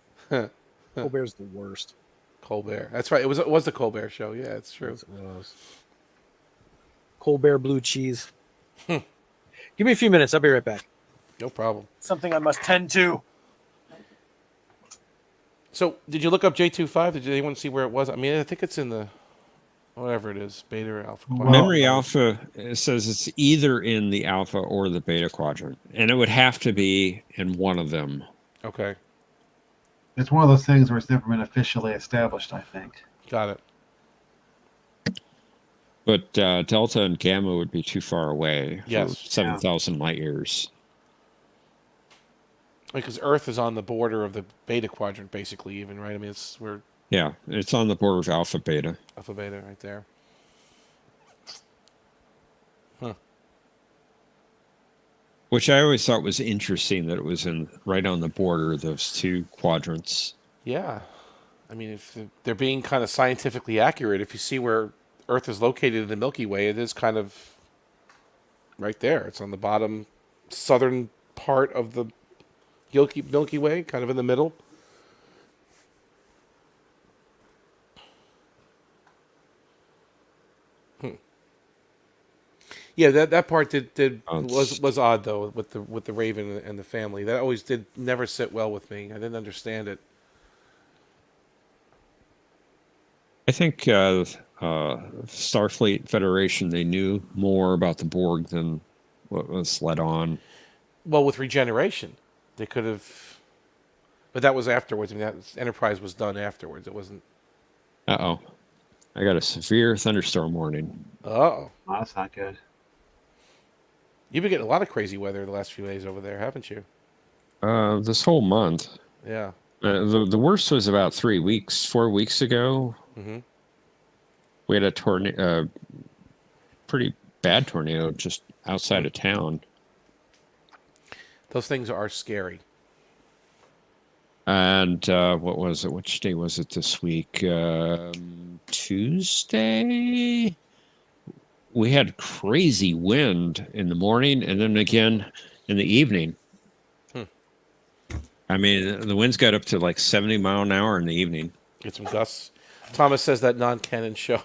Colbert's the worst. Colbert. That's right. It was the Colbert show. Yeah, it's true. Yes, it was. Colbert blue cheese. Give me a few minutes. I'll be right back. No problem. Something I must tend to. So, did you look up J25? Did anyone see where it was? I mean, I think it's in the whatever it is, beta or alpha quadrant. Memory alpha, it says it's either in the alpha or the beta quadrant, and it would have to be in one of them. Okay, It's one of those things where it's never been officially established, I think. got it. But delta and gamma would be too far away. Yes. For 7,000 light years. Because Earth is on the border of the beta quadrant, basically, even, right? I mean, we're Yeah, it's on the border of alpha beta. alpha beta right there. Which I always thought was interesting that it was right on the border of those two quadrants. Yeah. I mean, if they're being kind of scientifically accurate, if you see where Earth is located in the Milky Way, it is kind of right there. It's on the bottom southern part of the Milky Way, kind of in the middle. Yeah, that part was odd though with the Raven and the family. That always did never sit well with me. I didn't understand it. I think Starfleet Federation, they knew more about the Borg than what was let on. Well, with regeneration, they could have, but that was afterwards. I mean, that Enterprise was done afterwards. It wasn't. Uh-oh. I got a severe thunderstorm warning. Oh, Oh, that's not good. you've been getting a lot of crazy weather the last few days over there, haven't you? This whole month. Yeah. The worst was about 4 weeks ago. Mm-hmm. We had a pretty bad tornado just outside of town. Those things are scary. And what was it? Which day was it this week? Tuesday? We had crazy wind in the morning and then again in the evening. I mean, the winds got up to like 70 mile an hour in the evening. Get some gusts. Thomas says that non-canon show.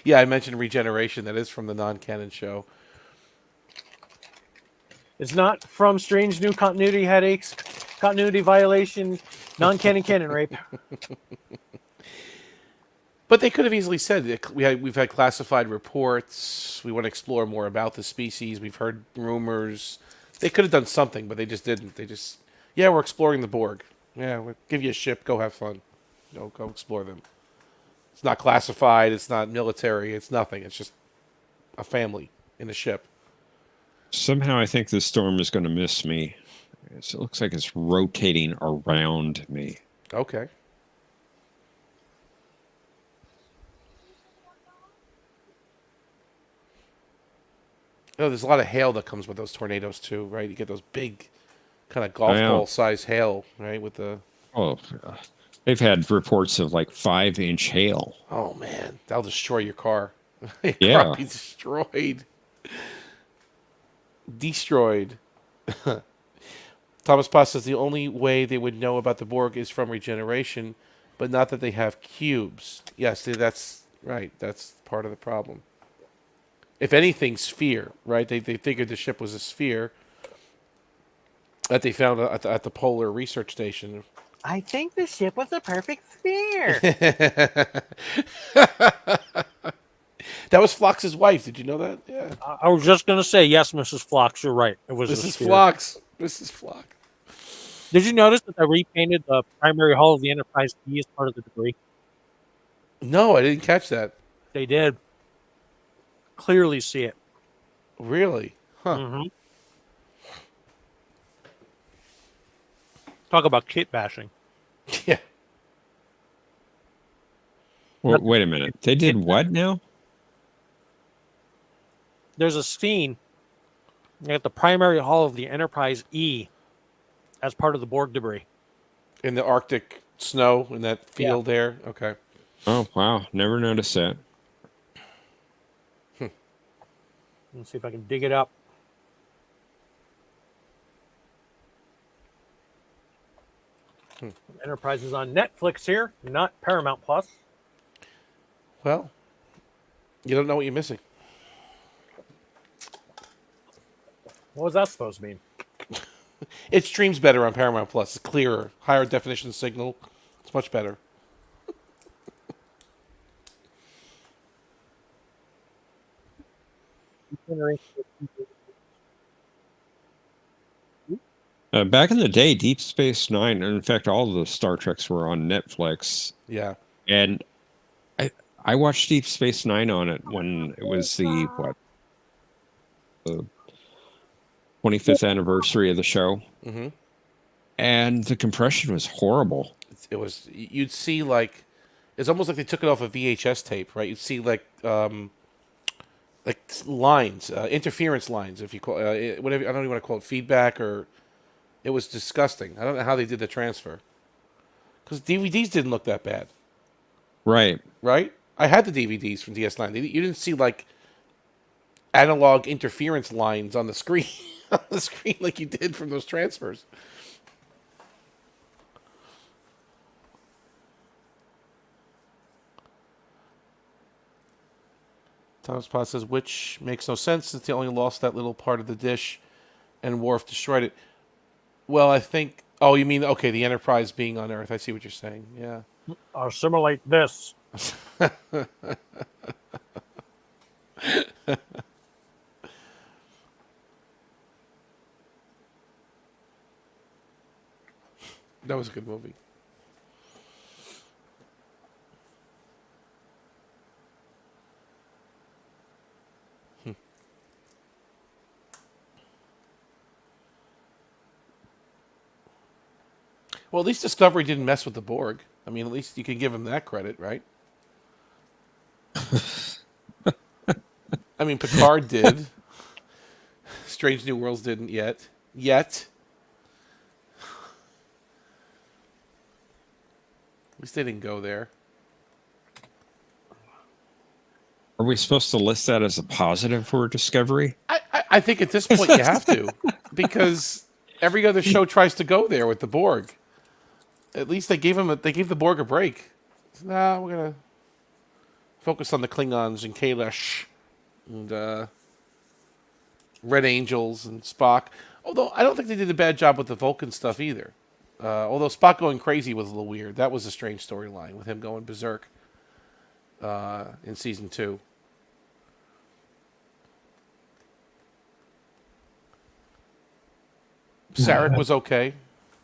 Yeah, I mentioned regeneration. That is from the non-canon show. It's not from strange new continuity headaches, continuity violation, non-canon canon rape. But they could have easily said that we've had classified reports. We want to explore more about the species. We've heard rumors. They could have done something, but they just didn't. They just, yeah, we're exploring the Borg. Yeah, we'll give you a ship. Go have fun. Go explore them. It's not classified. It's not military. It's nothing. It's just a family in a ship. Somehow I think this storm is going to miss me. It looks like it's rotating around me. Okay. There's a lot of hail that comes with those tornadoes too, right? You get those big, kind of golf ball size hail, right? With the they've had reports of like 5-inch hail. Oh man, that'll destroy your car. Your Yeah. car be destroyed. Destroyed. Thomas Potts says the only way they would know about the Borg is from regeneration, but not that they have cubes. Yes, that's right. That's part of the problem. If anything, sphere, right? They figured the ship was a sphere that they found at the Polar Research Station. I think the ship was a perfect sphere. That was Phlox's wife. Did you know that? Yeah. I was just going to say, yes, Mrs. Phlox, you're right. It was Mrs. a sphere. Phlox. Mrs. Phlox. Did you notice that they repainted the primary hull of the Enterprise D as part of the debris? No, I didn't catch that. They did. Clearly see it. Really? Huh. Mm-hmm. Talk about kit bashing. Yeah. Wait a minute. They did what now? There's a scene at the primary hull of the Enterprise E as part of the Borg debris. In the Arctic snow in that field there. Okay. Oh, wow. Never noticed that. Let's see if I can dig it up. Enterprise is on Netflix here, not Paramount Plus. Well, you don't know what you're missing. What was that supposed to mean? It streams better on Paramount Plus. It's clearer, higher definition signal. It's much better. Back in the day, Deep Space Nine, and in fact, all of the Star Treks were on Netflix. Yeah. And I watched Deep Space Nine on it when it was the 25th anniversary of the show. Mm-hmm. And the compression was horrible. It was. You'd see like, it's almost like they took it off a VHS tape, right? You'd see like lines, interference lines, if you call whatever. I don't even want to call it feedback, or it was disgusting. I don't know how they did the transfer, because DVDs didn't look that bad, Right. right? I had the DVDs from DS9. You didn't see like analog interference lines on the screen on the screen like you did from those transfers. Thomas Potts says, which makes no sense since they only lost that little part of the dish and Worf destroyed it. Well, I think... Oh, you mean, okay, the Enterprise being on Earth. I see what you're saying, yeah. Assimilate this. That was a good movie. Well, at least Discovery didn't mess with the Borg. I mean, at least you can give them that credit, right? I mean, Picard did. Strange New Worlds didn't yet. At least they didn't go there. Are we supposed to list that as a positive for Discovery? I think at this point you have to, because every other show tries to go there with the Borg. At least they gave the Borg a break. Nah, we're gonna focus on the Klingons and Kalesh and Red Angels and Spock. Although I don't think they did a bad job with the Vulcan stuff either. Although Spock going crazy was a little weird. That was a strange storyline with him going berserk in season 2. Sarek was okay.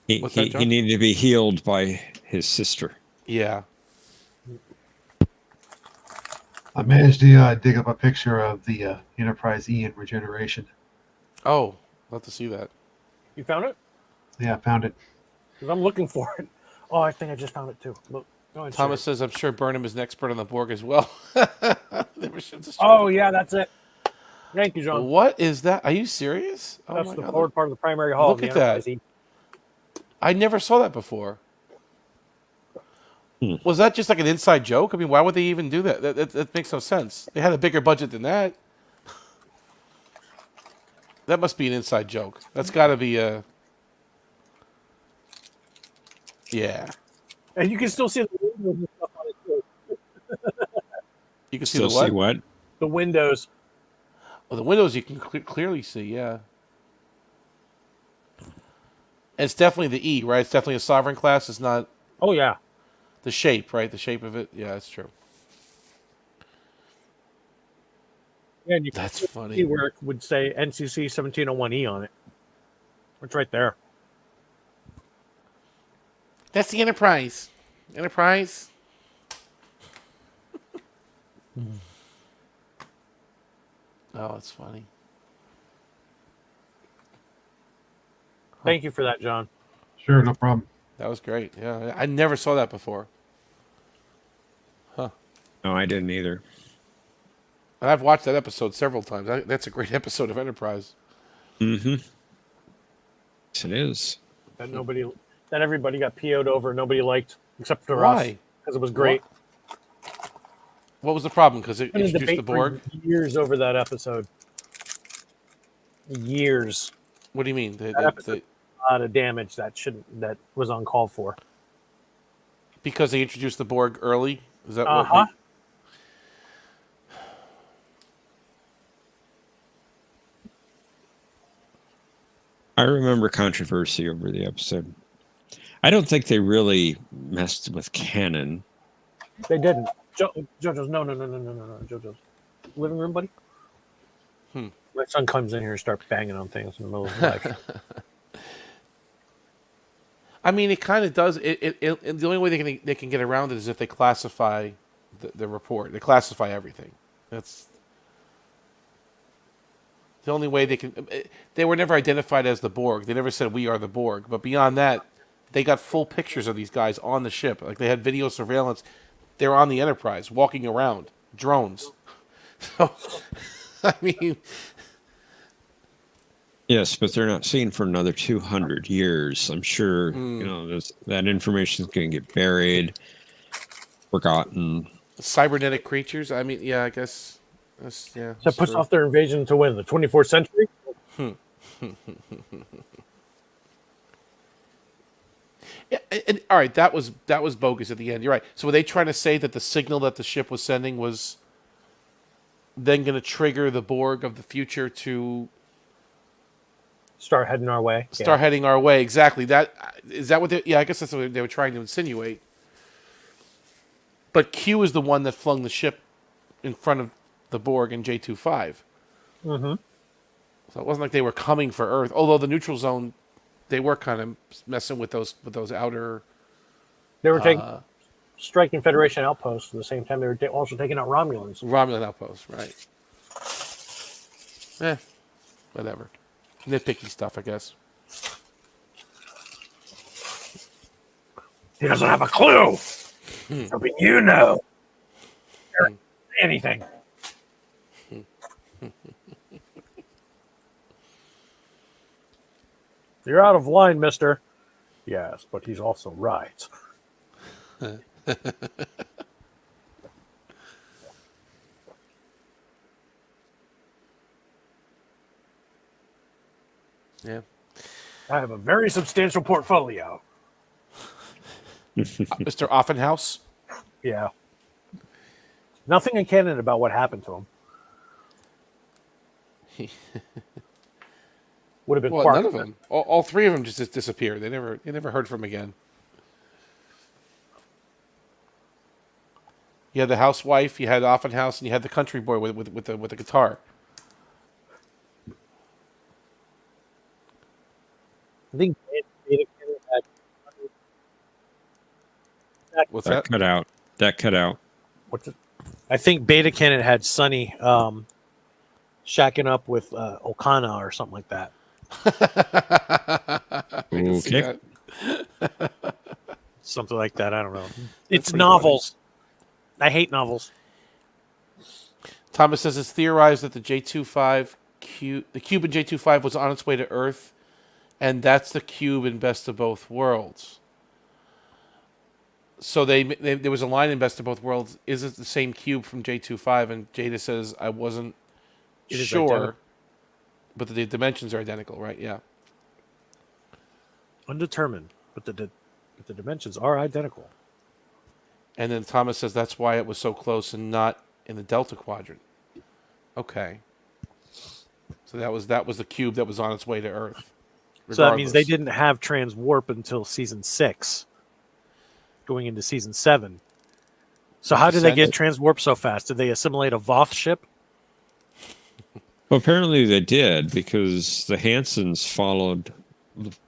He needed to be healed by his sister. Yeah. I managed to dig up a picture of the Enterprise E in regeneration. Oh, love to see that. You found it? Yeah, I found it. Because I'm looking for it. Oh, I think I just found it too. Look, go ahead. Thomas says, I'm sure Burnham is an expert on the Borg as well. Oh, yeah, that's it. Thank you, John. What is that? Are you serious? Oh That's my the God. forward part of the primary hull. Look of the at that. Enterprise E. I never saw that before. Was that just like an inside joke? I mean, why would they even do that? That makes no sense. They had a bigger budget than that. That must be an inside joke. That's got to be a... Yeah. And you can still see the windows and stuff on it too. You can see Still the what? see what? The windows. Oh, the windows you can clearly see, yeah. And it's definitely the E, right? It's definitely a sovereign class. It's not Oh, yeah. the shape, right? The shape of it. Yeah, that's true. Yeah, and you That's can funny. see where it would say NCC 1701E on it. It's right there. That's the Enterprise. Enterprise. Oh, that's funny. Thank you for that, John. Sure, no problem. That was great. Yeah, I never saw that before. No, I didn't either. And I've watched that episode several times. That's a great episode of Enterprise. Mm-hmm. Yes, it is. That everybody got PO'd over. Nobody liked except for us Why? because it was great. What was the problem? Because it Been in introduced the debate Borg? for years over that episode. Years. What do you mean? That episode, a lot of damage that was uncalled for. Because they introduced the Borg early? Is that Uh-huh. I remember controversy over the episode. I don't think they really messed with canon. They didn't. JoJo's no. JoJo's living room, buddy. My son comes in here and starts banging on things in the middle of the night. I mean, it kind of does. The only way they can get around it is if they classify the report. They classify everything. That's the only way they can. They were never identified as the Borg. They never said we are the Borg. But beyond that, they got full pictures of these guys on the ship. Like they had video surveillance. They were on the Enterprise, walking around, drones. So, I mean. Yes, but they're not seen for another 200 years. I'm sure that information is going to get buried, forgotten. Cybernetic creatures. I mean, yeah, I guess. So it puts off their invasion to win the 24th century. Yeah, and all right, that was bogus at the end. You're right. So were they trying to say that the signal that the ship was sending was then going to trigger the Borg of the future to start heading our way? Start heading our way. Exactly. That is that what they? Yeah, I guess that's what they were trying to insinuate. But Q is the one that flung the ship in front of the Borg in J25. Mm-hmm. So it wasn't like they were coming for Earth. Although the neutral zone, they were kind of messing with those outer. They were striking Federation outposts at the same time. They were also taking out Romulans. Romulan outposts, right? Whatever. Nitpicky stuff, I guess. He doesn't have a clue. But you know anything. You're out of line, mister. Yes, but he's also right. Yeah. I have a very substantial portfolio. Mr. Offenhouse? Yeah. Nothing in canon about what happened to him. Would have been Quark. None of them. All three of them just disappeared. They never heard from him again. You had the housewife, you had Offenhouse, and you had the country boy with the guitar. I think Beta Canon had. What's That that? cut out. That cut out. I think Beta Canon had Sonny shacking up with Okana or something like that. Okay. Something like that. I don't know. It's novels. I hate novels. Thomas says it's theorized that the J25 cube in J25 was on its way to Earth, and that's the cube in Best of Both Worlds. So there was a line in Best of Both Worlds. Is it the same cube from J25? And Jada says I wasn't sure, identical. But the dimensions are identical, right? Yeah. Undetermined, but the dimensions are identical. And then Thomas says that's why it was so close and not in the Delta Quadrant. Okay. So that was the cube that was on its way to Earth. So that means they regardless. didn't have transwarp until season 6, going into season 7. So how did they get transwarp so fast? Did they assimilate a Voth ship? Well, apparently they did because the Hansons followed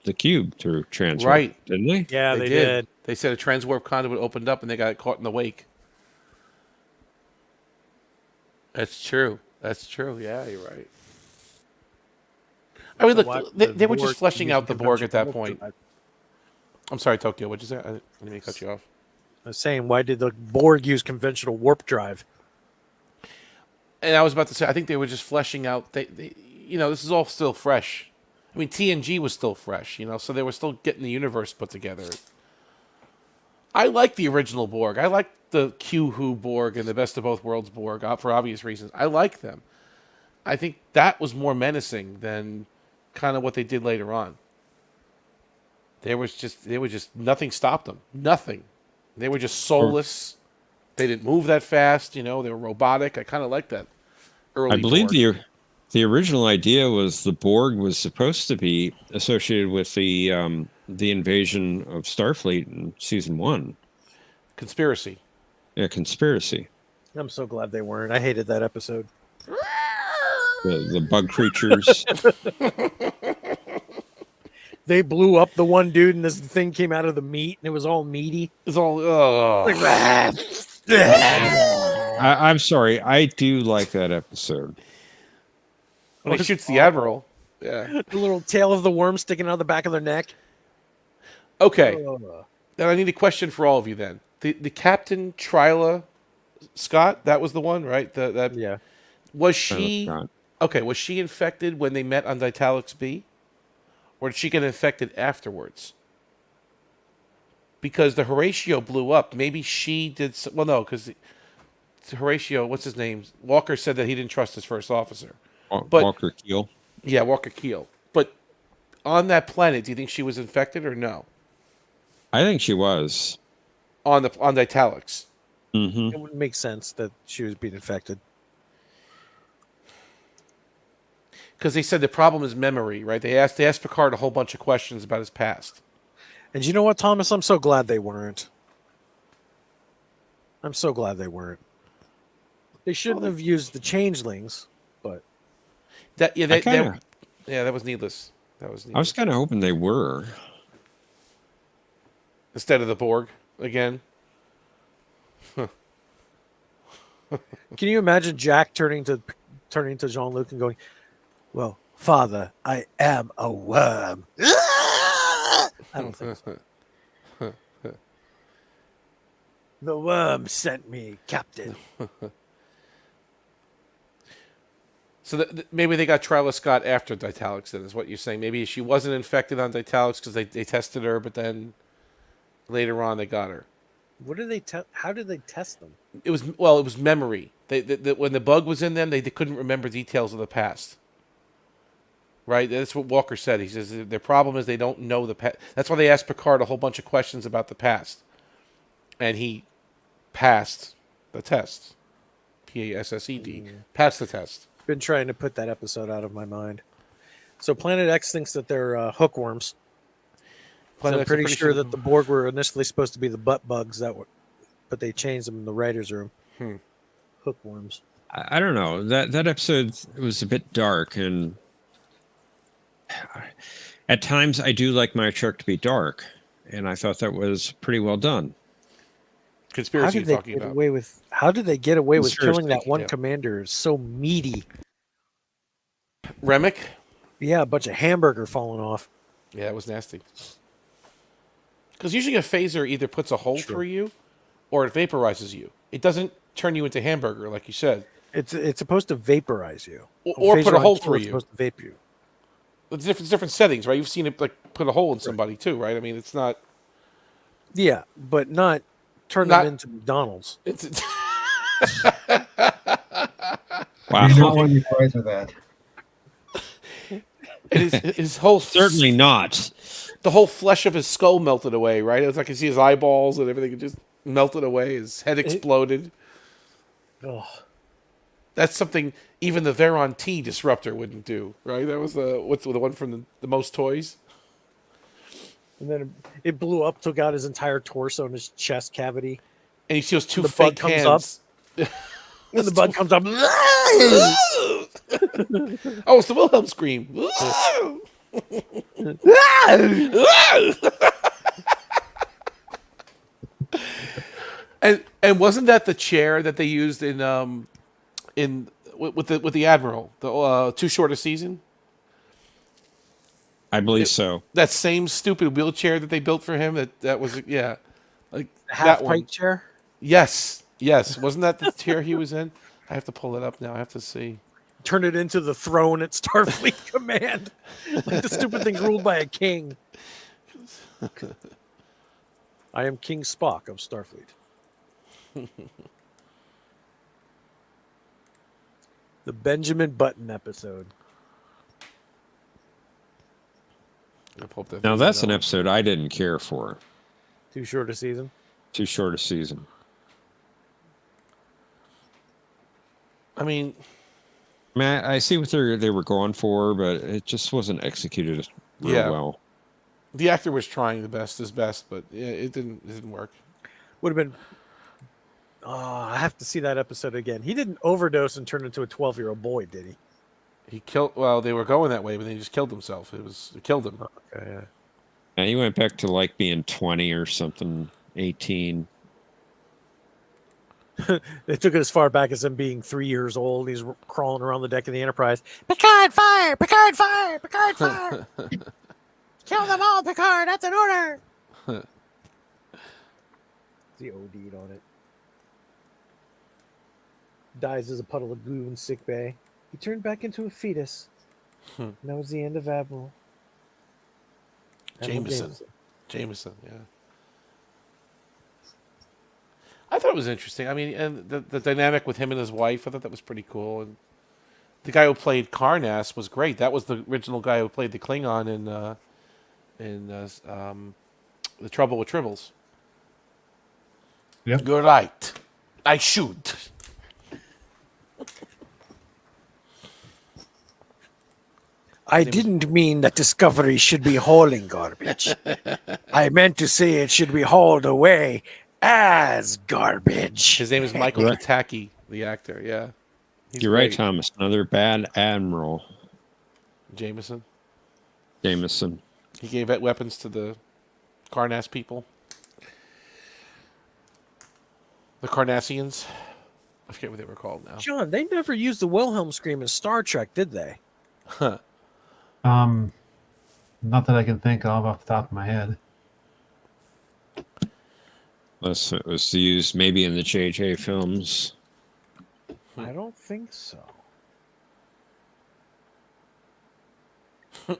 the cube through transwarp, Right. didn't they? Yeah, they did. They said a transwarp conduit opened up and they got caught in the wake. That's true. Yeah, you're right. I mean, So look, why they were Borg just fleshing using out the Borg at that conventional warp point. drive? I'm sorry, Tokyo. What'd you say? I didn't mean to cut you off. I was saying, why did the Borg use conventional warp drive? And I was about to say, I think they were just fleshing out. This is all still fresh. I mean, TNG was still fresh, so they were still getting the universe put together. I like the original Borg. I like the Q-Who Borg and the Best of Both Worlds Borg for obvious reasons. I like them. I think that was more menacing than kind of what they did later on. They were just nothing stopped them. Nothing. They were just soulless. They didn't move that fast. They were robotic. I kind of like that early I believe Borg. the original idea was the Borg was supposed to be associated with the invasion of Starfleet in season 1. Conspiracy. Yeah, conspiracy. I'm so glad they weren't. I hated that episode. The bug creatures. They blew up the one dude, and this thing came out of the meat, and it was all meaty. It's all. Like, I'm sorry. I do like that episode. When he shoots the admiral. Yeah. the little tail of the worm sticking out of the back of their neck. Okay. Ugh. Then I need a question for all of you. Then the Captain Tryla Scott. That was the one, right? Yeah. Was she God. okay? Was she infected when they met on Ditalix B, or did she get infected afterwards? Because the Horatio blew up. Maybe she did. Well, no, because Horatio, what's his name? Walker said that he didn't trust his first officer. But Walker Keel. yeah, Walker Keel. But on that planet, do you think she was infected or no? I think she was. On Ditalix. Mm-hmm. It would make sense that she was being infected. Because they said the problem is memory, right? They asked Picard a whole bunch of questions about his past. And you know what, Thomas? I'm so glad they weren't. I'm so glad they weren't. They shouldn't have used the changelings, but That kinda- that was needless. That was I needless. was kind of hoping they were. Instead of the Borg again. can you imagine Jack turning to Jean-Luc and going, "Well, Father, I am a worm." I don't think so. The worm sent me, Captain. So maybe they got Tryla Scott after Ditalix, then, is what you're saying. Maybe she wasn't infected on Ditalix because they tested her, but then later on they got her. What did they how did they test them? It was memory. When the bug was in them, they couldn't remember details of the past. Right? That's what Walker said. He says their problem is they don't know the past. That's why they asked Picard a whole bunch of questions about the past. And he passed the test. PASSED. Passed the test. Been trying to put that episode out of my mind. So Planet X thinks that they're hookworms. So I'm pretty sure that the Borg were initially supposed to be the butt bugs but they changed them in the writers' room. Hookworms. I don't know. That episode was a bit dark, and at times I do like my Trek to be dark, and I thought that was pretty well done. Conspiracy you're talking about. How did they get away with Conspiracy, killing that one yeah. commander? So meaty. Remick? Yeah, a bunch of hamburger falling off. Yeah, it was nasty. Because usually a phaser either puts a hole through you or it vaporizes you. It doesn't turn you into hamburger, like you said. It's supposed to vaporize you. Or put a hole through you. It's supposed to vape you. It's different settings, right? You've seen it like put a hole in somebody too, right? I mean, it's not. Yeah, but not turn them into McDonald's. It's Wow. You know when you fries with that. his whole Certainly not. the whole flesh of his skull melted away, right? It was like you see his eyeballs and everything just melted away. His head exploded. Oh, That's something even the Veron T disruptor wouldn't do, right? That was the one from the most toys. and then it blew up, took out his entire torso and his chest cavity. And you see those two The bug fake comes hands. And the bug comes up. Oh, it's the Wilhelm scream. and wasn't that the chair that they used in with the Admiral, the Too Short a Season? I believe so. That same stupid wheelchair that they built for him. That was yeah, like Half that pipe one. chair. Yes, wasn't that the chair he was in? I have to pull it up now. I have to see. Turn it into the throne at Starfleet Command, like the stupid thing ruled by a king. I am King Spock of Starfleet. The Benjamin Button episode. I'll pull up that Now video that's an now. episode I didn't care for. Too short a season. Too short a season. I mean, I see what they were going for, but it just wasn't executed real Yeah. well. the actor was trying his best, but it didn't work. Would have been. I have to see that episode again. He didn't overdose and turn into a 12-year-old boy, did he? He killed. Well, they were going that way, but then he just killed himself. It killed him. Okay, yeah. And he went back to like being 20 or something, 18. They took it as far back as him being 3 years old. He's crawling around the deck of the Enterprise. Picard, fire! Picard, fire! Picard, fire! Kill them all, Picard! That's an order! He OD'd on it. Dies as a puddle of goo in sickbay. He turned back into a fetus. And that was the end of Admiral. Jameson, yeah. I thought it was interesting. I mean, and the dynamic with him and his wife, I thought that was pretty cool. And the guy who played Karnas was great. That was the original guy who played the Klingon in The Trouble with Tribbles. Yep. You're right. I shoot. I didn't mean that Discovery should be hauling garbage. I meant to say it should be hauled away as garbage. His name is Michael Right. Pataki, the actor. Yeah. He's You're right, great. Thomas. Another bad admiral, Jameson. Jameson. He gave weapons to the Karnas people. The Carnassians. I forget what they were called now. John, they never used the Wilhelm scream in Star Trek, did they? Not that I can think of off the top of my head. Unless it was used maybe in the JJ films. I don't think so. Yeah,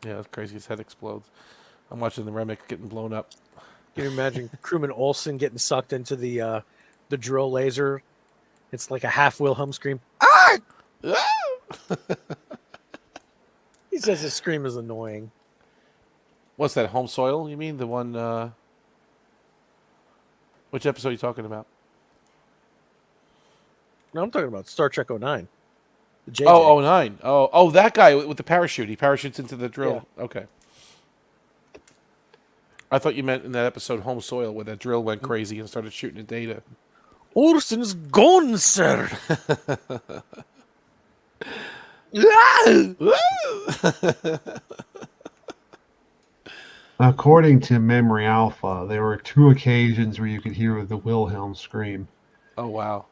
that's crazy. His head explodes. I'm watching the Remick getting blown up. Can you imagine crewman Olsen getting sucked into the drill laser? It's like a half Wilhelm scream. Ah! He says his scream is annoying. What's that? Home Soil? You mean the one? Which episode are you talking about? No, I'm talking about Star Trek 09. The JJ. Oh, 09. Oh, that guy with the parachute. He parachutes into the drill. Okay. I thought you meant in that episode Home Soil where that drill went crazy and started shooting at Data. Olsen's gone, sir. According to Memory Alpha, there were 2 occasions where you could hear the Wilhelm scream. Oh, wow.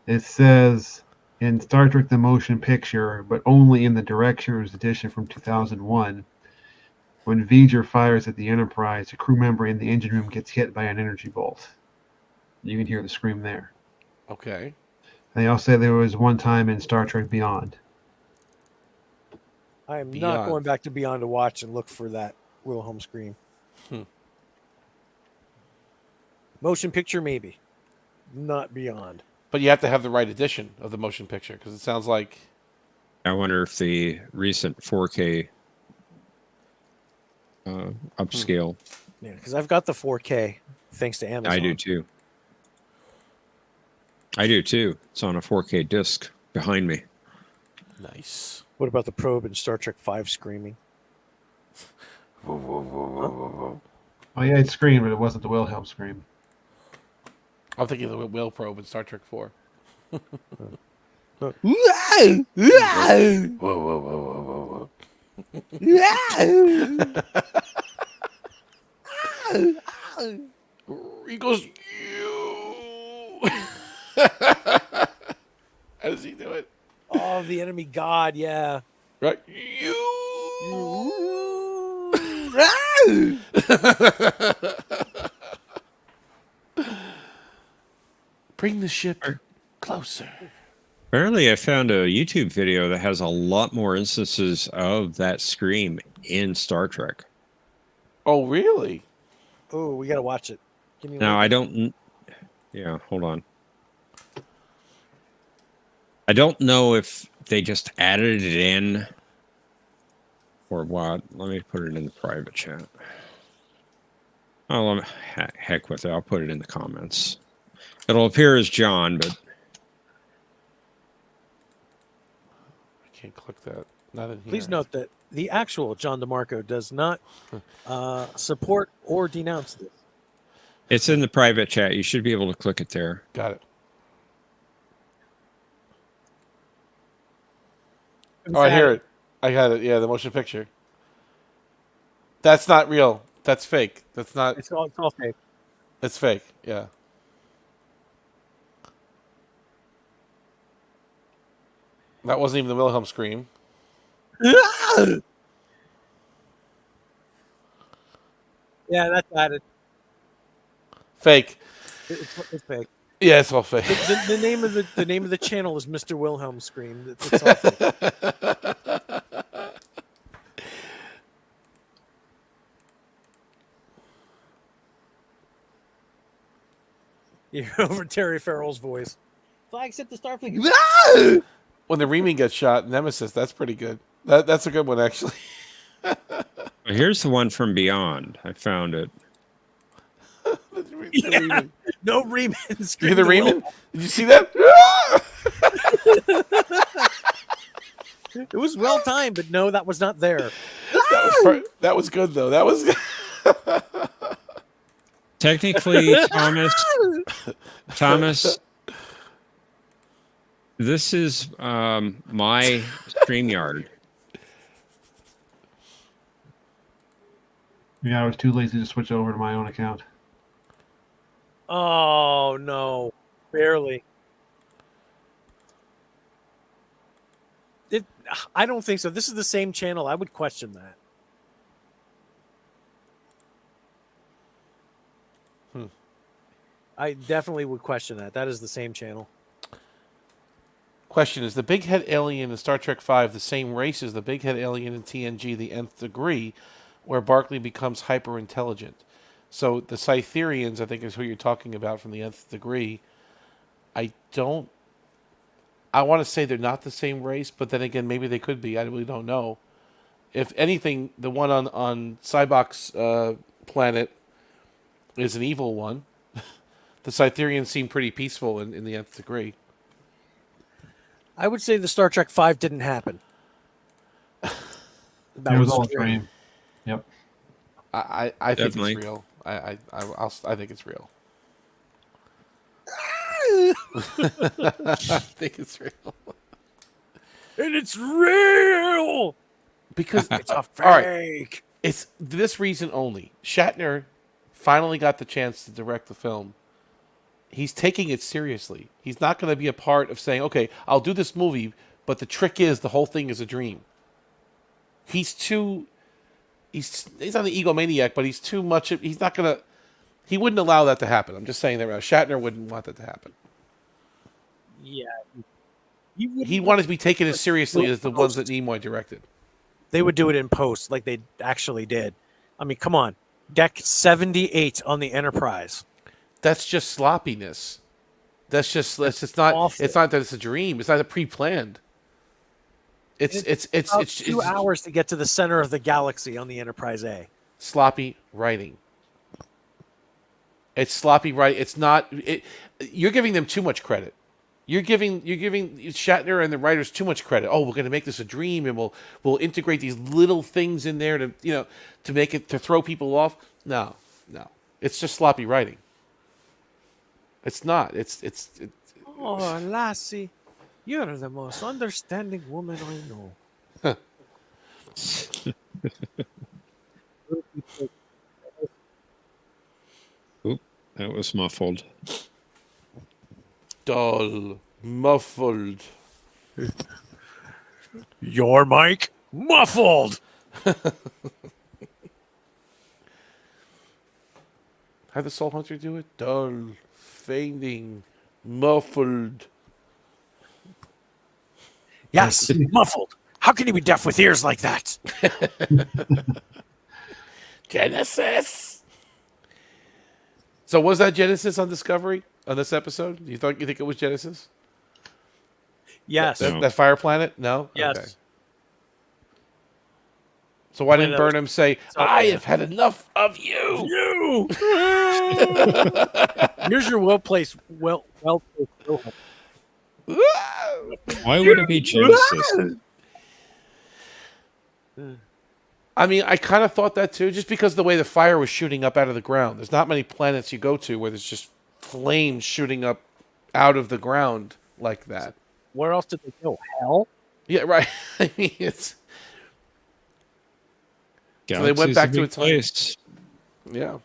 It says in Star Trek the Motion Picture, but only in the Director's edition from 2001, when V'ger fires at the Enterprise, a crew member in the engine room gets hit by an energy bolt. You can hear the scream there. Okay. And they also say there was one time in Star Trek Beyond. I am not Beyond. going back to Beyond to watch and look for that Wilhelm scream. Motion picture, maybe. Not Beyond. But you have to have the right edition of the motion picture because it sounds like... I wonder if the recent 4K upscale. Yeah, because I've got the 4K thanks to Amazon. I do too. It's on a 4K disc behind me. Nice. What about the probe in Star Trek 5 screaming? Oh yeah, it screamed, but it wasn't the Wilhelm scream. I'm thinking of the whale probe in Star Trek 4. Whoa. He goes, you. How does he do it? Oh, the enemy god, yeah. Right? Bring the ship closer. Apparently, I found a YouTube video that has a lot more instances of that scream in Star Trek. Oh, really? Oh, we gotta watch it. Give me a Now, link. I don't. Yeah, hold on. I don't know if they just added it in or what. Let me put it in the private chat. Oh, heck with it. I'll put it in the comments. It'll appear as John, but I can't click that. Not in here. Please note that the actual John DeMarco does not support or denounce this. it's in the private chat. You should be able to click it there. Got it. Oh, I hear it. I got it. Yeah, the motion picture. That's not real. That's fake. That's not. It's all fake. It's fake. Yeah. That wasn't even the Wilhelm scream. Yeah, that's added. Fake. It's fake. Yeah, it's all fake. The name of the channel is Mr. Wilhelm Scream. It's all fake. You hear over Terry Farrell's voice. Flag set the Starfleet. When the Reaming gets shot, Nemesis. That's pretty good. That's a good one, actually. Here's the one from Beyond. I found it. Yeah. No Reman You scream. hear the Reaming? Did you see that? It was well timed, but no, that was not there. That was good, though. That was good. Technically, Thomas, this is my StreamYard. Yeah, I was too lazy to switch over to my own account. Oh no, barely. I don't think so. This is the same channel. I would question that. I definitely would question that. That is the same channel. Question: is the big head alien in Star Trek V the same race as the big head alien in TNG: The Nth Degree, where Barclay becomes hyper intelligent? So the Cytherians, I think, is who you're talking about from The Nth Degree. I want to say they're not the same race, but then again, maybe they could be. I really don't know. If anything, the one on Cybok's planet is an evil one. The Cytherians seem pretty peaceful in The Nth Degree. I would say the Star Trek V didn't happen. That It was all a dream. dream. Yep. I think Definitely. it's real. I think it's real. I think it's real. And it's real Because it's a fake. all right, it's this reason only. Shatner finally got the chance to direct the film. He's taking it seriously. He's not going to be a part of saying, "Okay, I'll do this movie," but the trick is the whole thing is a dream. He's not an egomaniac, but he's too much. He's not going to. He wouldn't allow that to happen. I'm just saying that Shatner wouldn't want that to happen. Yeah. He wanted to be taken as seriously as the ones that Nimoy directed. They would do it in post like they actually did. I mean, come on. Deck 78 on the Enterprise. That's just sloppiness. It's not. Awful. It's not that it's a dream. It's not a pre-planned. It's About 2 hours to get to the center of the galaxy on the Enterprise A. sloppy writing. It's sloppy writing. It's not. You're giving them too much credit. You're giving Shatner and the writers too much credit. Oh, we're going to make this a dream, and we'll integrate these little things in there to make it to throw people off. No, it's just sloppy writing. It's not. It's. Oh, Lassie, you're the most understanding woman I know. Oop, that was muffled. Dull, muffled. Your mic muffled. How the Soul Hunter do it? Dull, fainting, muffled. Yes, muffled. How can you be deaf with ears like that? Genesis. So was that Genesis on Discovery on this episode? You think it was Genesis? Yes. That fire planet? No. Yes. Okay. So why Planet didn't that was- Burnham say, "I have had enough of you"? Here's your well-placed Wilhelm. Why would it be Genesis? I mean, I kind of thought that too, just because the way the fire was shooting up out of the ground. There's not many planets you go to where there's just flames shooting up out of the ground like that. Where else did they go? Hell? Yeah, right. I mean, it's So they went Galaxy's back a to big a time- place. yeah.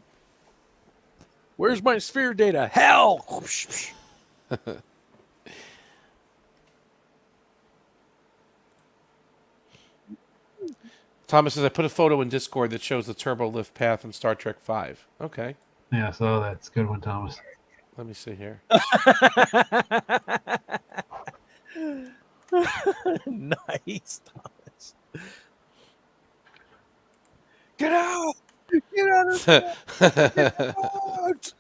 Where's my sphere data? Hell! Thomas says I put a photo in Discord that shows the turbo lift path in Star Trek V. Okay, Yeah, so that's a good one, Thomas. let me see here. Nice, Thomas. Get out! Get out of there! Out!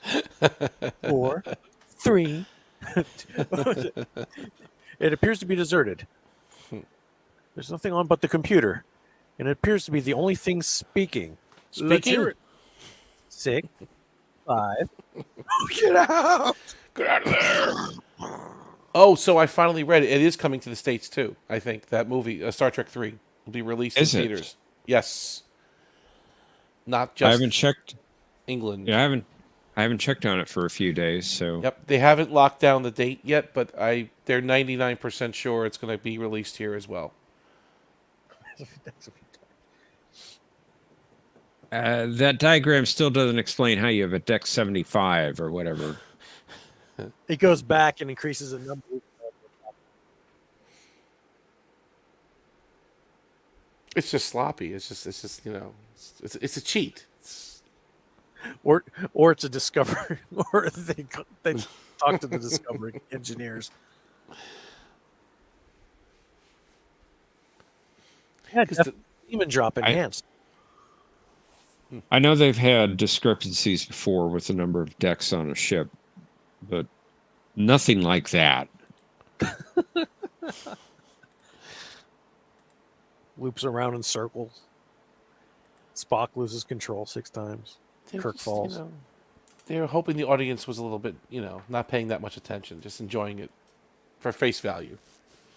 4, 3. It appears to be deserted. There's nothing on but the computer, and it appears to be the only thing speaking. Let's hear it. 6, 5. Get out! Get out of there! Oh, so I finally read it. It is coming to the States too. I think that movie, Star Trek 3, will be released Is in it? theaters. Yes, not I just haven't checked. England. Yeah, I haven't checked on it for a few days. So Yep, they haven't locked down the date yet, but they're 99% sure it's going to be released here as well. that diagram still doesn't explain how you have a deck 75 or whatever. It goes back and increases the number. It's just sloppy. It's just it's a cheat. Or it's a discovery, or they talk to the discovery engineers. Yeah, Because demon drop enhanced. I know they've had discrepancies before with the number of decks on a ship, but nothing like that. Loops around in circles. Spock loses control 6 times. Kirk falls. They were hoping the audience was a little bit, not paying that much attention, just enjoying it for face value.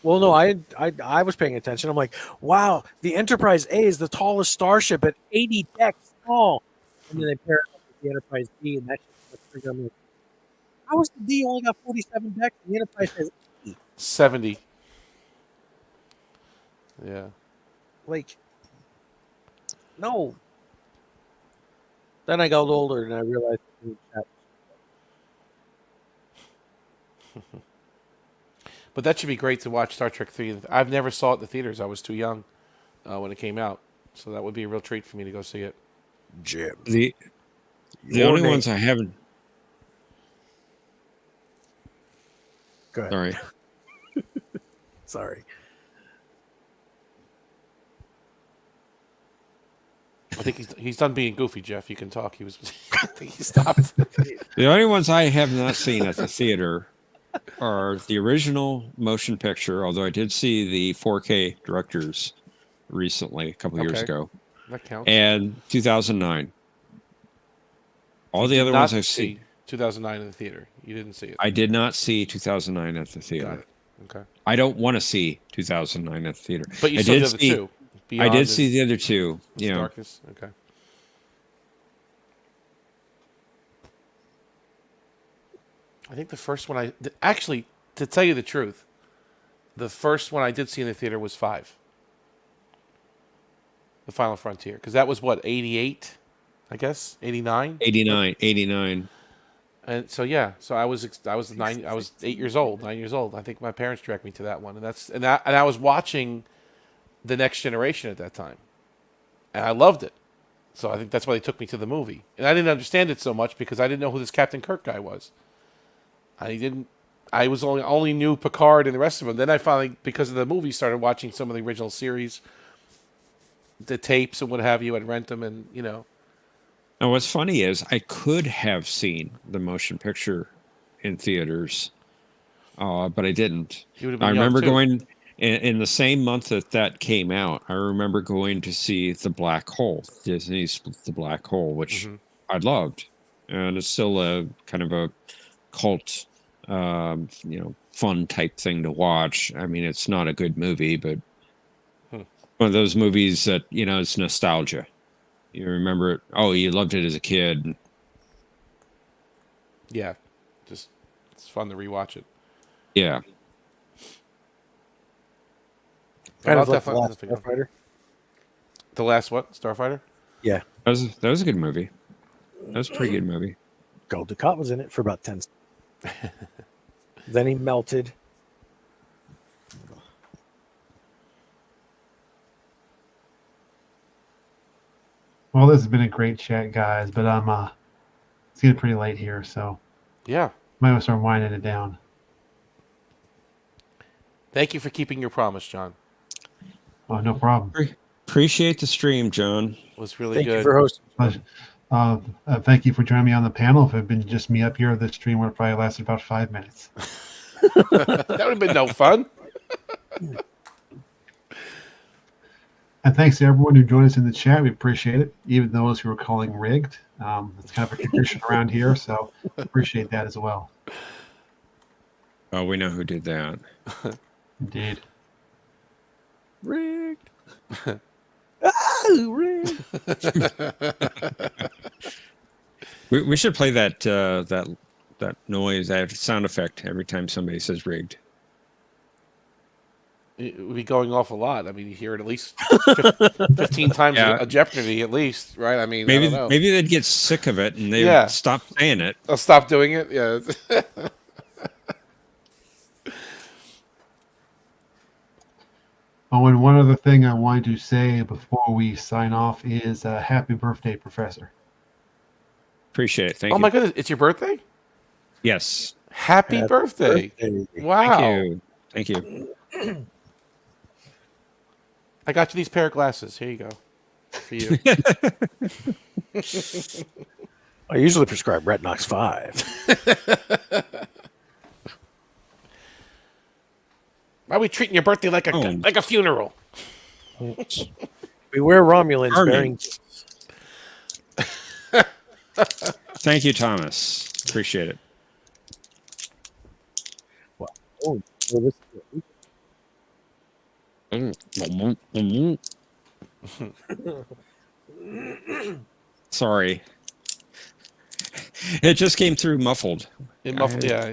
Well, no, I was paying attention. I'm like, wow, the Enterprise A is the tallest starship at 80 decks tall. And then they pair it up with the Enterprise D, and that's just like, how is the D only got 47 decks and the Enterprise has 80? 70. Yeah. Like, no. Then I got older and I realized that. But that should be great to watch Star Trek 3. I've never saw it in the theaters. I was too young when it came out. So that would be a real treat for me to go see it. Jim. The Your only name. ones I haven't. Go ahead. Sorry. Sorry. I think he's done being goofy, Jeff. You can talk. I think he stopped. The only ones I have not seen at the theater are the original motion picture, although I did see the 4K directors recently, a couple years Okay. ago, That counts. and 2009. All the other Not ones I've see seen. 2009 in the theater. You didn't see it. I did not see 2009 at the Got theater. it. Okay. I don't want to see 2009 at the theater. But you I saw did the other see, two. I Beyond did is see the other two. You know, Darkness. Okay. I think the first one actually, to tell you the truth, the first one I did see in the theater was 5. The Final Frontier. Because that was what, 88? I guess? 89? 89. And so yeah, so I was 8 years old, 9 years old. I think my parents dragged me to that one, and I was watching The Next Generation at that time, and I loved it. So I think that's why they took me to the movie, and I didn't understand it so much because I didn't know who this Captain Kirk guy was. I was only knew Picard and the rest of them. Then I finally, because of the movie, started watching some of the original series, the tapes and what have you. I'd rent them, and Now, what's funny is I could have seen the motion picture in theaters, but I didn't. You would have been I young, remember too. going in the same month that came out. I remember going to see The Black Hole, Disney's The Black Hole, which I loved, and it's still a kind of a cult, fun type thing to watch. I mean, it's not a good movie, but one of those movies that it's nostalgia. You remember it. Oh, you loved it as a kid. Yeah, just it's fun to rewatch it. Yeah. Kind I'll of like the definitely- last Starfighter. The last what? Starfighter? Yeah, That was a good movie. That was a pretty good movie. Gul Dukat was in it for about 10 seconds. Then he melted. Well, this has been a great chat, guys, but it's getting pretty late here, so Yeah. might want to start winding it down. Thank you for keeping your promise, John. Oh, no problem. Appreciate the stream, John. It was really Thank good. you for hosting. Pleasure. Thank you for joining me on the panel. If it had been just me up here, the stream would have probably lasted about 5 minutes. That would have been no fun. And thanks to everyone who joined us in the chat. We appreciate it, even those who are calling rigged. It's kind of a tradition around here, so appreciate that as well. Oh, we know who did that. Indeed. Rigged. Rigged. We should play that noise, that sound effect every time somebody says rigged. It would be going off a lot. I mean, you hear it at least 15 times Yeah. a Jeopardy, at least, right? I mean, I don't know. Maybe they'd get sick of it and they'd Yeah. stop saying it. I'll stop doing it. Yeah. Oh, and one other thing I wanted to say before we sign off is happy birthday, Professor. Appreciate it. Thank Oh you. my goodness, it's your birthday? Yes. Happy birthday. Wow. Thank you. I got you these pair of glasses. Here you go. For you. I usually prescribe Retinox 5. Why are we treating your birthday like a funeral? Beware Romulans bearing. Thank you, Thomas. Appreciate it. Oh, this Sorry. It just came through muffled. It muffled, yeah.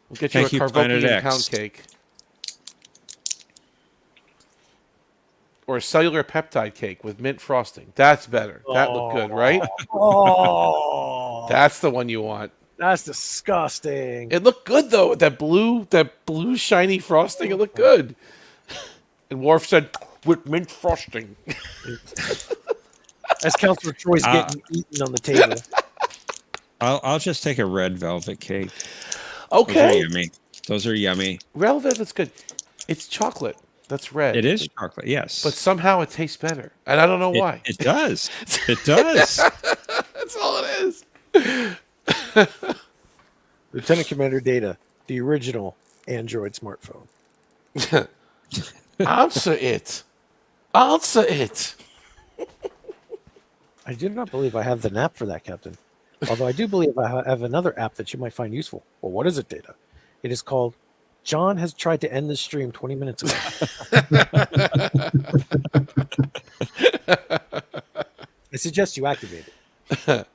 We'll get you Thank you, a Planet Carvopian X. pound cake. Or a cellular peptide cake with mint frosting. That's better. That looked good, right? Oh, That's the one you want. that's disgusting. It looked good though. That blue shiny frosting. It looked good. And Worf said, "With mint frosting." As Counselor Troy's getting eaten on the table. I'll just take a red velvet cake. Okay. Those are yummy. Those are yummy. Red velvet's good. It's chocolate. That's red. It is chocolate, yes. But somehow it tastes better, and I don't know why. It does. It does. That's all it is. Lieutenant Commander Data, the original Android smartphone. Answer it. Answer it. I do not believe I have the app for that, Captain. Although I do believe I have another app that you might find useful. Well, what is it, Data? It is called John has tried to end this stream 20 minutes ago. I suggest you activate it.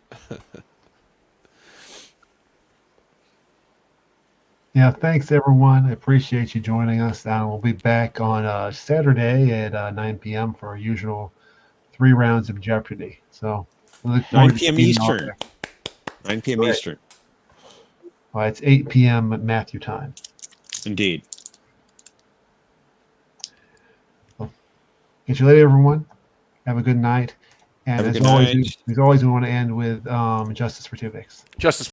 Yeah, thanks everyone. I appreciate you joining us. We'll be back on Saturday at 9 p.m. for our usual 3 rounds of Jeopardy. So I look 9 forward to p.m. seeing you all Eastern. there. 9 p.m. Right. Eastern. Well, it's 8 p.m. Matthew time. Indeed. Catch you later, everyone. Have a good night. And Have a as good always, night. we want to end with justice for Tuvix. Justice